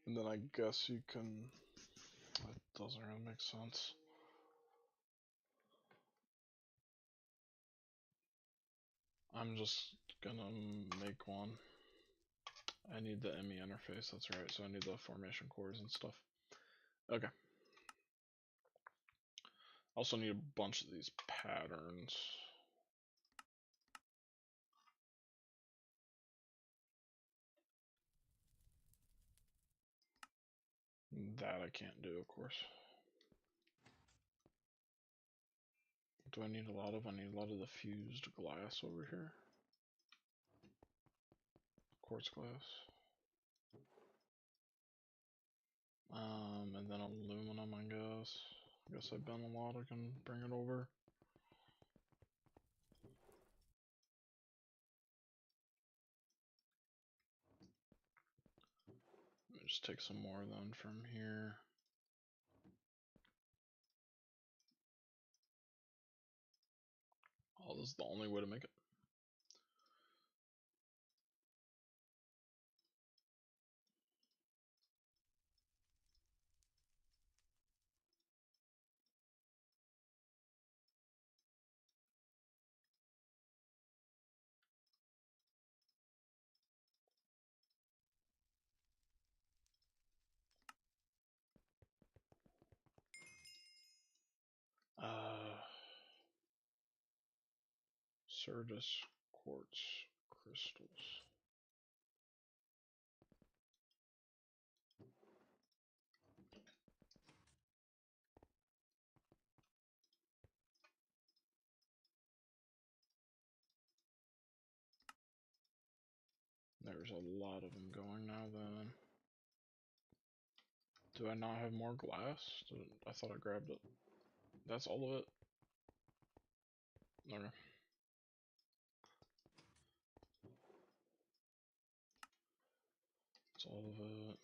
And then I guess you can, that doesn't really make sense. I'm just gonna make one. I need the ME interface, that's right, so I need the formation cores and stuff. Okay. Also need a bunch of these patterns. That I can't do, of course. Do I need a lot of? I need a lot of the fused glass over here. Quartz glass. And then aluminum, I guess. I guess I've been a lot, I can bring it over. Let me just take some more then from here. Oh, this is the only way to make it. Certus quartz crystals. There's a lot of them going now then. Do I not have more glass? I thought I grabbed it. That's all of it? Okay. That's all of it.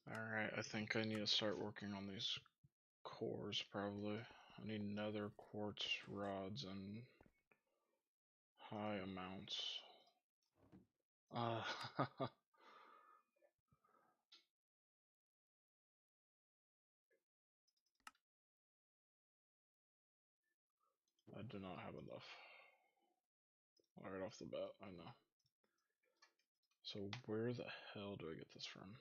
Alright, I think I need to start working on these cores probably. I need nether quartz rods in high amounts. I do not have enough. Right off the bat, I know. So where the hell do I get this from?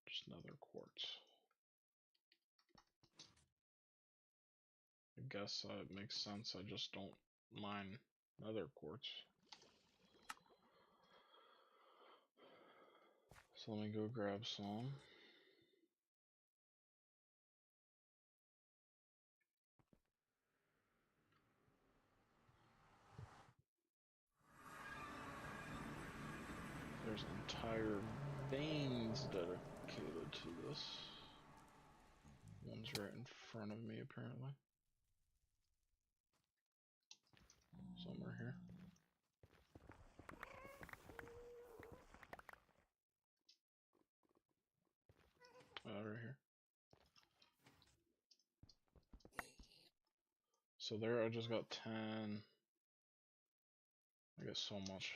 Just nether quartz. I guess it makes sense, I just don't mine nether quartz. So let me go grab some. There's entire veins dedicated to this. One's right in front of me, apparently. Somewhere here. right here. So there I just got 10. I get so much.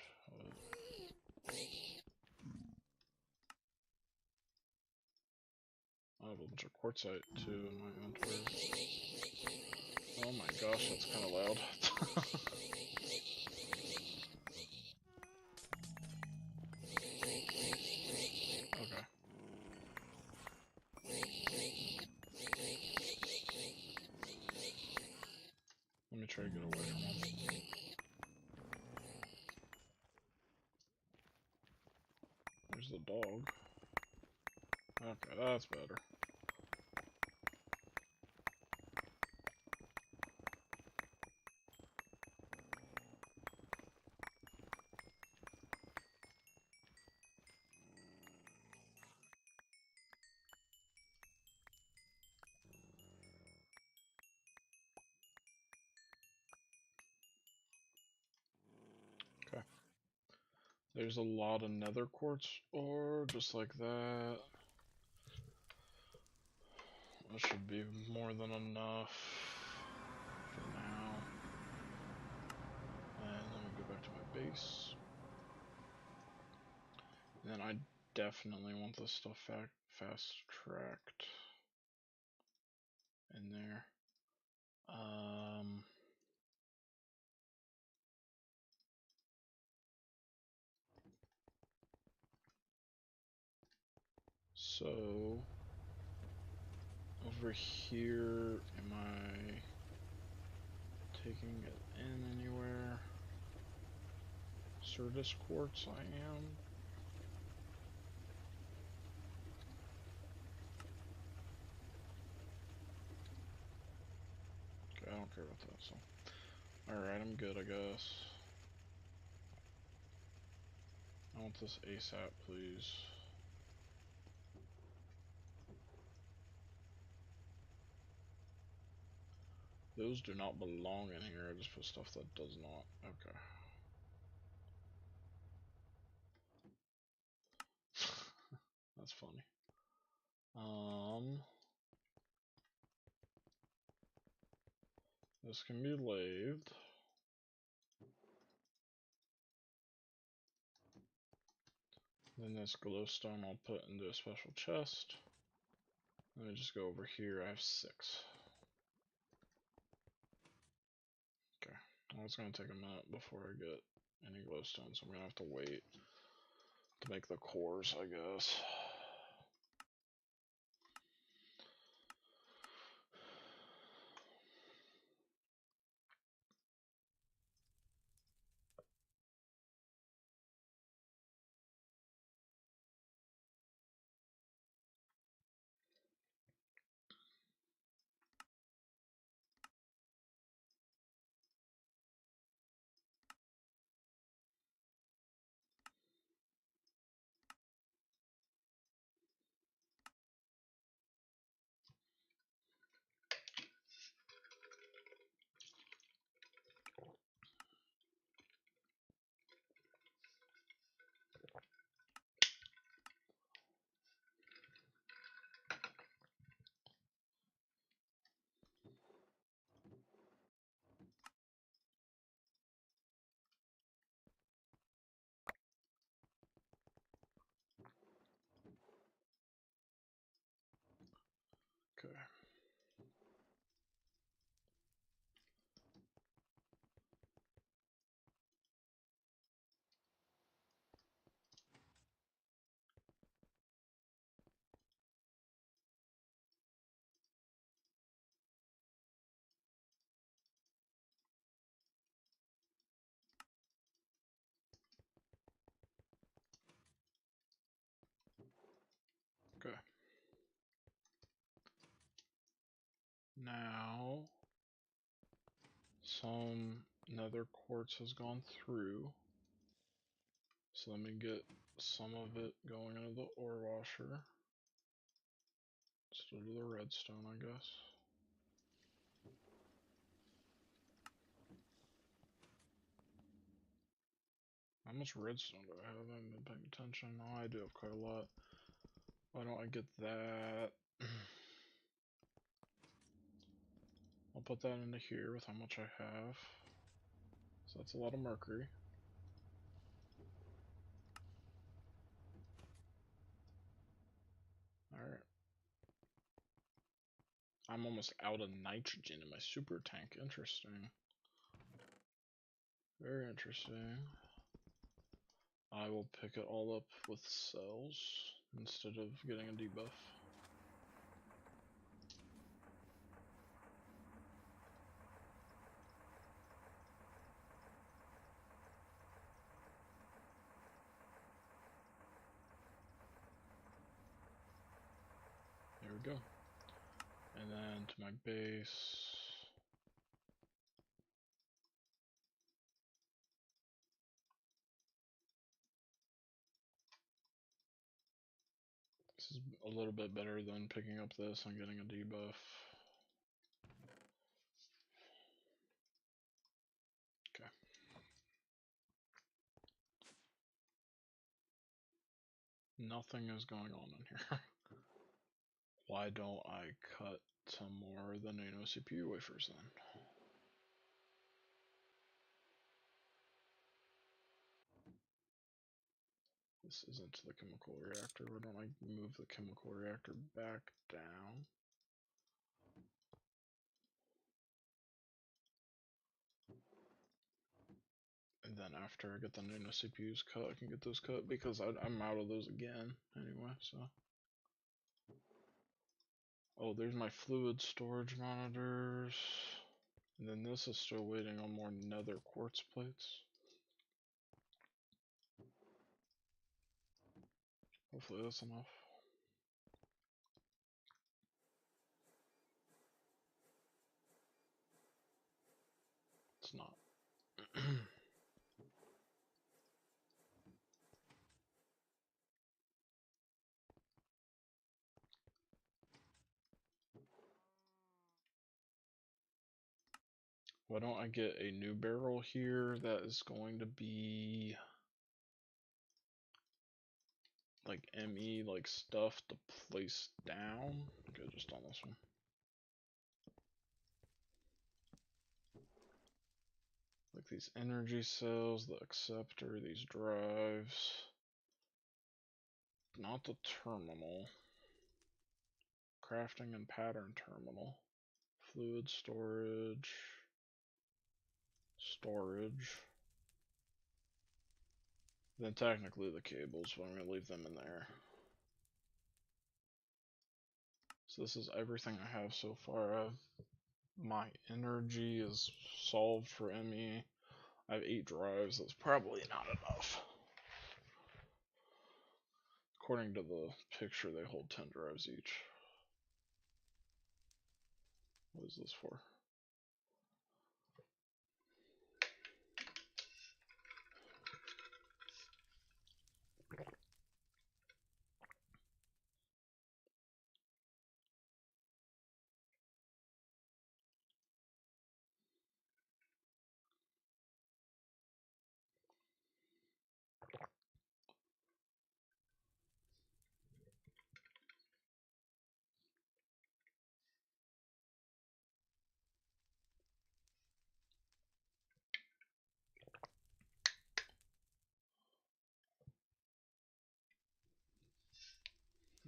I have a bunch of quartzite too in my inventory. Oh my gosh, that's kind of loud. Okay. Let me try to get away from him. There's the dog. Okay, that's better. Okay. There's a lot of nether quartz ore, just like that. That should be more than enough for now. And let me go back to my base. And then I definitely want this stuff fast tracked in there. So over here, am I taking it in anywhere? Certus quartz, I am. Okay, I don't care about that, so. Alright, I'm good, I guess. I want this ASAP, please. Those do not belong in here, I just put stuff that does not. Okay. That's funny. This can be lathed. Then this glowstone I'll put into a special chest. Let me just go over here, I have 6. Okay, well it's gonna take a minute before I get any glowstone, so I'm gonna have to wait to make the cores, I guess. Okay. Okay. Now, some nether quartz has gone through. So let me get some of it going into the ore washer. Let's do the redstone, I guess. How much redstone do I have? I haven't been paying attention. Oh, I do have quite a lot. Why don't I get that? I'll put that into here with how much I have. So that's a lot of mercury. Alright. I'm almost out of nitrogen in my super tank. Interesting. Very interesting. I will pick it all up with cells instead of getting a debuff. There we go. And then to my base. This is a little bit better than picking up this and getting a debuff. Okay. Nothing is going on in here. Why don't I cut some more of the nano CPU wafers then? This isn't the chemical reactor. Why don't I move the chemical reactor back down? And then after I get the nano CPUs cut, I can get those cut because I'm out of those again anyway, so. Oh, there's my fluid storage monitors. And then this is still waiting on more nether quartz plates. Hopefully that's enough. It's not. Why don't I get a new barrel here that is going to be like ME, like stuff to place down? Okay, just on this one. Like these energy cells, the acceptor, these drives. Not the terminal. Crafting and pattern terminal. Fluid storage. Storage. Then technically the cables, but I'm going to leave them in there. So this is everything I have so far. My energy is solved for ME. I have 8 drives. That's probably not enough. According to the picture, they hold 10 drives each. What is this for?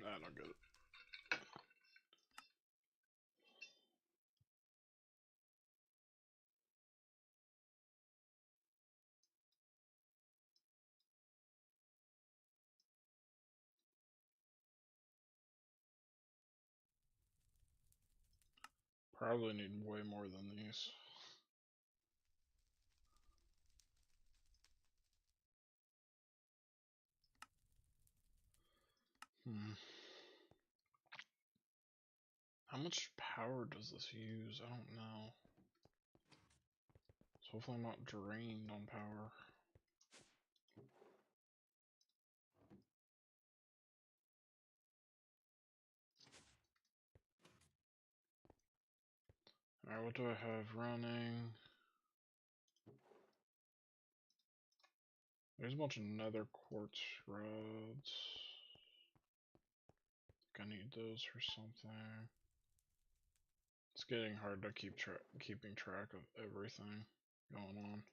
I don't get it. Probably need way more than these. How much power does this use? I don't know. So hopefully I'm not drained on power. Alright, what do I have running? There's a bunch of nether quartz rods. I need those for something. It's getting hard to keeping track of everything going on.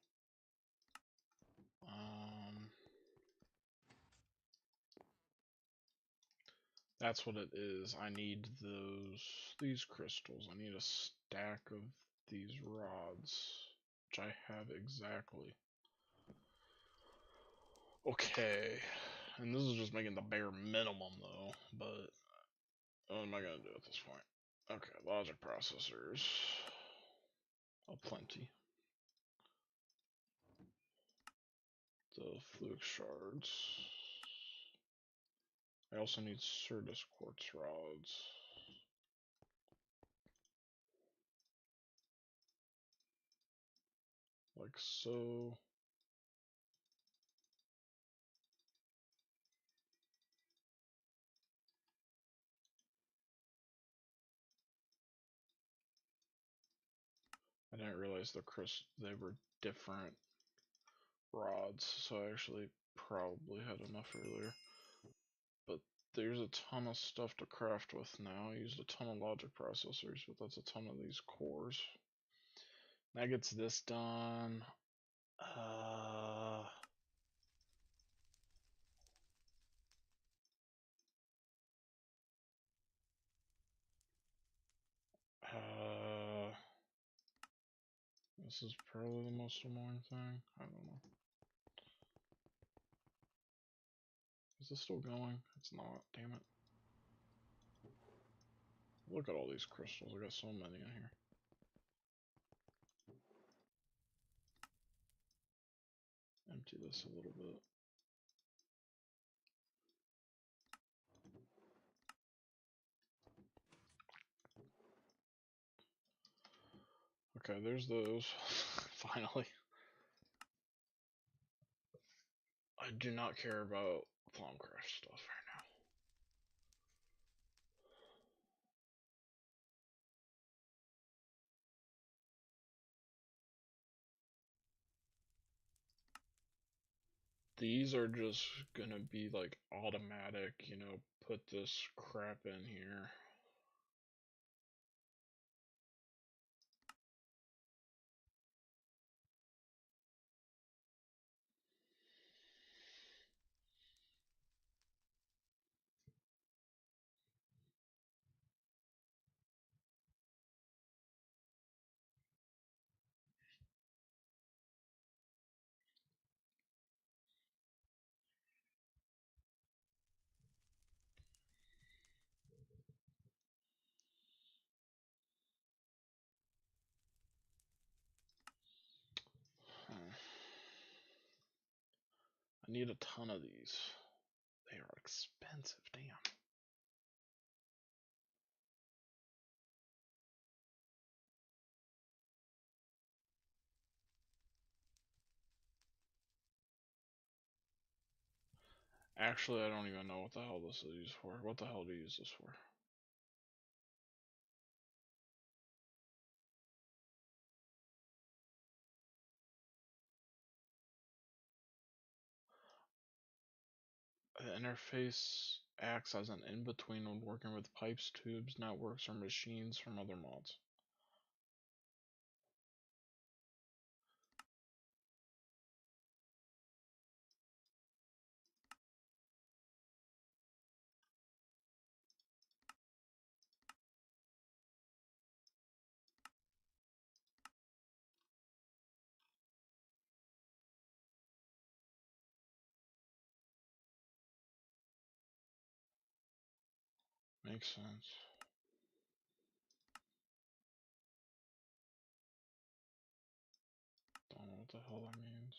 That's what it is. I need these crystals. I need a stack of these rods, which I have exactly. Okay, and this is just making the bare minimum though, but what am I gonna do at this point? Okay, logic processors. Aplenty. The fluid shards. I also need Certus quartz rods. Like so. I didn't realize they were different rods, so I actually probably had enough earlier. But there's a ton of stuff to craft with now. I used a ton of logic processors, but that's a ton of these cores. That gets this done. This is probably the most annoying thing. I don't know. Is this still going? It's not. Damn it. Look at all these crystals. I got so many in here. Empty this a little bit. Okay, there's those. Finally. I do not care about Thaumcraft stuff right now. These are just gonna be like automatic, you know, put this crap in here. I need a ton of these. They are expensive, damn. Actually, I don't even know what the hell this is used for. What the hell do you use this for? The interface acts as an in-between when working with pipes, tubes, networks, or machines from other mods. Makes sense. Don't know what the hell that means.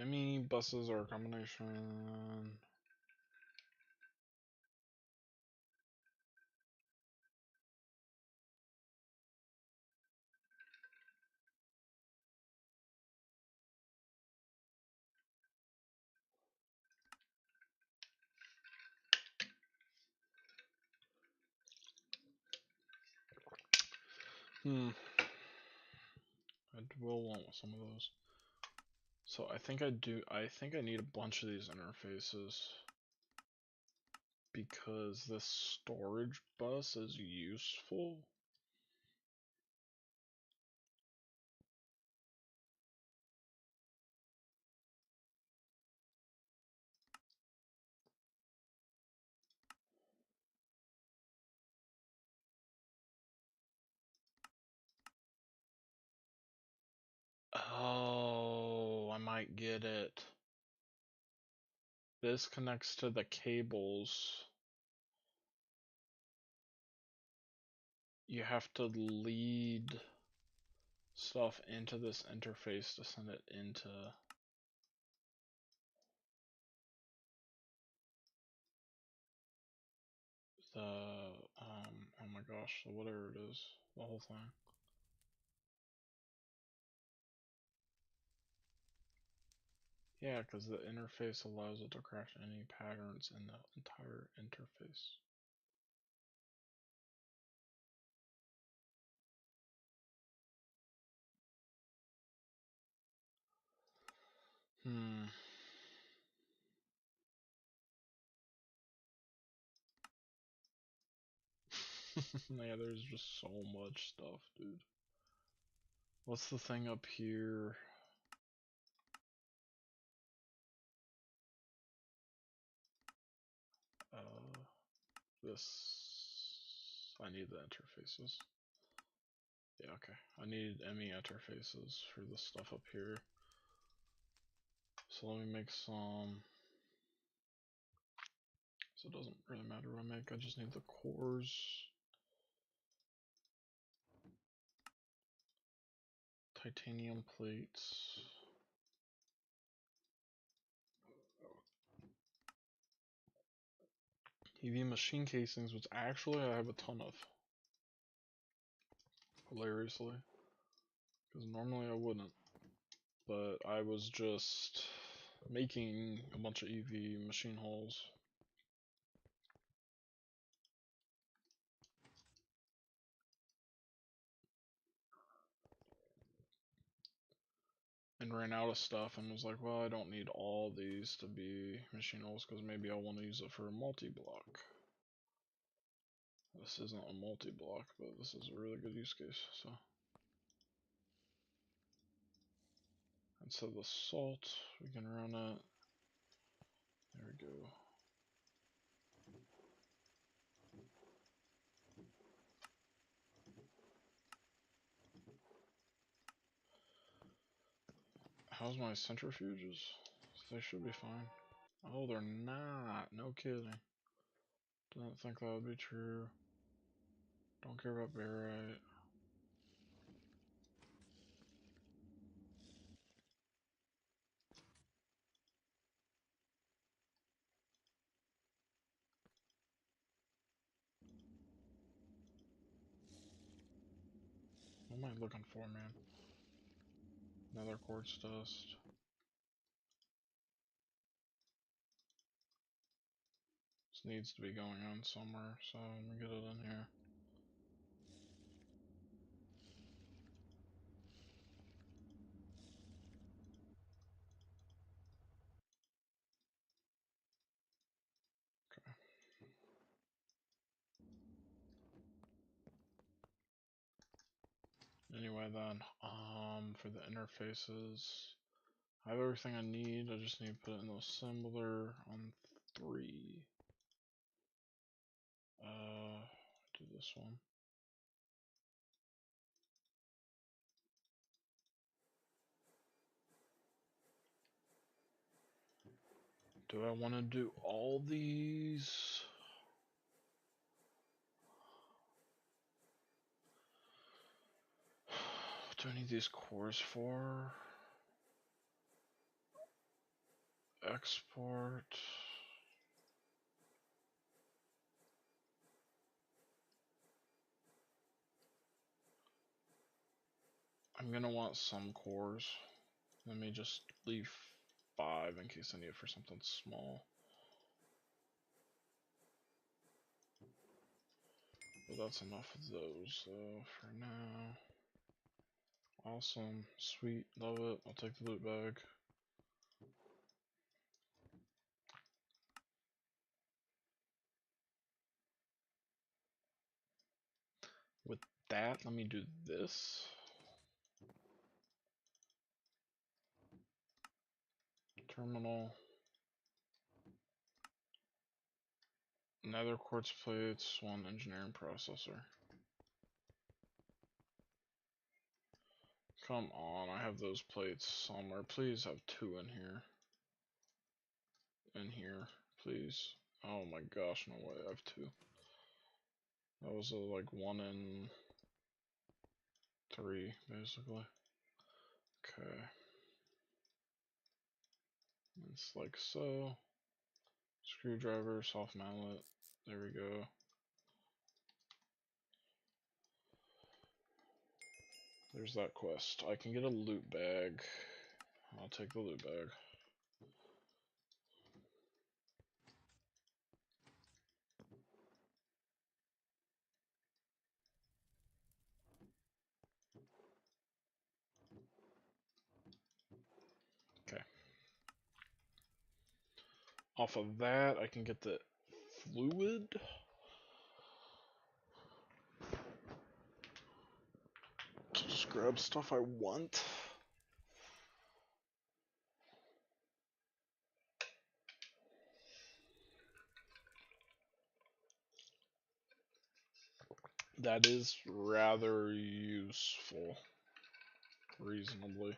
Any buses or a combination? I will want some of those. So I think I need a bunch of these interfaces because this storage bus is useful. Oh, I might get it. This connects to the cables. You have to lead stuff into this interface to send it into the oh my gosh, so whatever it is, the whole thing. Yeah, because the interface allows it to crash any patterns in the entire interface. Yeah, there's just so much stuff, dude. What's the thing up here? This. I need the interfaces. Yeah, okay. I need ME interfaces for the stuff up here. So let me make some. So it doesn't really matter what I make, I just need the cores. Titanium plates. EV machine casings, which actually I have a ton of. Hilariously. Because normally I wouldn't. But I was just making a bunch of EV machine hulls. And ran out of stuff and was like, well, I don't need all these to be machine hulls because maybe I want to use it for a multi-block. This isn't a multi-block, but this is a really good use case, so. And so the salt, we can run it. There we go. How's my centrifuges? They should be fine. Oh, they're not. No kidding. Didn't think that would be true. Don't care about barite. What am I looking for, man? Another quartz dust. This needs to be going on somewhere, so let me get it in here. Okay. Anyway then, for the interfaces, I have everything I need. I just need to put it in the assembler on 3. Do this one. Do I want to do all these? What do I need these cores for? Export. I'm gonna want some cores. Let me just leave 5 in case I need it for something small. But that's enough of those, though, for now. Awesome. Sweet. Love it. I'll take the loot bag. With that, let me do this. Terminal. Nether quartz plates, one engineering processor. Come on, I have those plates somewhere. Please have two in here. In here, please. Oh my gosh, no way, I have two. That was like 1 in 3, basically. Okay. It's like so. Screwdriver, soft mallet. There we go. There's that quest. I can get a loot bag. I'll take the loot bag. Okay. Off of that, I can get the fluid. Just grab stuff I want. That is rather useful. Reasonably.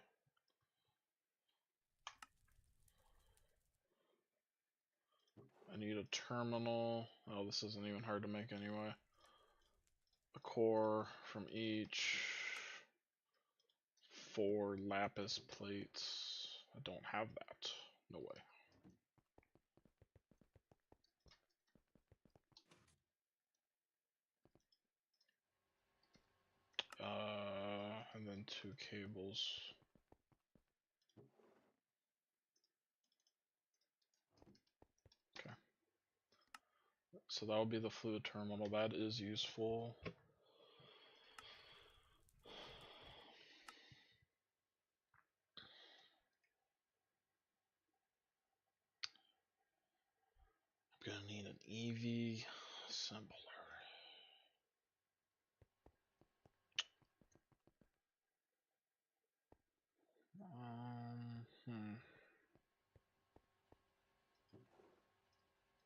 I need a terminal. Oh, this isn't even hard to make anyway. A core from each. 4 lapis plates. I don't have that. No way. And then 2 cables. Okay. So that'll be the fluid terminal. That is useful. I'm gonna need an EV assembler.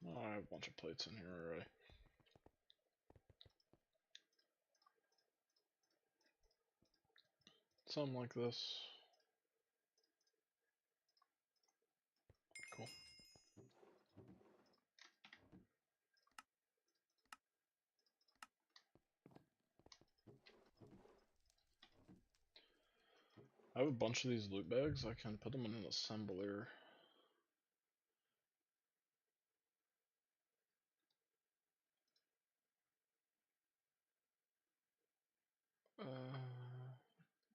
Oh, I have a bunch of plates in here already. Something like this. Cool. I have a bunch of these loot bags. I can put them in an assembler.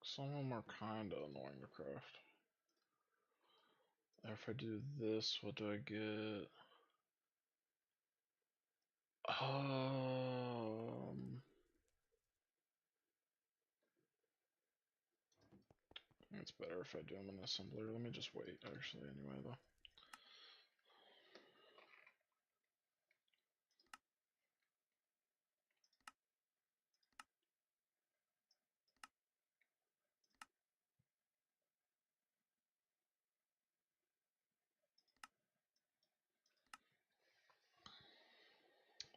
Some of them are kind of annoying to craft. If I do this, what do I get? I think it's better if I do them in assembler. Let me just wait, actually, anyway, though.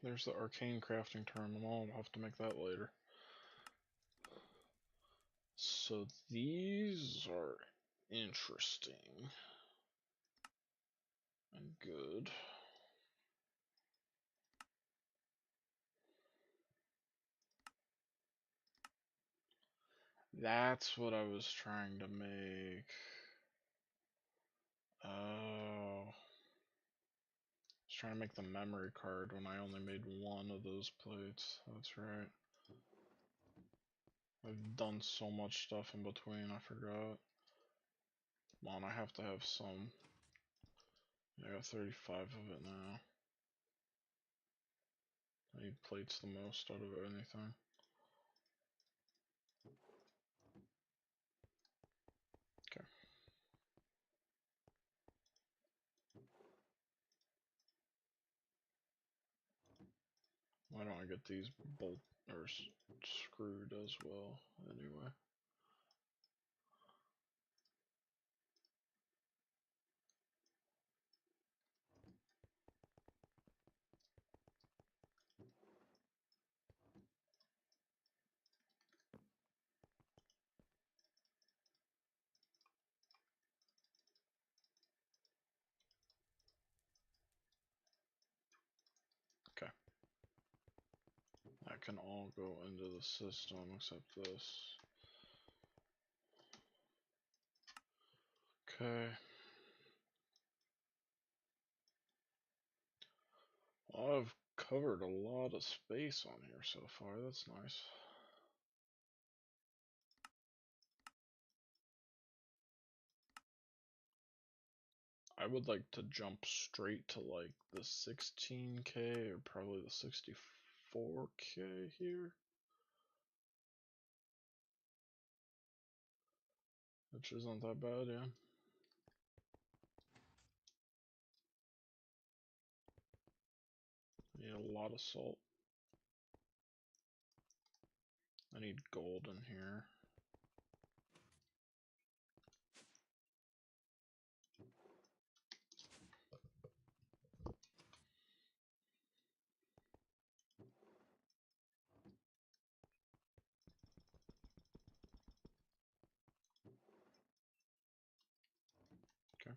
There's the arcane crafting terminal. I'll have to make that later. So these are interesting and good. That's what I was trying to make. Oh. I was trying to make the memory card when I only made 1 of those plates. That's right. I've done so much stuff in between, I forgot. Come on, I have to have some. I got 35 of it now. I need plates the most out of anything. Okay. Why don't I get these bolt or screwed as well anyway? Okay. That can all go into the system except this. Okay. Well, I've covered a lot of space on here so far. That's nice. I would like to jump straight to like the 16K or probably the 64K here. Which isn't that bad, yeah. I need a lot of salt. I need gold in here. Okay.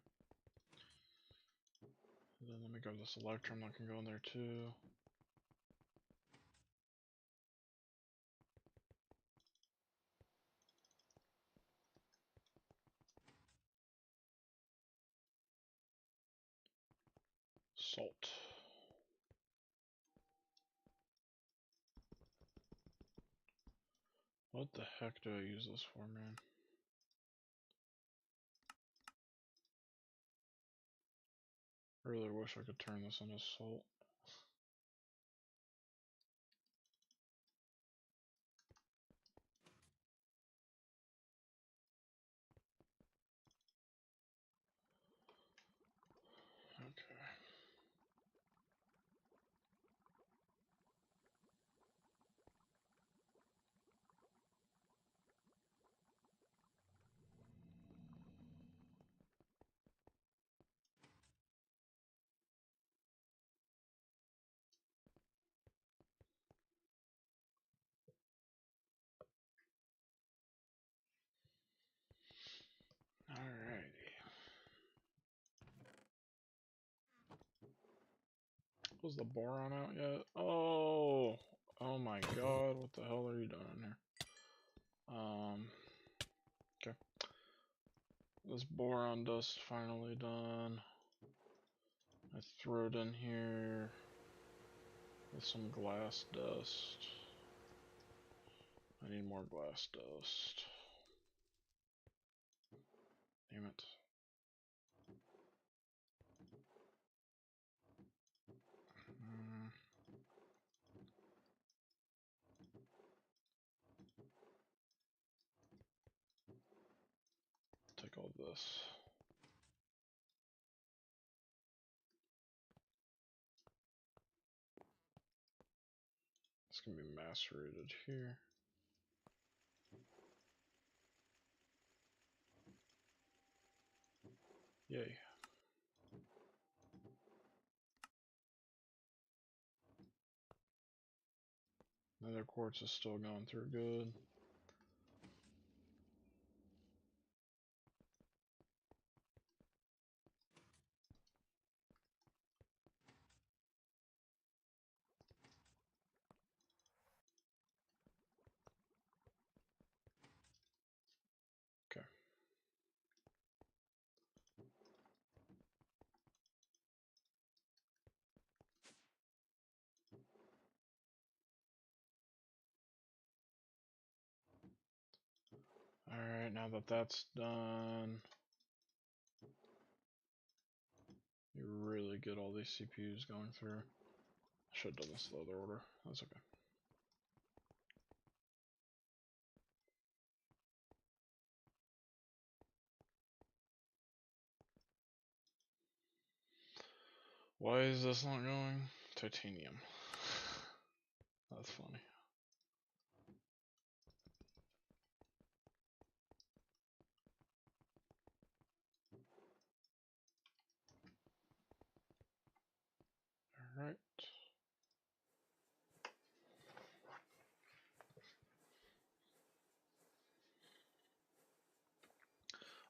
And then let me grab this electrum that can go in there too. Salt. What the heck do I use this for, man? Really wish I could turn this into salt. Okay. Alrighty. Was the boron out yet? Oh! Oh my god, what the hell are you doing here? Okay. This boron dust finally done. I throw it in here with some glass dust. I need more glass dust. Damn it. Take all this. It's gonna be macerated here. Yay. Nether quartz is still going through good. Okay. Alright, now that that's done, you really get all these CPUs going through. Should have done this the other order. That's okay. Why is this not going? Titanium. That's funny. Alright.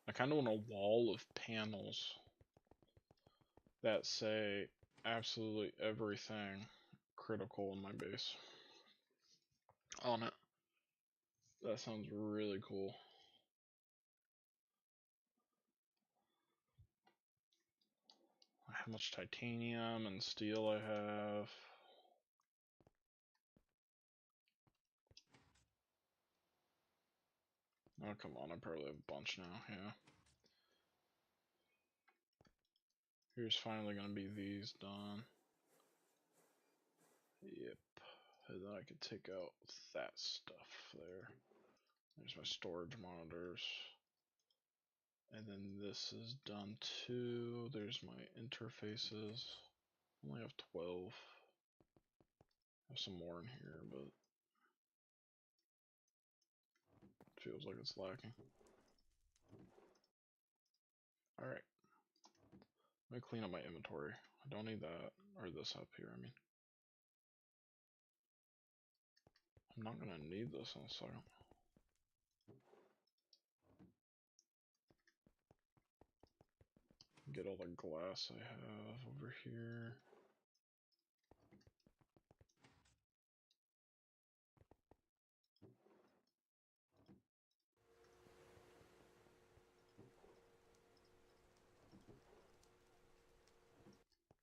I kind of want a wall of panels that say absolutely everything critical in my base on it. That sounds really cool. How much titanium and steel I have. Oh, come on, I probably have a bunch now, yeah. Here's finally gonna be these done. Yep. And then I could take out that stuff there. There's my storage monitors. And then this is done too. There's my interfaces. I only have 12. I have some more in here, but it feels like it's lacking. Alright. Let me clean up my inventory. I don't need that, or this up here, I mean. I'm not gonna need this in a second. Get all the glass I have over here.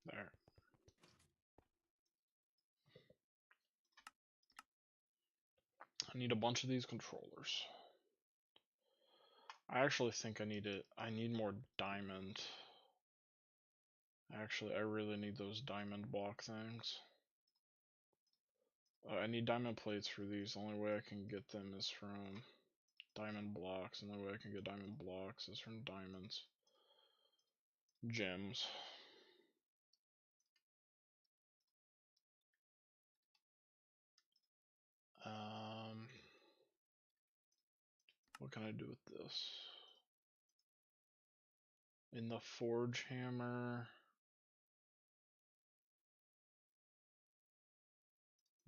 There. I need a bunch of these controllers. I actually think I need more diamond. Actually, I really need those diamond block things. I need diamond plates for these. The only way I can get them is from diamond blocks. The only way I can get diamond blocks is from diamonds. Gems. What can I do with this? In the forge hammer.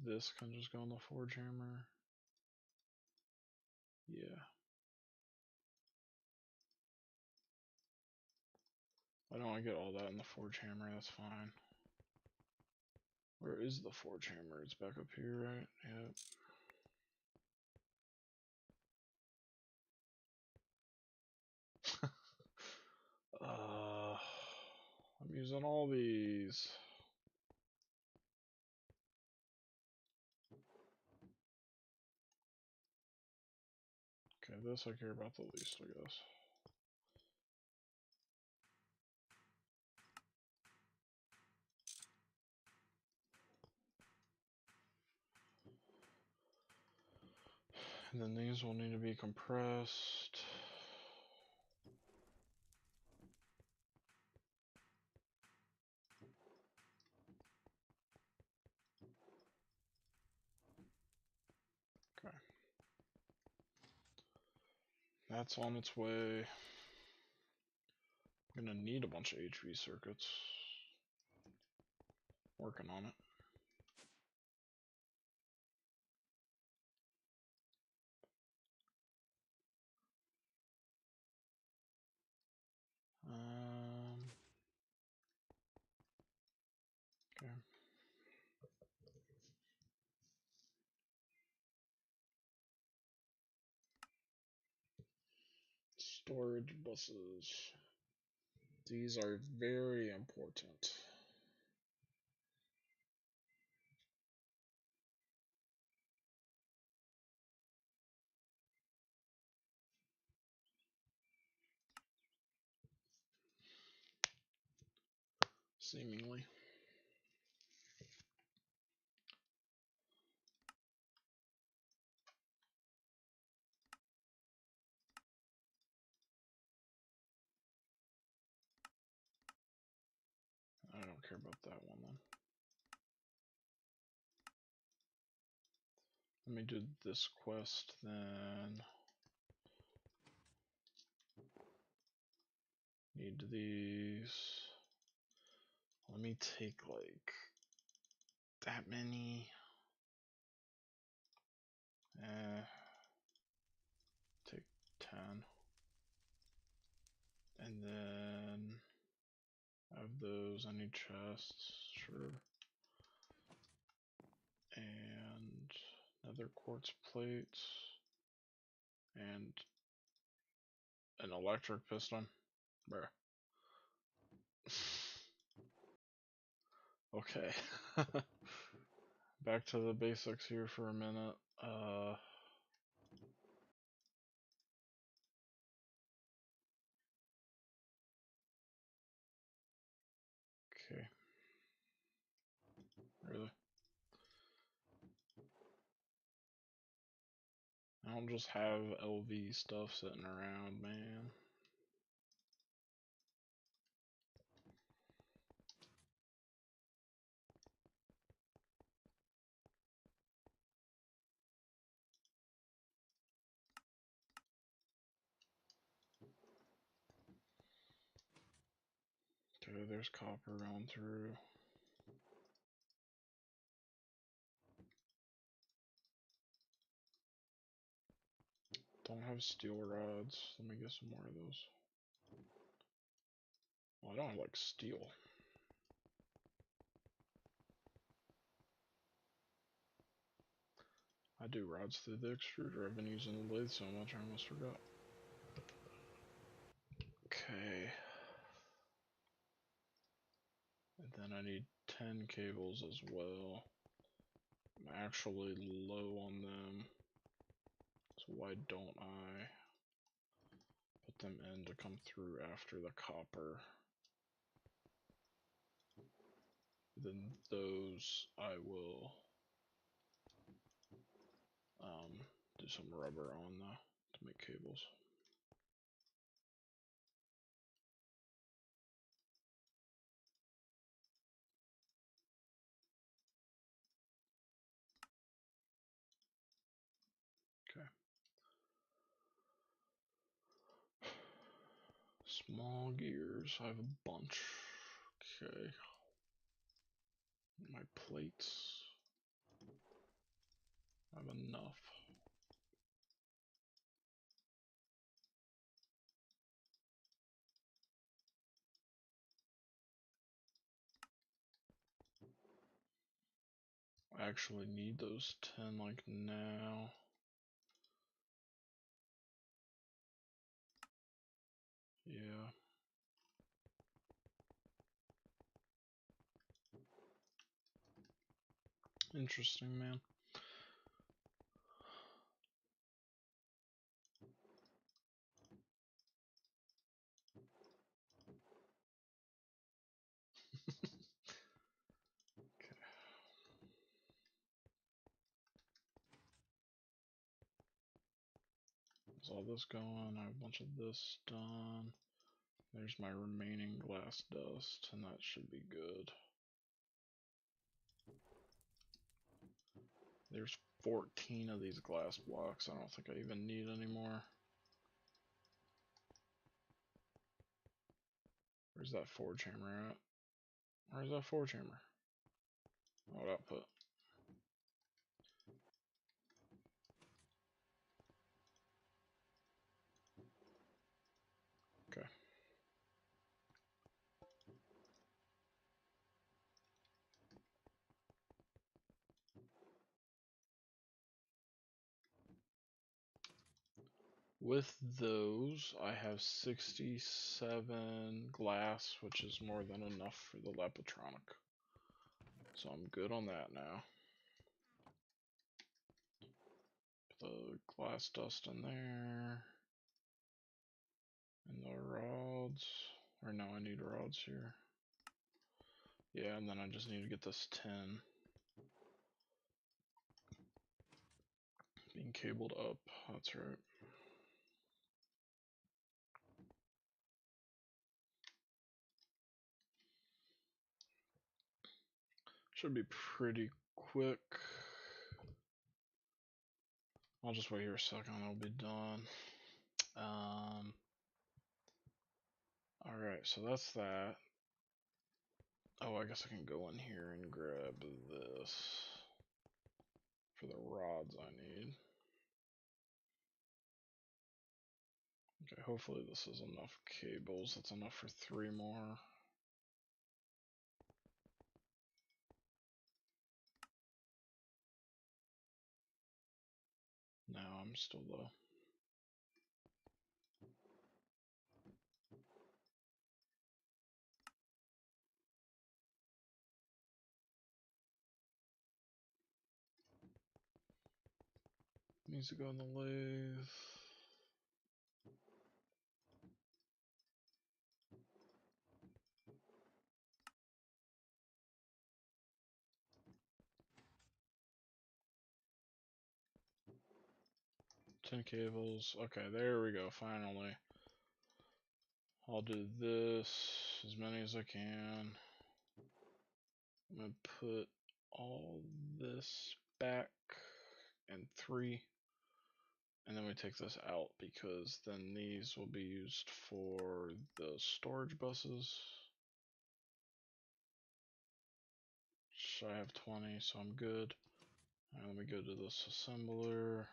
This can just go in the forge hammer. Yeah. I don't want to get all that in the forge hammer, that's fine. Where is the forge hammer? It's back up here, right? Yep. I'm using all these. Okay, this I care about the least, I guess. And then these will need to be compressed. Okay. That's on its way. I'm gonna need a bunch of HV circuits. Working on it. Okay. Storage buses. These are very important. Seemingly. care about that one then. Let me do this quest then. Need these. Let me take like that many. Take 10. And then I have those. I need chests, sure. And another quartz plate. And an electric piston. Bruh. Okay. Back to the basics here for a minute. Okay. Really? I don't just have LV stuff sitting around, man. Okay, there's copper going through. Don't have steel rods. Let me get some more of those. Well, I don't have like steel. I do rods through the extruder. I've been using the lathe so much I almost forgot. Okay. And then I need 10 cables as well. I'm actually low on them. So why don't I put them in to come through after the copper? Then those I will do some rubber on to make cables. Okay. Small gears, I have a bunch. Okay. My plates. I have enough. I actually need those 10 like now. Yeah. Interesting, man. Okay. Is all this going? I have a bunch of this done. There's my remaining glass dust, and that should be good. There's 14 of these glass blocks. I don't think I even need any more. Where's that forge hammer at? Where's that forge hammer? What output? Okay. With those, I have 67 glass, which is more than enough for the Lapatronic. So I'm good on that now. Put the glass dust in there. And the rods. Or no, I need rods here. Yeah, and then I just need to get this 10 being cabled up. That's right. Should be pretty quick. I'll just wait here a second, it'll be done. Alright, so that's that. Oh, I guess I can go in here and grab this for the rods I need. Okay, hopefully this is enough cables. That's enough for 3 more. No, I'm still low. Needs to go in the lathe. Ten cables. Okay, there we go, finally. I'll do this as many as I can. I'm gonna put all this back in 3. And then we take this out because then these will be used for the storage buses. So I have 20, so I'm good. Alright, let me go to this assembler.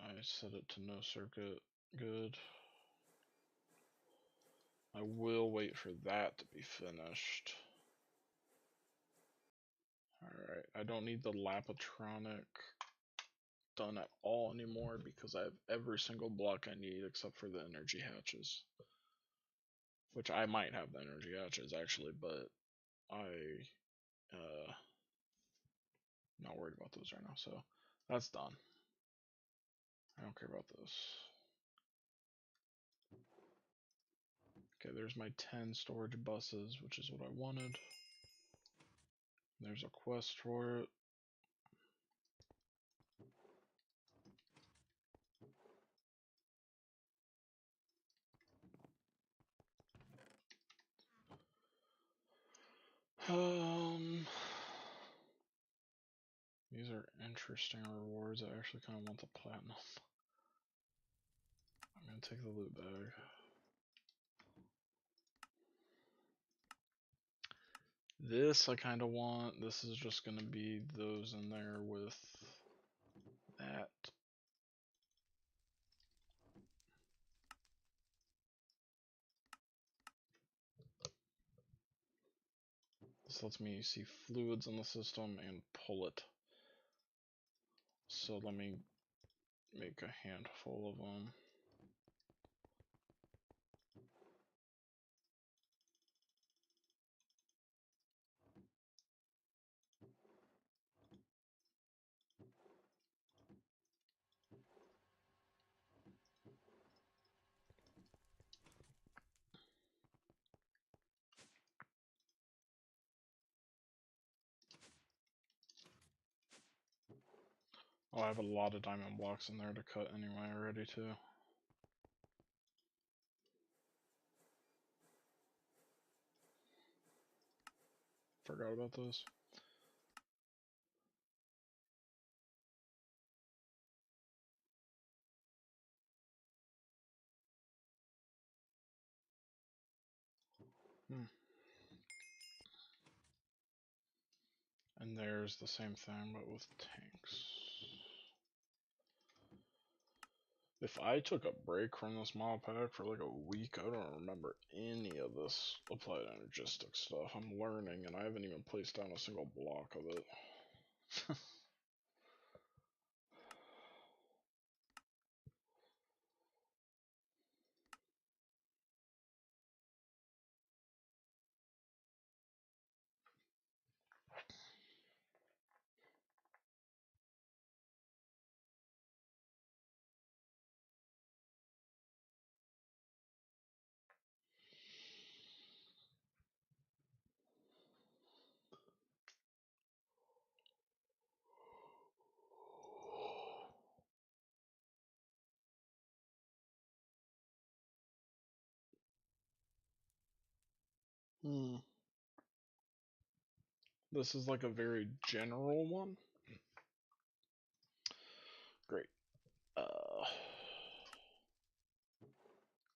I set it to no circuit. Good. I will wait for that to be finished. Alright, I don't need the Lapatronic done at all anymore because I have every single block I need except for the energy hatches. Which I might have the energy hatches actually, but not worried about those right now, so that's done. I don't care about this. Okay, there's my 10 storage buses, which is what I wanted. There's a quest for it. These are interesting rewards. I actually kind of want the platinum. I'm gonna take the loot bag. This I kind of want. This is just gonna be those in there with that. This lets me see fluids in the system and pull it. So let me make a handful of them. Oh, I have a lot of diamond blocks in there to cut anyway already too. Forgot about this. And there's the same thing, but with tanks. If I took a break from this mod pack for like a week, I don't remember any of this applied energistic stuff. I'm learning, and I haven't even placed down a single block of it. This is like a very general one. Great.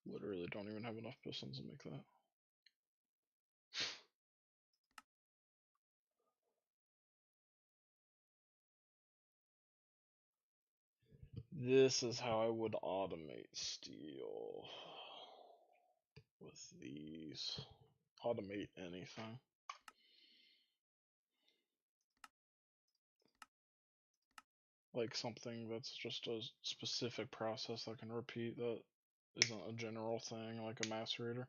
Literally don't even have enough pistons to make that. This is how I would automate steel with these. Automate anything. Like something that's just a specific process that can repeat, that isn't a general thing like a macerator.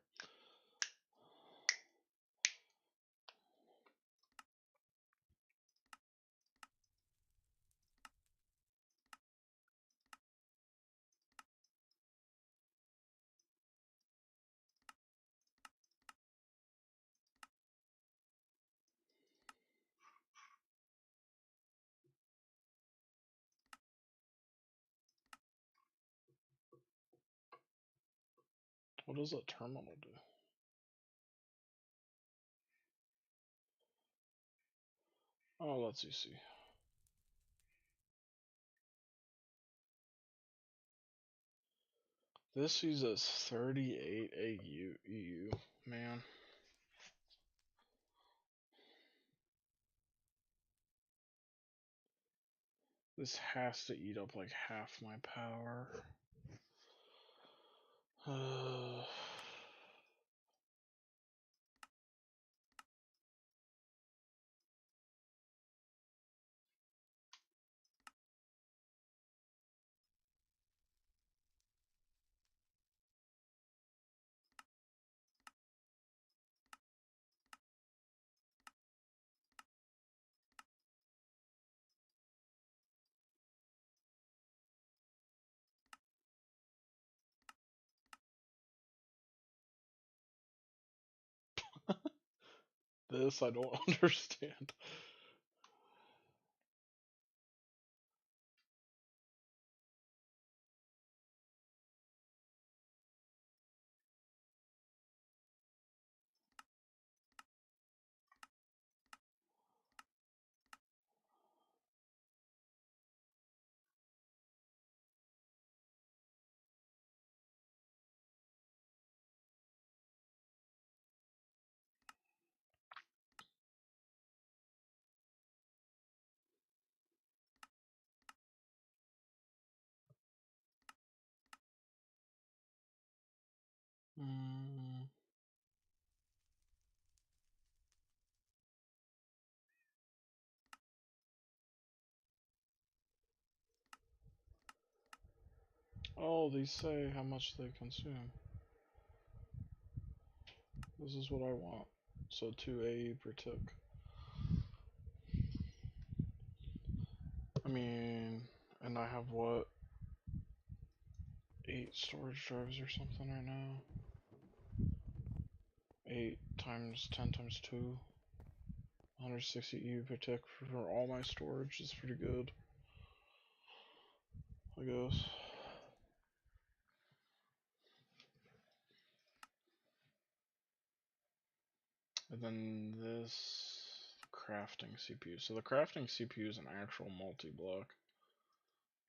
What does a terminal do? Oh, let's see. This uses 38 EU. Man. This has to eat up like half my power. This I don't understand. Mm. Oh, these say how much they consume. This is what I want. So 2 AE per tick. I mean, and I have what? 8 storage drives or something right now. 8 times 10 times 2. 160 EU per tick for all my storage is pretty good, I guess. And then this crafting CPU. So the crafting CPU is an actual multi-block,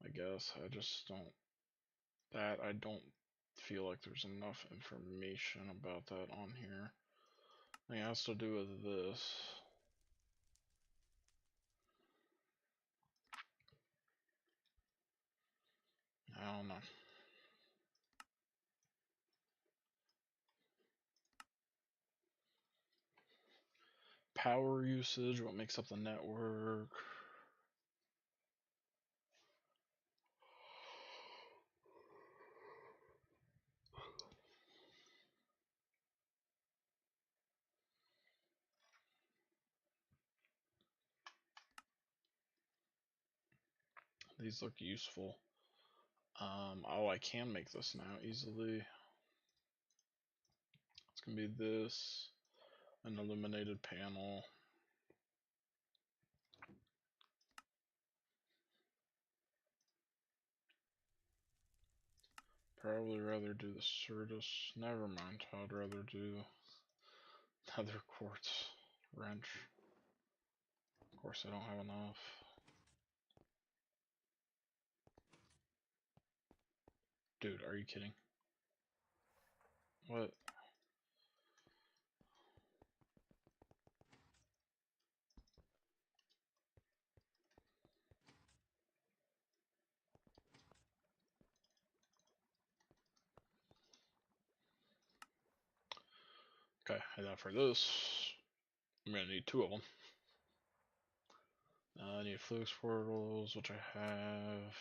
I guess. I just don't, that I don't feel like there's enough information about that on here. I think it has to do with this. I don't know. Power usage, what makes up the network. These look useful. Oh, I can make this now easily. It's gonna be this, an illuminated panel. Probably rather do the Certus. Never mind. I'd rather do another quartz wrench. course I don't have enough. Dude, are you kidding? What? Okay, and then for this, I'm gonna need 2 of them. I need fluix portals, which I have.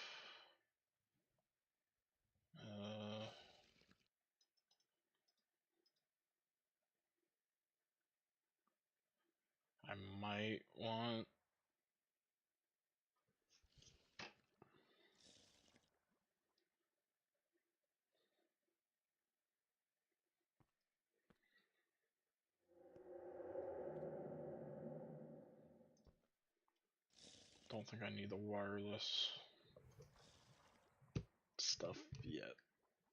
I might want. Don't think I need the wireless stuff yet.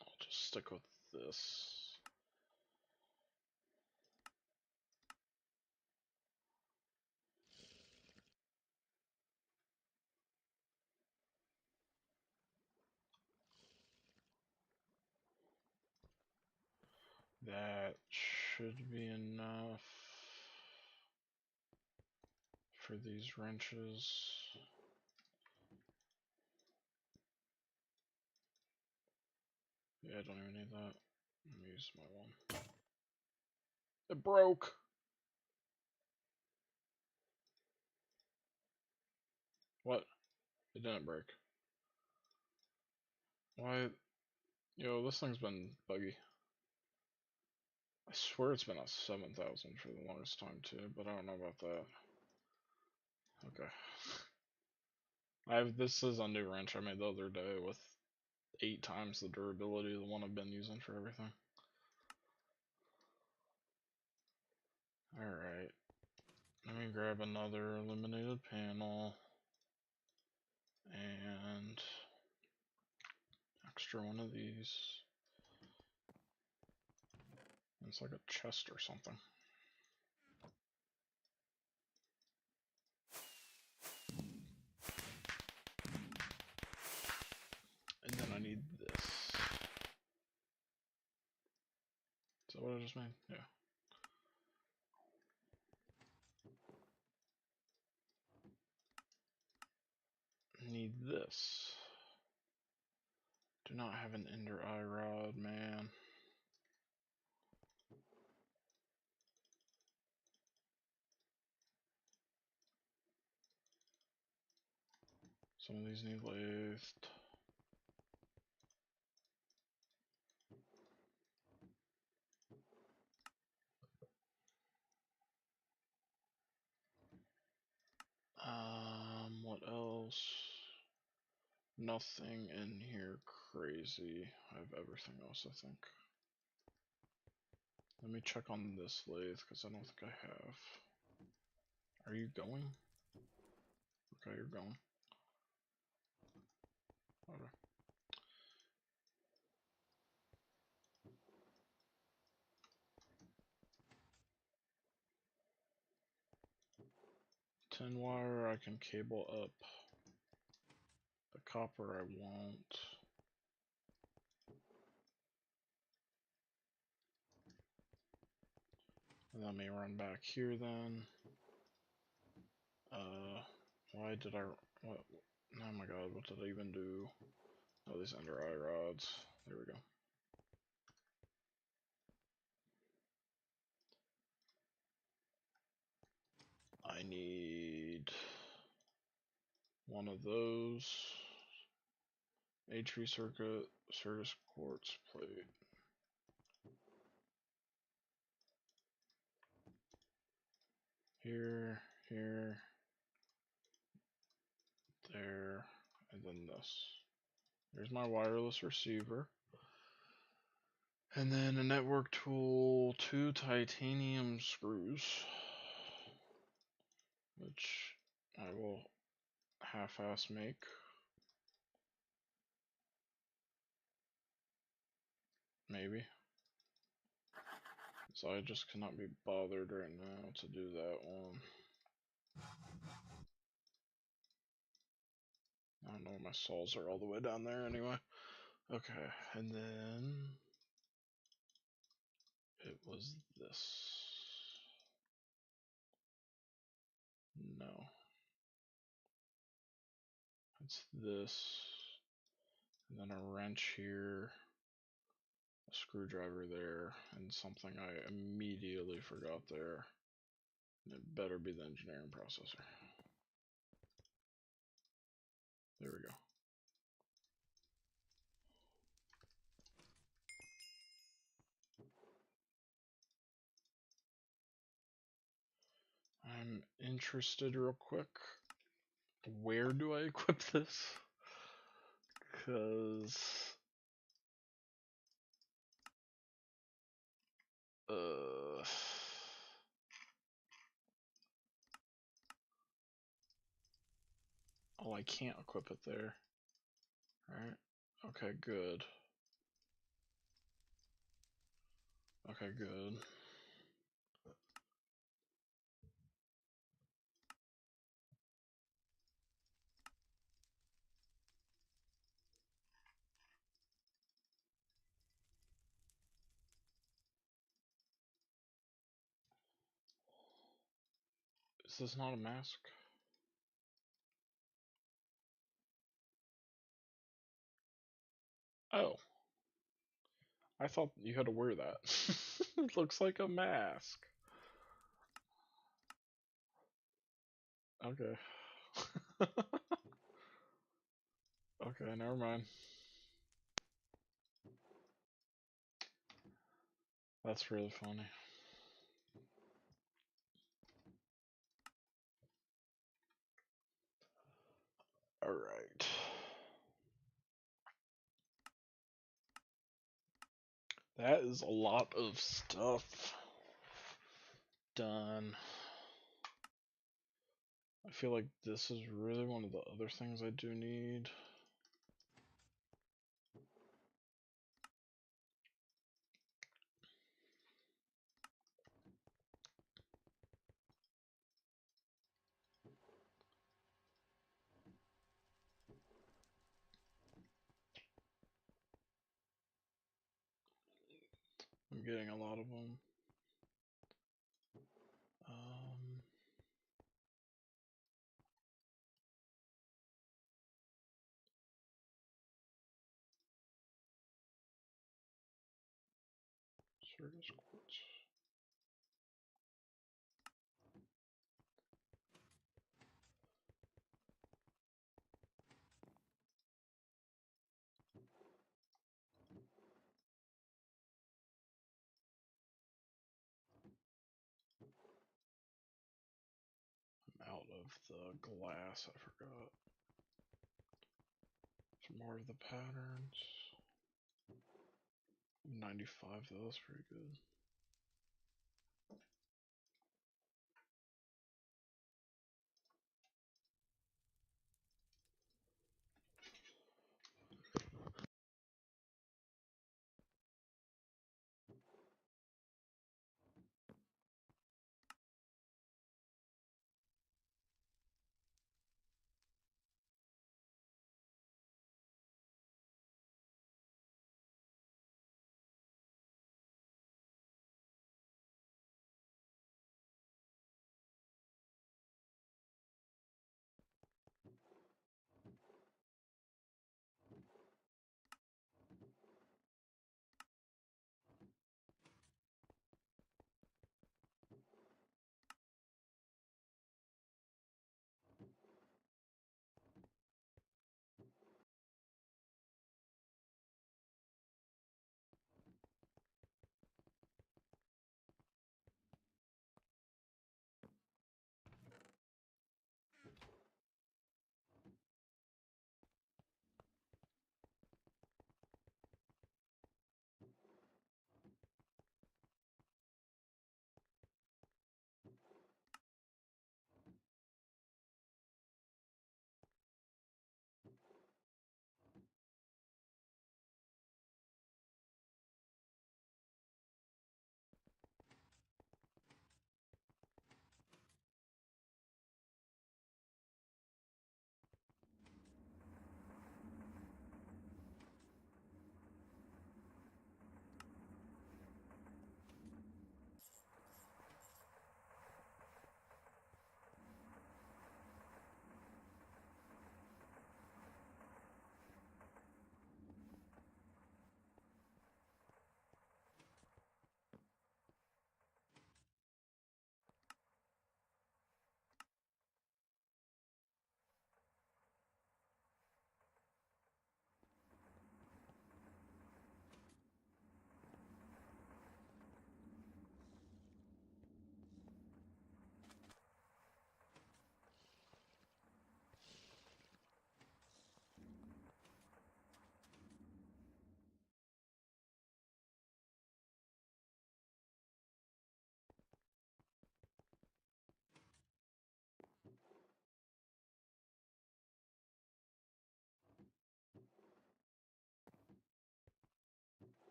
I'll just stick with this. That should be enough for these wrenches. Yeah, I don't even need that. Let me use my one. It broke! What? It didn't break. Why? Yo, this thing's been buggy. I swear it's been a 7,000 for the longest time too, but I don't know about that. Okay. This is a new wrench I made the other day with 8 times the durability of the one I've been using for everything. Alright. Let me grab another illuminated panel. And extra one of these. It's like a chest or something. And then I need this. Is that what I just made? Yeah. Need this. Do not have an ender eye rod, man. Some of these need lathed. What else? Nothing in here crazy. I have everything else, I think. Let me check on this lathe, because I don't think I have. Are you going? Okay, you're going. Okay. Tin wire I can cable up. The copper I won't. And let me run back here then. Why did I, what, oh my god, what did I even do? Oh, these under eye rods. There we go. I need one of those. HV circuit, Certus quartz plate. Here, here, there, and then this. There's my wireless receiver. And then a network tool, 2 titanium screws, which I will half-ass make. Maybe. So I just cannot be bothered right now to do that one. I don't know, my saws are all the way down there anyway. Okay, and then it was this. No. It's this. And then a wrench here. A screwdriver there. And something I immediately forgot there. And it better be the engineering processor. There we go. I'm interested real quick. Where do I equip this? Because oh, I can't equip it there. Right? Okay, good. Okay, good. Is this not a mask? Oh. I thought you had to wear that. It looks like a mask. Okay. Okay, never mind. That's really funny. Alright. That is a lot of stuff done. I feel like this is really one of the other things I do need. I'm getting a lot of them. Service quartz. I'm out of the glass, I forgot. Some more of the patterns. 95 though, that's pretty good.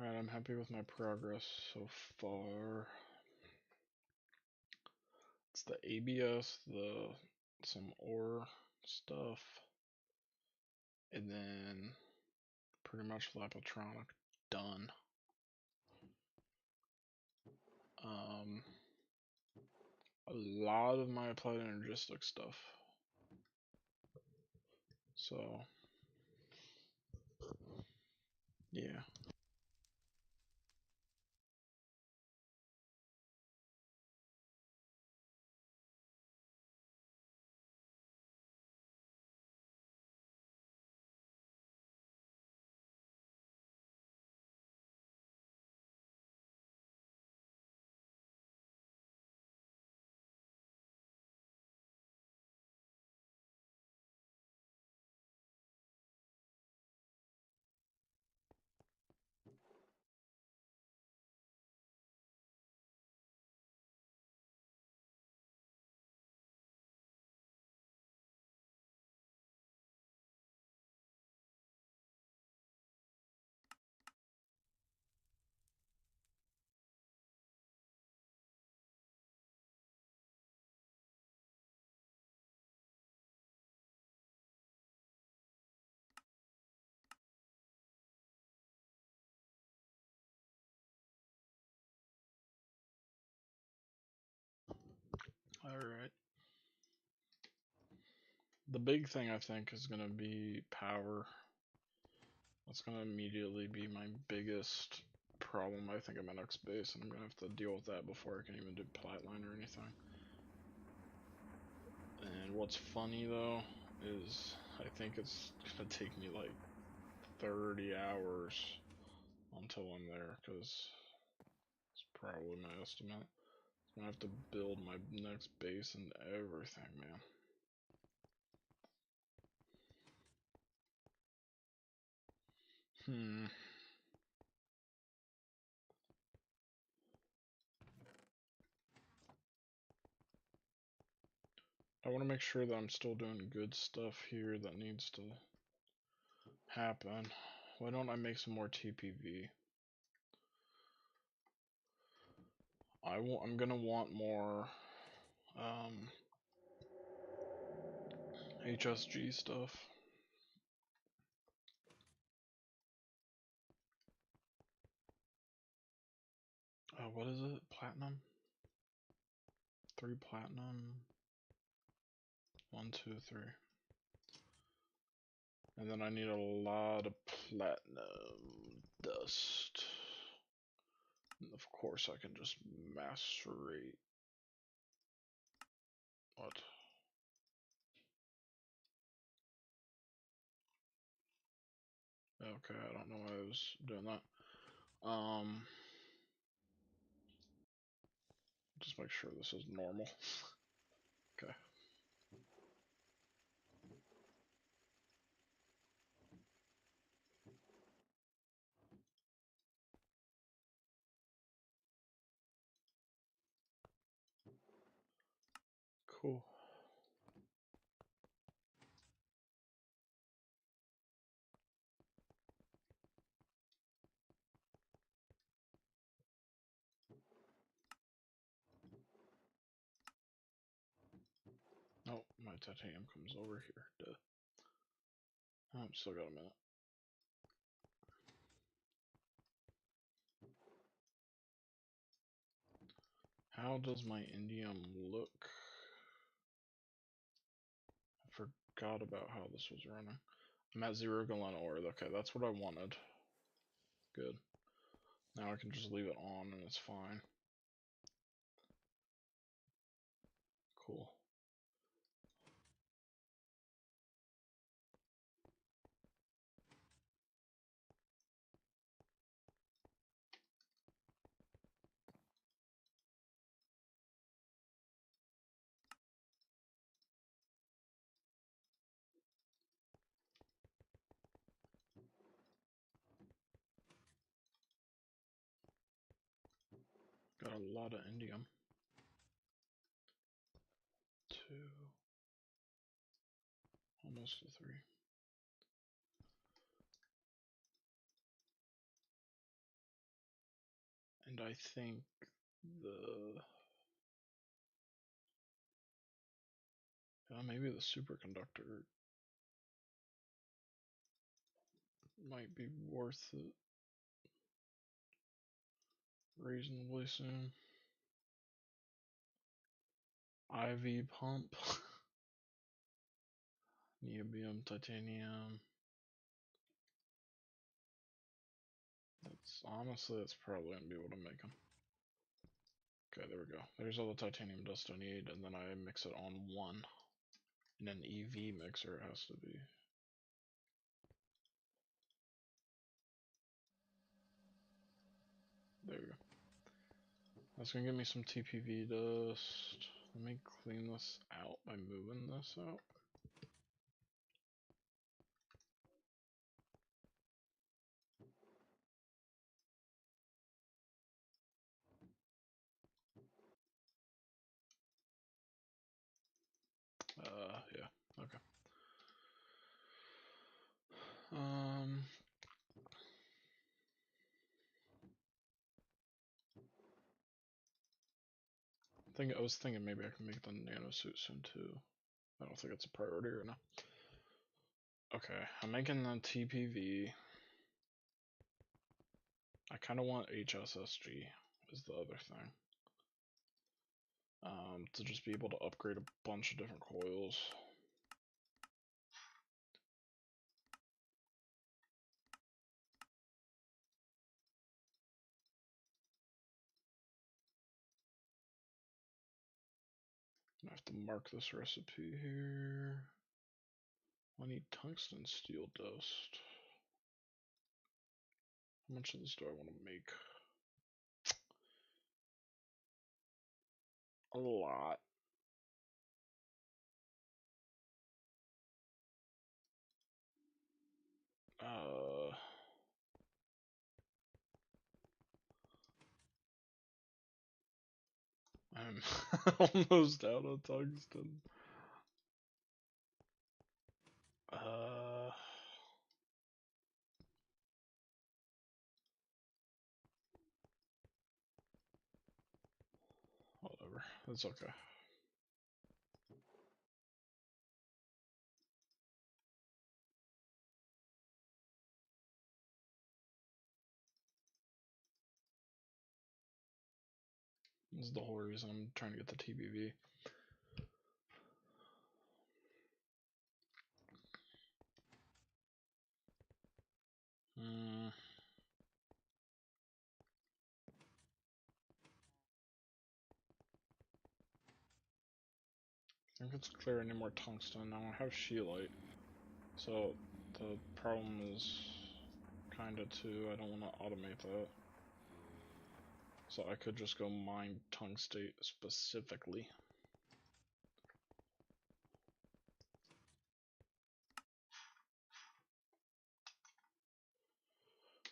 Alright, I'm happy with my progress so far. It's the ABS, some ore stuff, and then pretty much Lapotronic done. A lot of my applied energistic stuff. So yeah. Alright. The big thing I think is gonna be power. That's gonna immediately be my biggest problem, I think, at my next base, and I'm gonna have to deal with that before I can even do Plightline or anything. And what's funny though is I think it's gonna take me like 30 hours until I'm there, because it's probably my estimate. I'm gonna have to build my next base and everything, man. I want to make sure that I'm still doing good stuff here that needs to happen. Why don't I make some more TPV? I'm gonna want more HSG stuff. What is it? Platinum? 3 platinum. 1, 2, 3. And then I need a lot of platinum dust. And of course I can just macerate. What? Okay, I don't know why I was doing that. Just make sure this is normal. Okay. Cool. Oh, my titanium comes over here. Duh. Oh, still got a minute. How does my indium look? I forgot about how this was running. I'm at 0 Galen ore. Okay, that's what I wanted. Good. Now I can just leave it on and it's fine. Cool. Got a lot of indium. 2. Almost to 3. And I think maybe the superconductor might be worth it reasonably soon. IV pump. Neobium, titanium. That's probably gonna be able to make them. Okay, there we go. There's all the titanium dust I need, and then I mix it on one. In an EV mixer, it has to be. There we go. That's gonna give me some TPV dust. Let me clean this out by moving this out. Yeah, okay. I was thinking maybe I can make the nano suit soon too. I don't think it's a priority right now. Okay, I'm making the TPV. I kind of want HSSG is the other thing. To just be able to upgrade a bunch of different coils. I have to mark this recipe here. I need tungsten steel dust. How much of this do I want to make? A lot. I'm almost out of tungsten. Whatever. It's okay. This is the whole reason I'm trying to get the TBV. I think it's clear any more tungsten. I don't have scheelite. So the problem is kinda too, I don't want to automate that. So I could just go mine tungstate specifically.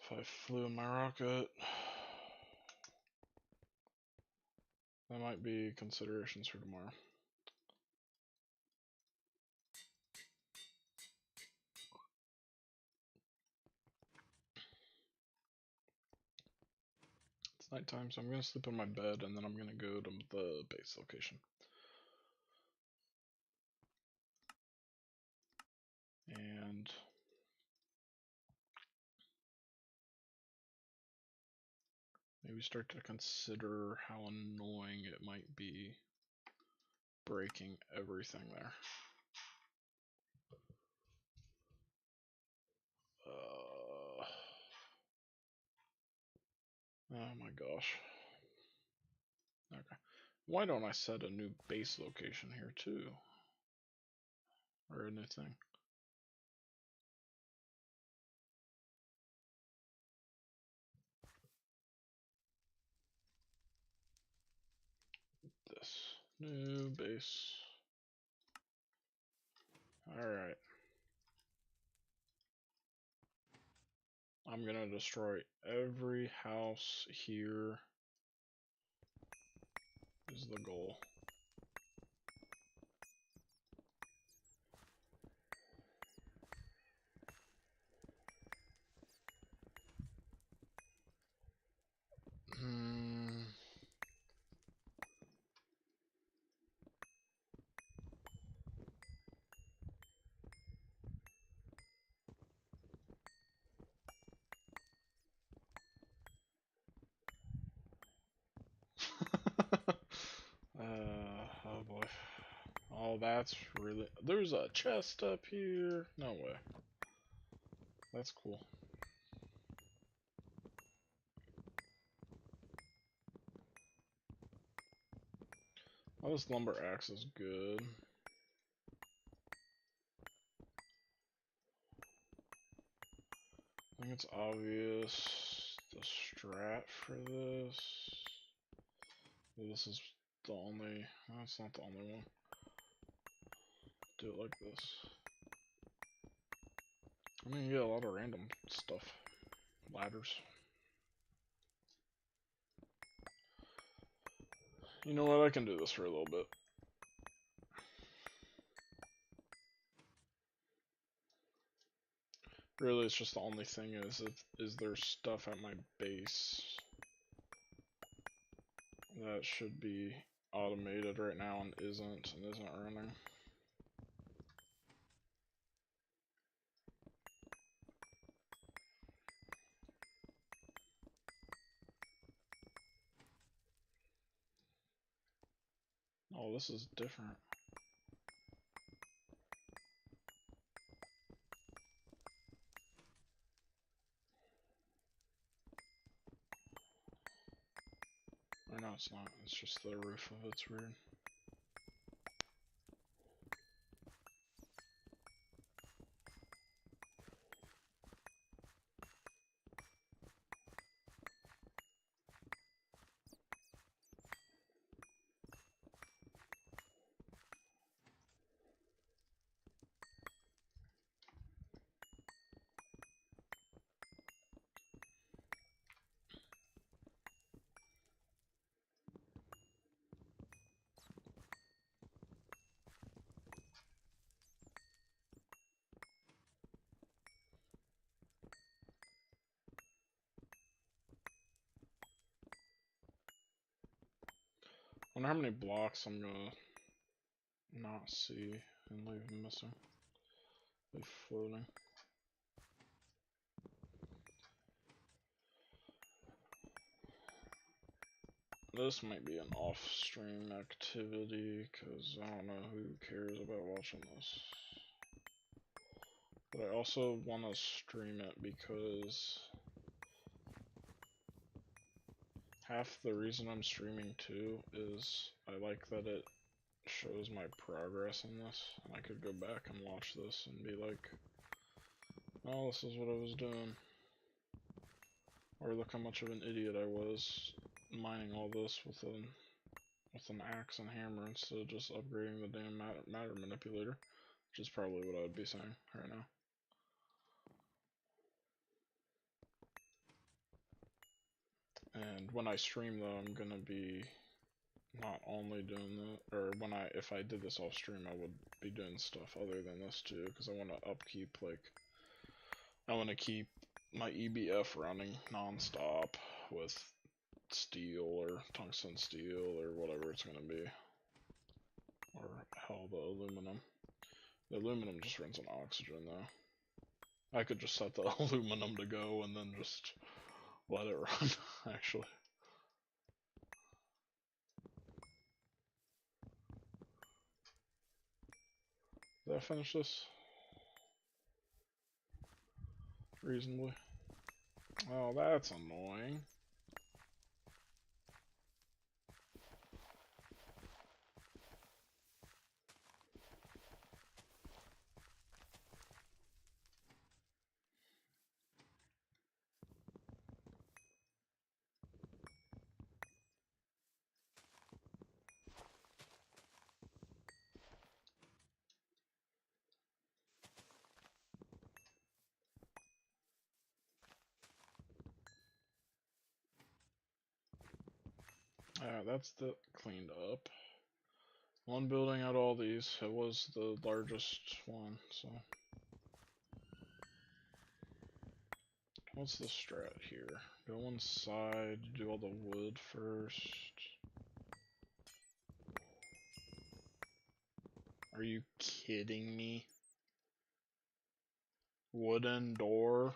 If I flew in my rocket, that might be considerations for tomorrow. It's nighttime, so I'm gonna sleep in my bed and then I'm gonna go to the base location. And maybe start to consider how annoying it might be breaking everything there. Oh my gosh. Okay. Why don't I set a new base location here too? Or a new thing? This. New base. Alright. I'm gonna destroy every house here. Is the goal. Oh, that's really... There's a chest up here. No way. That's cool. Oh, this lumber axe is good. I think it's obvious the strat for this. This is the only... No, it's not the only one. Do it like this. I mean, you get a lot of random stuff. Ladders. You know what? I can do this for a little bit. Really, it's just the only thing is there stuff at my base that should be automated right now and isn't running. Oh, this is different. Or no, it's not. It's just the roof of it's weird. I wonder how many blocks I'm gonna not see and leave missing. Leave floating. This might be an off-stream activity, because I don't know who cares about watching this. But I also want to stream it because half the reason I'm streaming too is I like that it shows my progress in this. And I could go back and watch this and be like, oh, this is what I was doing. Or look how much of an idiot I was mining all this with an axe and hammer instead of just upgrading the damn matter manipulator, which is probably what I would be saying right now. And when I stream though, I'm gonna be not only doing that, or if I did this off stream, I would be doing stuff other than this too, because I want to upkeep, like, I want to keep my EBF running non-stop with steel or tungsten steel or whatever it's gonna be. Or hell, the aluminum. The aluminum just runs on oxygen though. I could just set the aluminum to go and then just let it run, actually. Did I finish this? Reasonably. Oh, that's annoying. That's the cleaned up. One building out all these. It was the largest one, so. What's the strat here? Go inside, do all the wood first. Are you kidding me? Wooden door?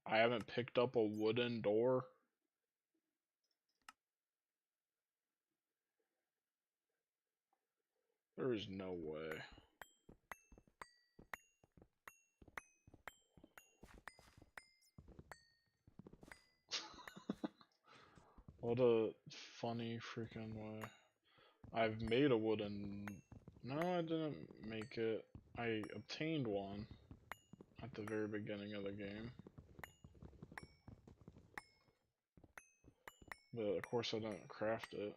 I haven't picked up a wooden door? There is no way. What a funny freaking way. I've made a wooden... No, I didn't make it. I obtained one at the very beginning of the game. But of course I didn't craft it.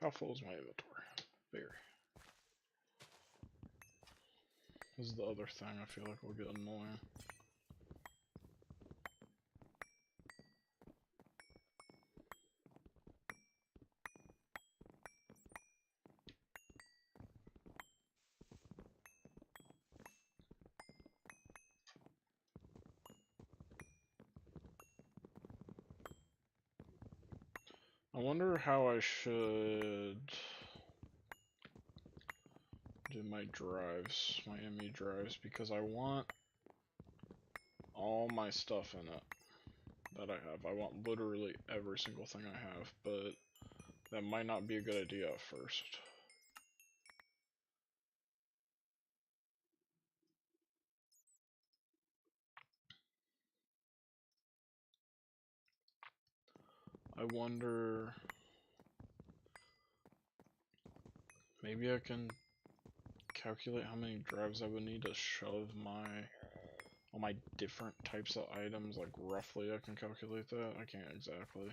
How full is my inventory? Very. This is the other thing I feel like will get annoying. I wonder how I should do my drives, my ME drives, because I want all my stuff in it that I have. I want literally every single thing I have, but that might not be a good idea at first. I wonder... Maybe I can calculate how many drives I would need to shove all my different types of items, like roughly I can calculate that. I can't exactly.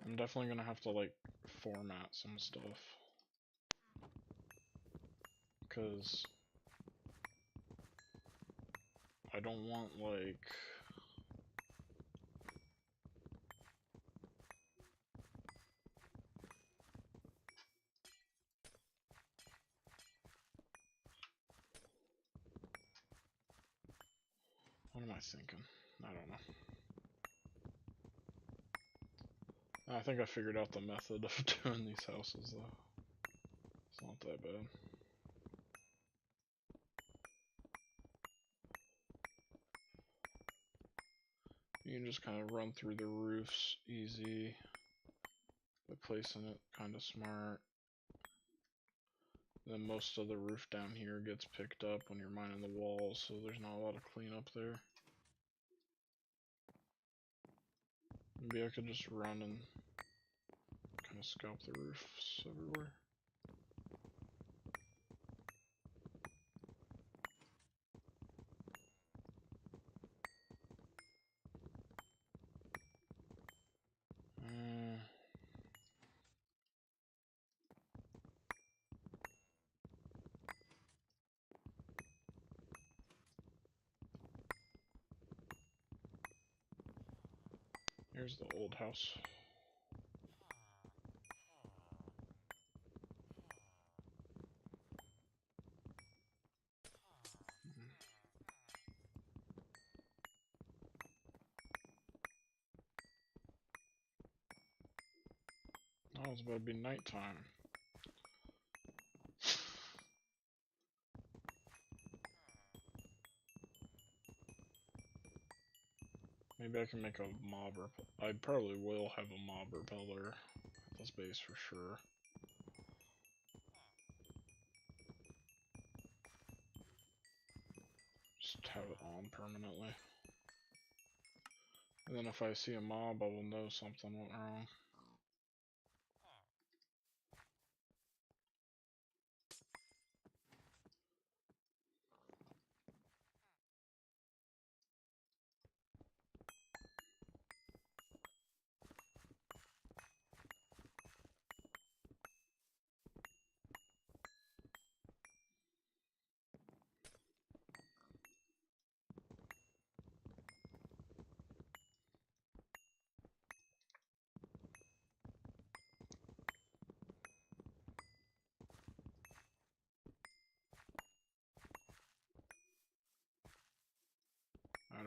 I'm definitely gonna have to like format some stuff, because I don't want like what am I thinking? I don't know. I think I figured out the method of doing these houses though. It's not that bad. You can just kind of run through the roofs easy by placing it kind of smart. Then most of the roof down here gets picked up when you're mining the walls, so there's not a lot of cleanup there. Maybe I could just run and kind of scalp the roofs everywhere. Here's the old house. Oh, it's about to be nighttime. Maybe I can make a mob I probably will have a mob repeller at this base for sure. Just have it on permanently. And then if I see a mob, I will know something went wrong.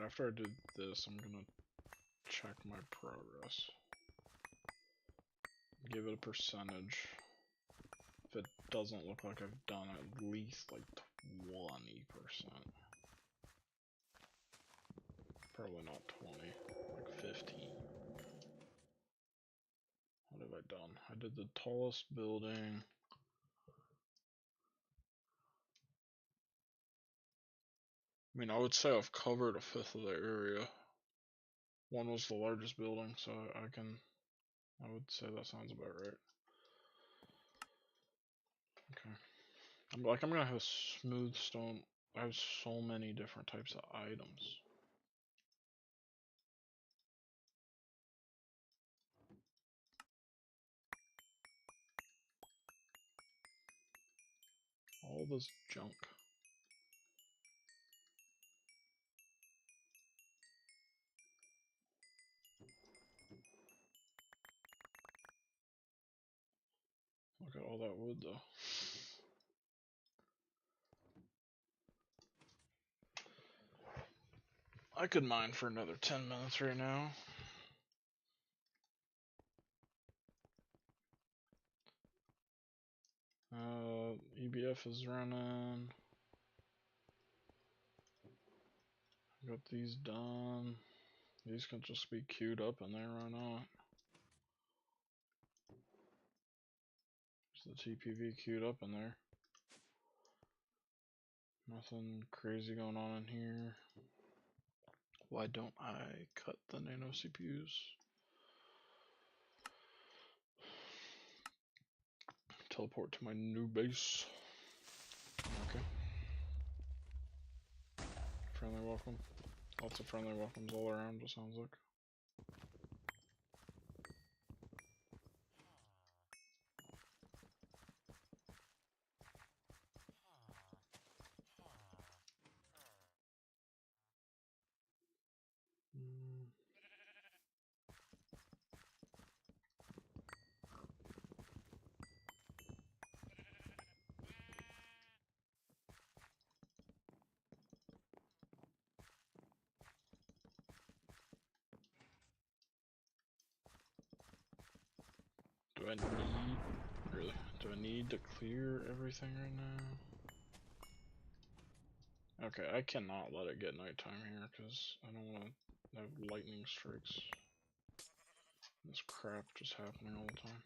Alright, after I did this, I'm gonna check my progress. Give it a percentage. If it doesn't look like I've done at least like 20%. Probably not 20, like 15. What have I done? I did the tallest building. I mean, I would say I've covered a fifth of the area. One was the largest building, so I would say that sounds about right. Okay. I'm gonna have smooth stone. I have so many different types of items. All this junk. Look at all that wood though. I could mine for another 10 minutes right now. EBF is running. Got these done. These can just be queued up in there right now. There's the TPV queued up in there. Nothing crazy going on in here. Why don't I cut the nano CPUs? Teleport to my new base. Okay. Friendly welcome. Lots of friendly welcomes all around, it sounds like. Do I need to clear everything right now? Okay, I cannot let it get nighttime here because I don't want to have lightning strikes. This crap just happening all the time.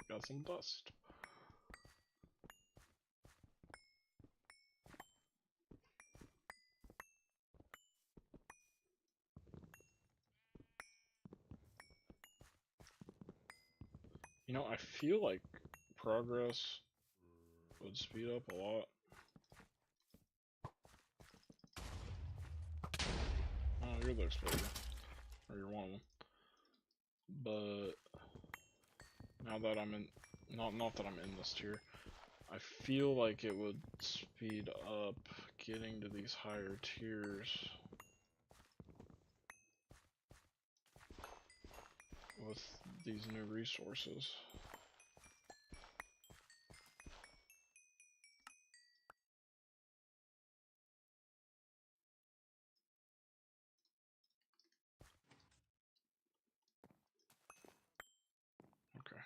Got some dust. You know, I feel like progress would speed up a lot. Oh, you're the explorer. Or you're one of them. But now that I'm in, not that I'm in this tier, I feel like it would speed up getting to these higher tiers with these new resources. Okay.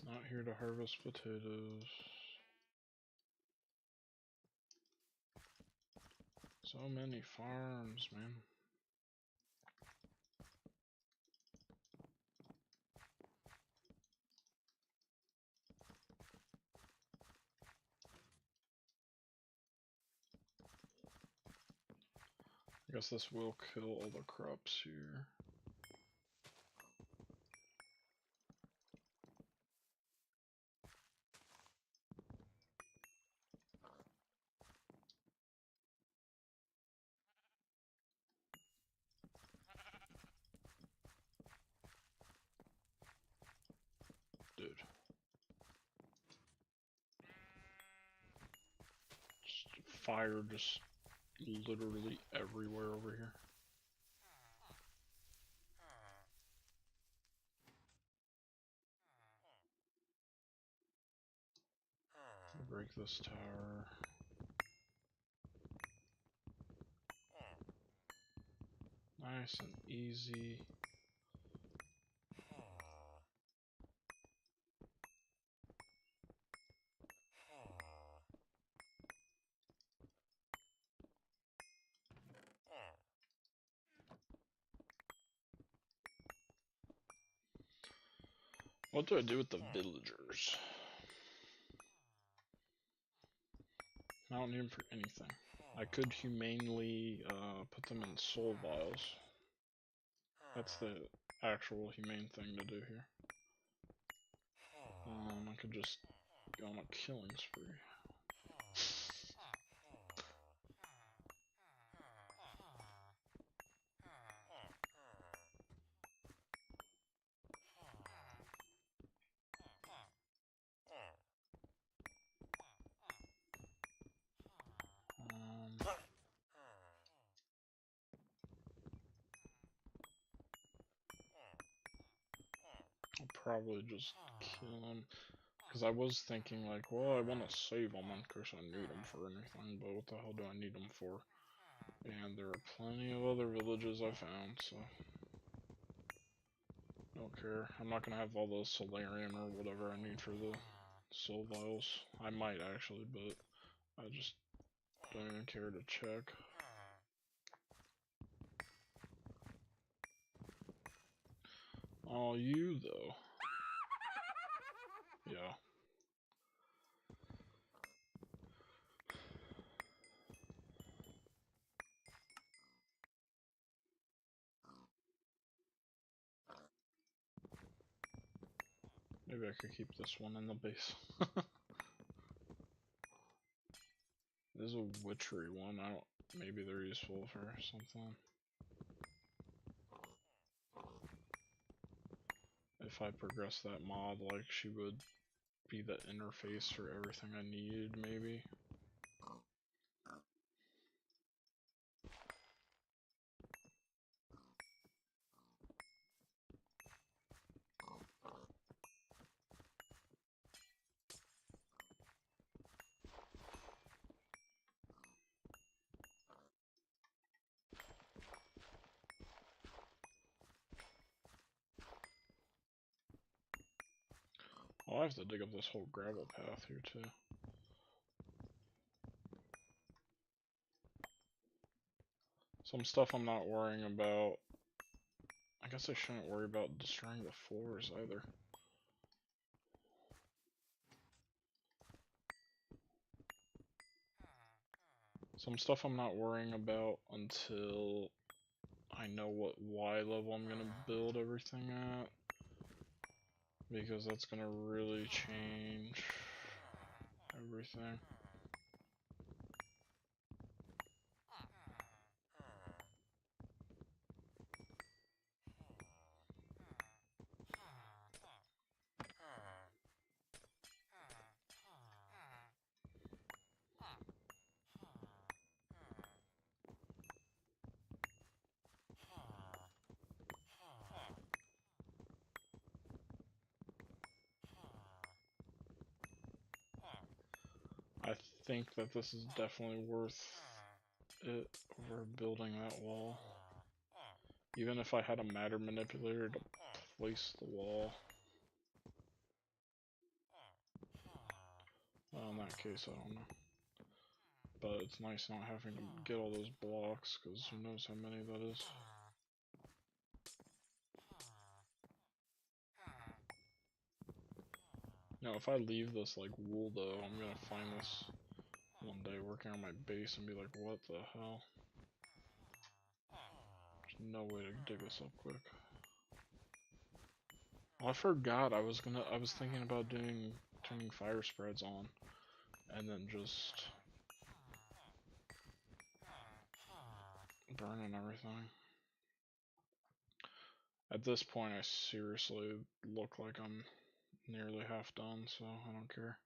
Not here to harvest potatoes. So many farms, man. I guess this will kill all the crops here. Dude. Fire just literally everywhere over here. Break this tower. Nice and easy. What do I do with the villagers? I don't need them for anything. I could humanely put them in soul vials. That's the actual humane thing to do here. I could just go on a killing spree. I'll probably just kill him. Because I was thinking like, well, I want to save them in case I need them for anything, but what the hell do I need them for? And there are plenty of other villages I found, so don't care. I'm not gonna have all the solarium or whatever I need for the soul vials. I might actually, but I just don't even care to check. Oh, you though. Yeah. Maybe I could keep this one in the base. There's a witchery one. I don't. Maybe they're useful for something. If I progress that mod, like she would be the interface for everything I need, maybe. Oh, I have to dig up this whole gravel path here too. Some stuff I'm not worrying about. I guess I shouldn't worry about destroying the floors either. Some stuff I'm not worrying about until I know what Y level I'm gonna build everything at. Because that's gonna really change everything. I think that this is definitely worth it over building that wall. Even if I had a matter manipulator to place the wall. Well, in that case, I don't know. but it's nice not having to get all those blocks, because who knows how many that is. Now, if I leave this like wool though, I'm gonna find this one day working on my base and be like, what the hell? There's no way to dig this up quick. Oh, I forgot I was thinking about turning fire spreads on and then just burning everything. At this point I seriously look like I'm nearly half done, so I don't care.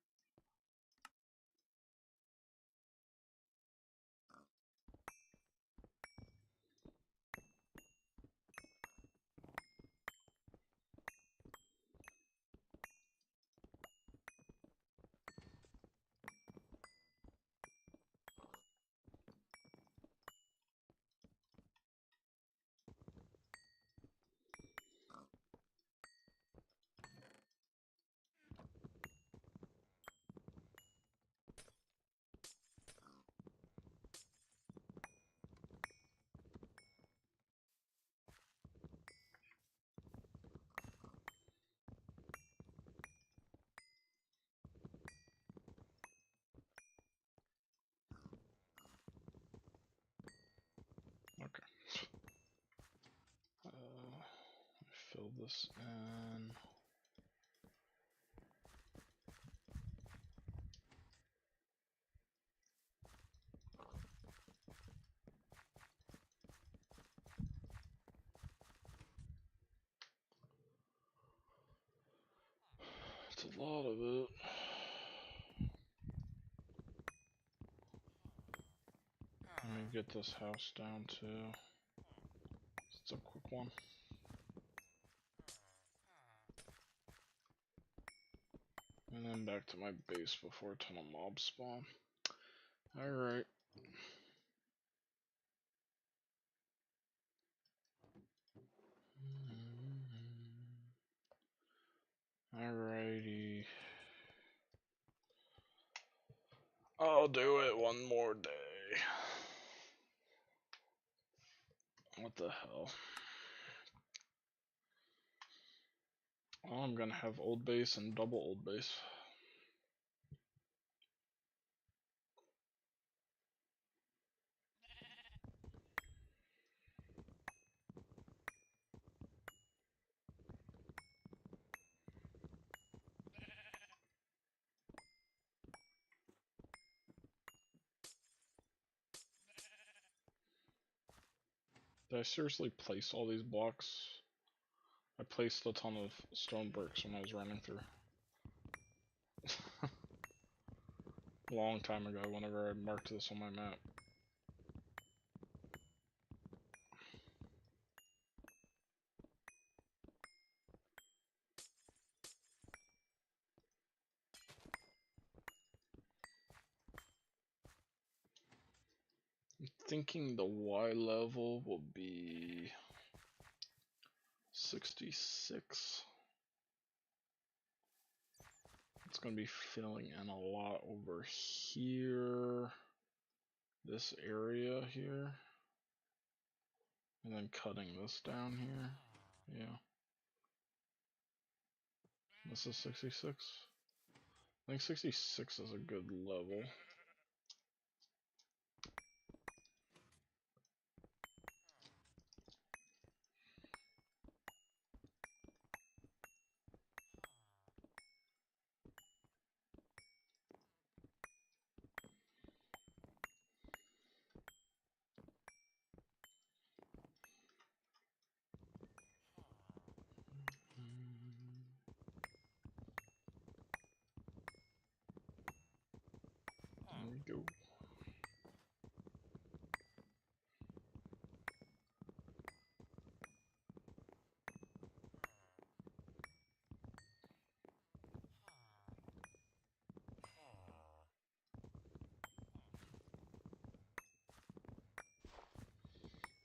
Okay. Fill this in. It's a lot of it. Let me get this house down too. It's a quick one. And then back to my base before a ton of mobs spawn. Alright. Alrighty. I'll do it one more day. What the hell? Well, I'm gonna have old base and double old base. Did I seriously place all these blocks? I placed a ton of stone bricks when I was running through. A long time ago, whenever I marked this on my map. I'm thinking the Y level will be 66. It's going to be filling in a lot over here, this area here, and then cutting this down here. Yeah. This is 66. I think 66 is a good level. There we go.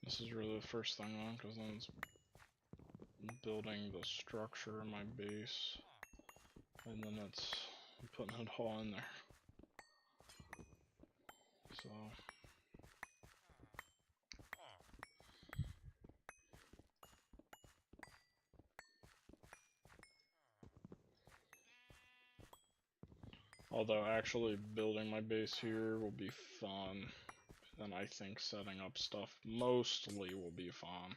This is really the first thing on, because then it's building the structure of my base, and then it's putting it all in there. So Although actually building my base here will be fun. And I think setting up stuff mostly will be fun.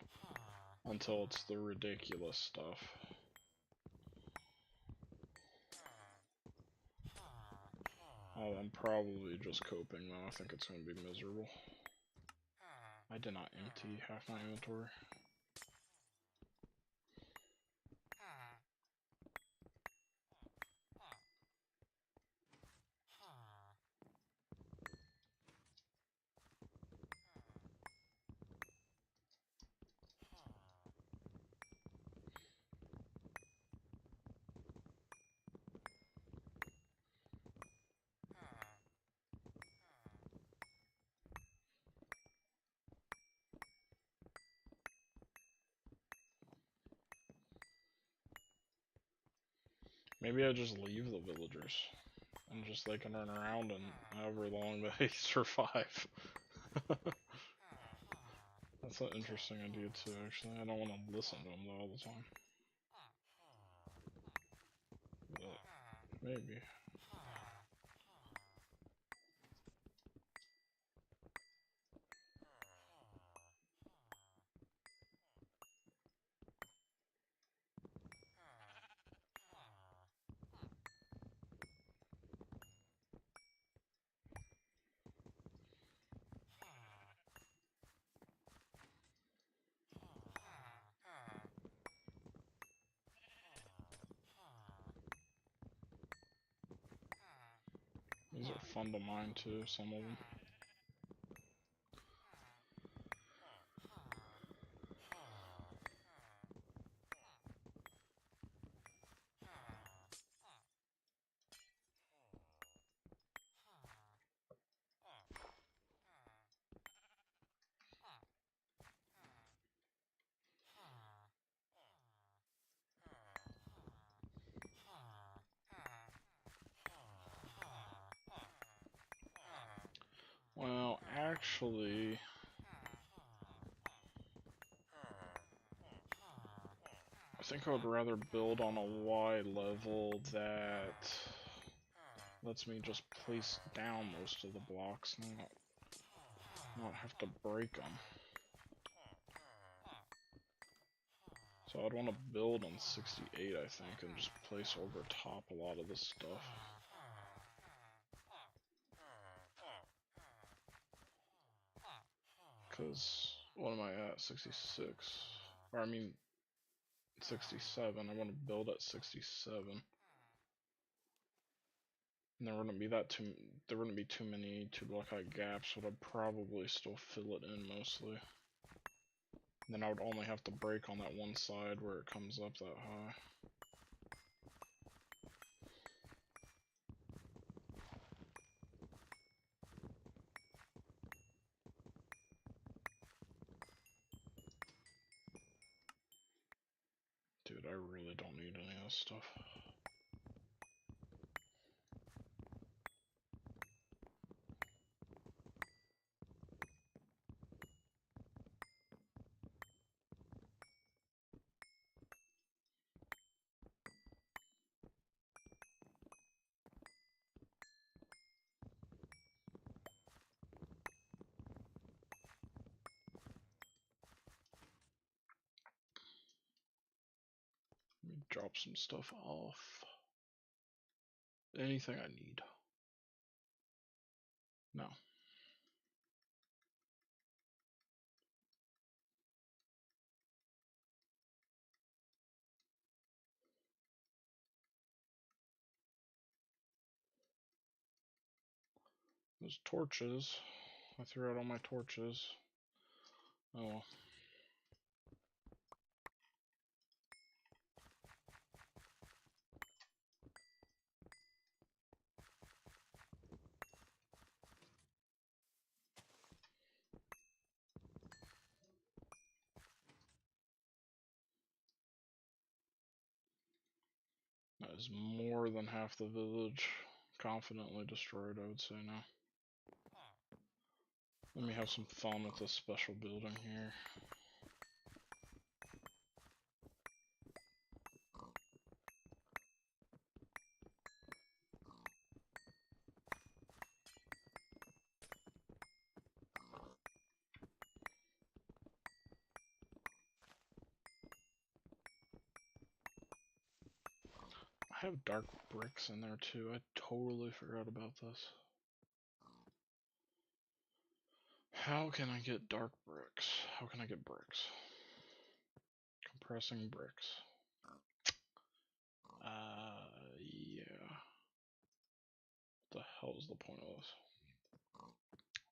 Until it's the ridiculous stuff. Oh, I'm probably just coping though. I think it's going to be miserable. I did not empty half my inventory. Maybe I just leave the villagers. And just they can run around and however long they survive. That's an interesting idea too, actually. I don't want to listen to them though all the time. But maybe. These are fun to mine too, some of them. Well, actually, I think I would rather build on a Y level that lets me just place down most of the blocks, not have to break them. So I'd want to build on 68, I think, and just place over top a lot of this stuff. Because, what am I at? 66. Or, I mean, 67. I want to build at 67. And there wouldn't be too many 2-block high gaps, but I'd probably still fill it in mostly. Then I would only have to break on that one side where it comes up that high. Dude, I really don't need any of this stuff. Let me drop some stuff off. Anything I need. No. Those torches. I threw out all my torches. Oh well. That is more than half the village confidently destroyed, I would say now. Let me have some fun with this special building here. I have dark bricks in there too. I totally forgot about this. How can I get dark bricks? How can I get bricks? Compressing bricks. Yeah. What the hell is the point of this?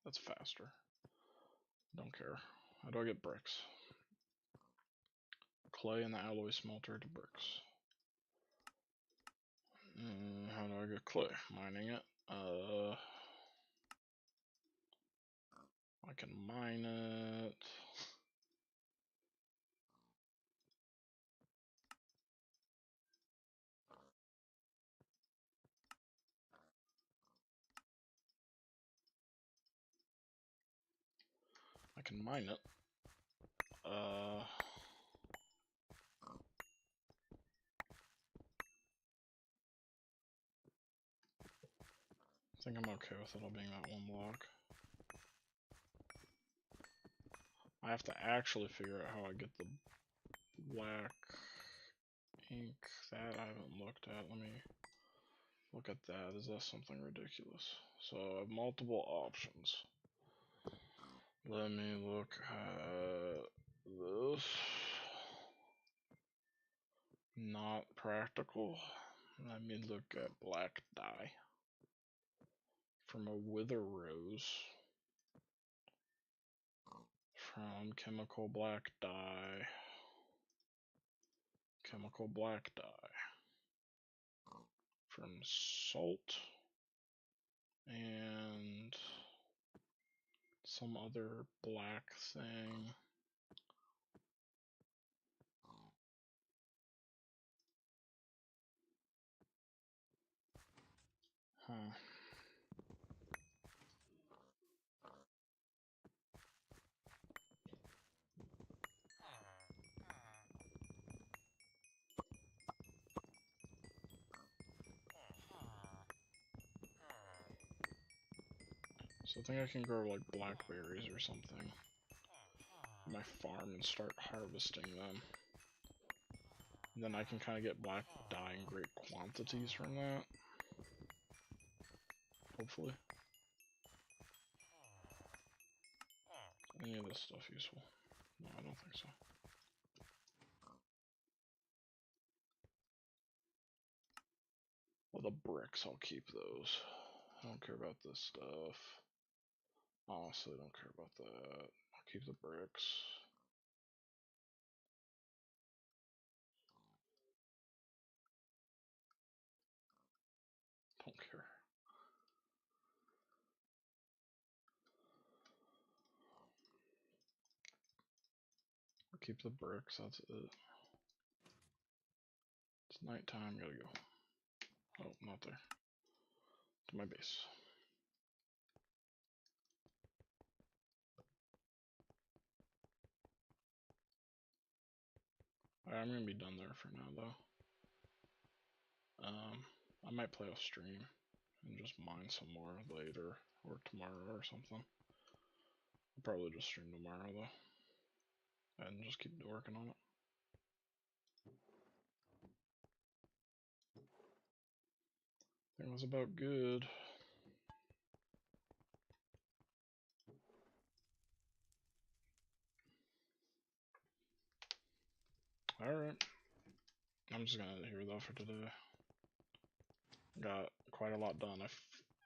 That's faster. Don't care. How do I get bricks? Clay in the alloy smelter to bricks. How do I get clay? Mining it. I can mine it. I can mine it. I think I'm okay with it all being that one block. I have to actually figure out how I get the black ink. That I haven't looked at. Let me look at that. Is that something ridiculous? So I have multiple options. Let me look at this. Not practical. Let me look at black dye. From a wither rose. From chemical black dye. Chemical black dye. From salt. And some other black thing. Huh. So I think I can grow like blackberries or something on my farm and start harvesting them. And then I can kind of get black dye in great quantities from that. Hopefully. Any of this stuff useful? No, I don't think so. Well, the bricks, I'll keep those. I don't care about this stuff. Honestly, I don't care about that. I'll keep the bricks. Don't care. I'll keep the bricks, that's it. It's nighttime, gotta go. Oh, not there. To my base. Alright, I'm gonna be done there for now, though. I might play off stream and just mine some more later or tomorrow or something. I'll probably just stream tomorrow, though, and just keep working on it. I think it was about good. Alright. I'm just gonna end it here though for today. Got quite a lot done. I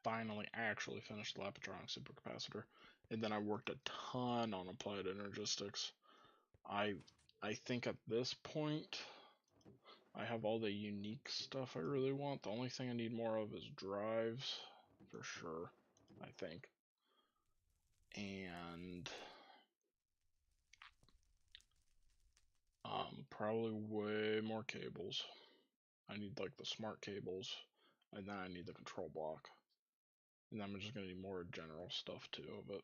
finally actually finished the Lapatronic supercapacitor. And then I worked a ton on applied energistics. I think at this point I have all the unique stuff I really want. The only thing I need more of is drives, for sure, I think. And probably way more cables. I need like the smart cables, and then I need the control block. And then I'm just gonna need more general stuff too, but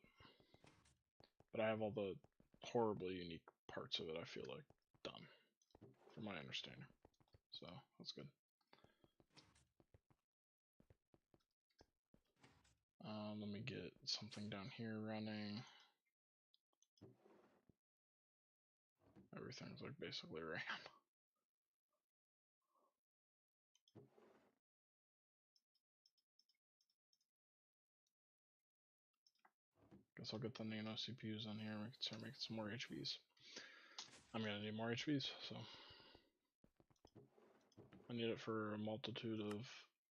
I have all the horribly unique parts of it, I feel like, done, from my understanding. So, that's good. Let me get something down here running. Everything's like basically ran. guess I'll get the nano CPUs on here and we can start making some more HVs. I'm gonna need more HVs, so I need it for a multitude of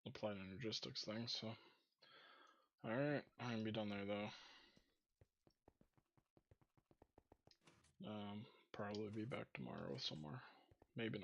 applied energistics things, so. Alright, I'm gonna be done there though. Probably be back tomorrow with some more. Maybe not.